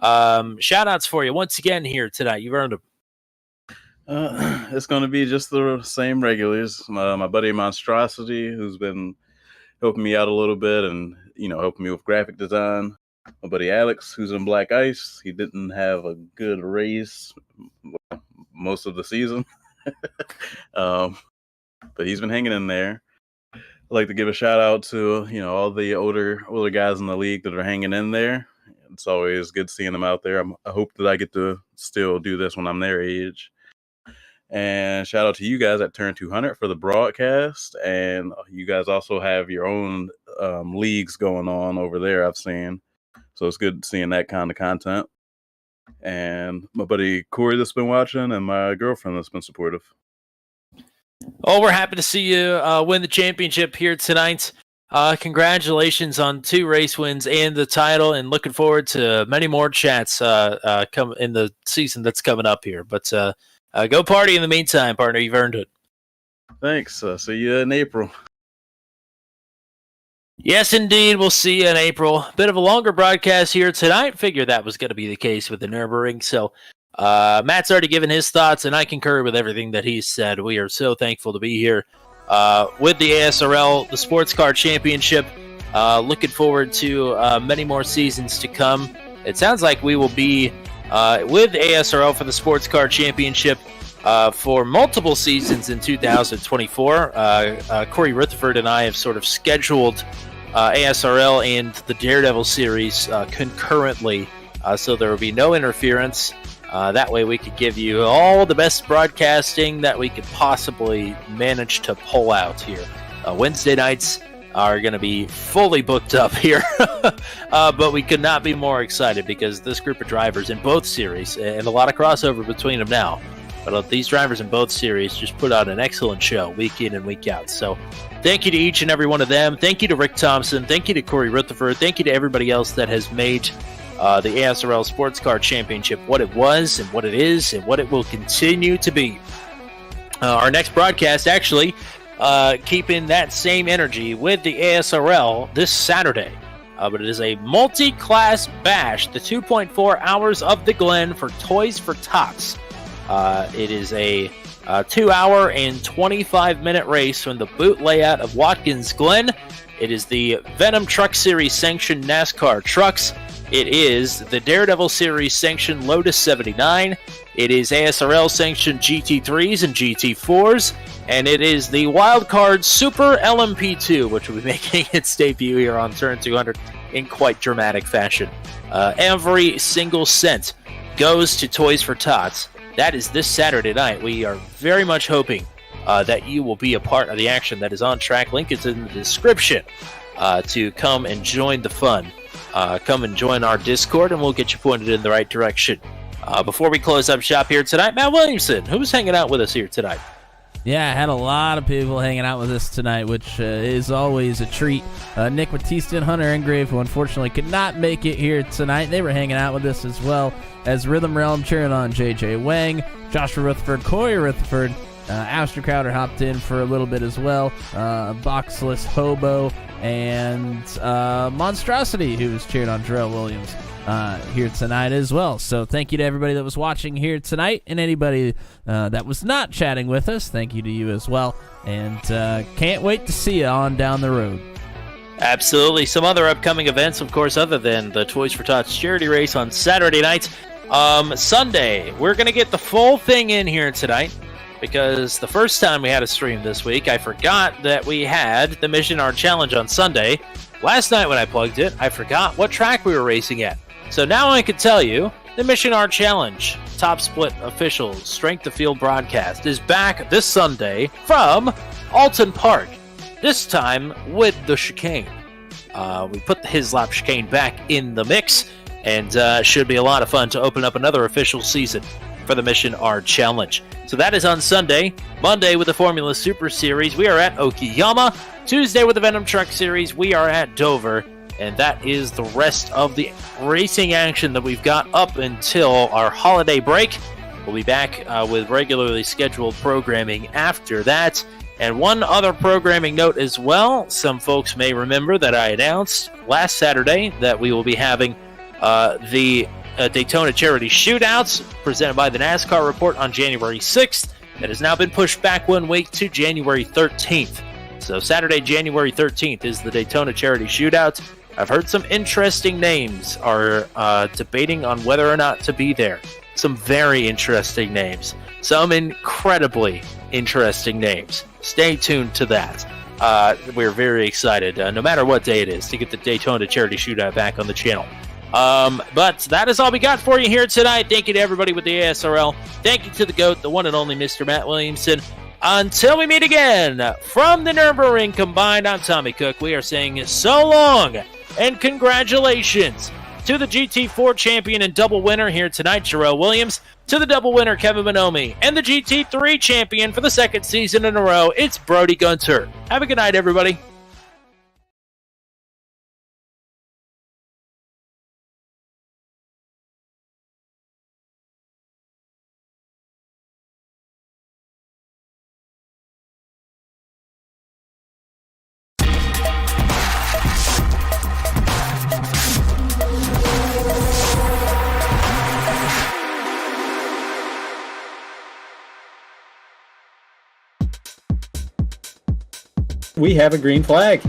Shout outs for you once again here tonight. You've earned them. It's going to be just the same regulars. My buddy Monstrosity, who's been helping me out a little bit and, helping me with graphic design. My buddy Alex, who's in Black Ice. He didn't have a good race most of the season. But he's been hanging in there. I'd like to give a shout out to, all the older guys in the league that are hanging in there. It's always good seeing them out there. I hope that I get to still do this when I'm their age. And shout out to you guys at Turn 200 for the broadcast. And you guys also have your own leagues going on over there, I've seen. So it's good seeing that kind of content. And my buddy Corey that's been watching, and my girlfriend that's been supportive. Oh, we're happy to see you win the championship here tonight. Congratulations on 2 race wins and the title, and looking forward to many more chats come in the season that's coming up here. But go party in the meantime, partner. You've earned it. Thanks. See you in April. Yes, indeed. We'll see you in April. Bit of a longer broadcast here tonight. Figured that was going to be the case with the Nürburgring. So Matt's already given his thoughts, and I concur with everything that he said. We are so thankful to be here with the ASRL, the Sports Car Championship. Looking forward to many more seasons to come. It sounds like we will be with ASRL for the Sports Car Championship for multiple seasons in 2024. Corey Rutherford and I have sort of scheduled ASRL and the Daredevil series concurrently, so there will be no interference. That way we could give you all the best broadcasting that we could possibly manage to pull out here. Wednesday nights are going to be fully booked up here, but we could not be more excited because this group of drivers in both series, and a lot of crossover between them now, but these drivers in both series just put out an excellent show week in and week out. So thank you to each and every one of them. Thank you to Rick Thompson. Thank you to Corey Rutherford. Thank you to everybody else that has made the ASRL Sports Car Championship what it was and what it is and what it will continue to be. Our next broadcast actually keeping that same energy with the ASRL this Saturday. But it is a multi-class bash, the 2.4 Hours of the Glen for Toys for Tots. It is a 2-hour and 25-minute race from the boot layout of Watkins Glen. It is the Venom Truck Series sanctioned NASCAR trucks. It is the Daredevil Series sanctioned Lotus 79. It is ASRL sanctioned GT3s and GT4s. And it is the Wildcard Super LMP2, which will be making its debut here on Turn 200 in quite dramatic fashion. Every single cent goes to Toys for Tots. That is this Saturday night. We are very much hoping that you will be a part of the action that is on track. Link is in the description to come and join the fun. Come and join our Discord, and we'll get you pointed in the right direction. Before we close up shop here tonight, Matt Williamson, who's hanging out with us here tonight? Yeah, I had a lot of people hanging out with us tonight, which is always a treat. Nick Batista and Hunter Engrave, who unfortunately could not make it here tonight, they were hanging out with us as well as Rhythm Realm cheering on JJ Wang, Joshua Rutherford, Corey Rutherford, Astor Crowder hopped in for a little bit as well, Boxless Hobo, and Monstrosity, who was cheering on Jarrell Williams here tonight as well. So thank you to everybody that was watching here tonight, and anybody that was not chatting with us, thank you to you as well, and can't wait to see you on down the road. Absolutely. Some other upcoming events, of course, other than the Toys for Tots charity race on Saturday night. Sunday, we're going to get the full thing in here tonight, because the first time we had a stream this week, I forgot that we had the Mission Art Challenge on Sunday. Last night when I plugged it, I forgot what track we were racing at. So now I can tell you, the Mission Art Challenge Top Split official Strength of Field broadcast is back this Sunday from Alton Park, this time with the chicane. We put the His Lap chicane back in the mix, and should be a lot of fun to open up another official season for the Mission R Challenge. So that is on Sunday. Monday with the Formula Super Series, we are at Okayama. Tuesday with the Venom Truck Series, we are at Dover. And that is the rest of the racing action that we've got up until our holiday break. We'll be back with regularly scheduled programming after that. And one other programming note as well. Some folks may remember that I announced last Saturday that we will be having the Daytona Charity Shootouts presented by the NASCAR Report on January 6th. That has now been pushed back 1 week to January 13th. So Saturday, January 13th is the Daytona Charity Shootout. I've heard some interesting names are debating on whether or not to be there. Some very interesting names. Some incredibly interesting names. Stay tuned to that. We're very excited, no matter what day it is, to get the Daytona Charity Shootout back on the channel. But that is all we got for you here tonight. Thank you to everybody with the ASRL. Thank you to the GOAT, the one and only Mr. Matt Williamson. Until we meet again, from the Nürburgring Combined, I'm Tommy Cook. We are saying so long and congratulations to the GT4 champion and double winner here tonight, Jarrell Williams, to the double winner, Kevin Bonomi, and the GT3 champion for the second season in a row, it's Brody Gunter. Have a good night, everybody. We have a green flag.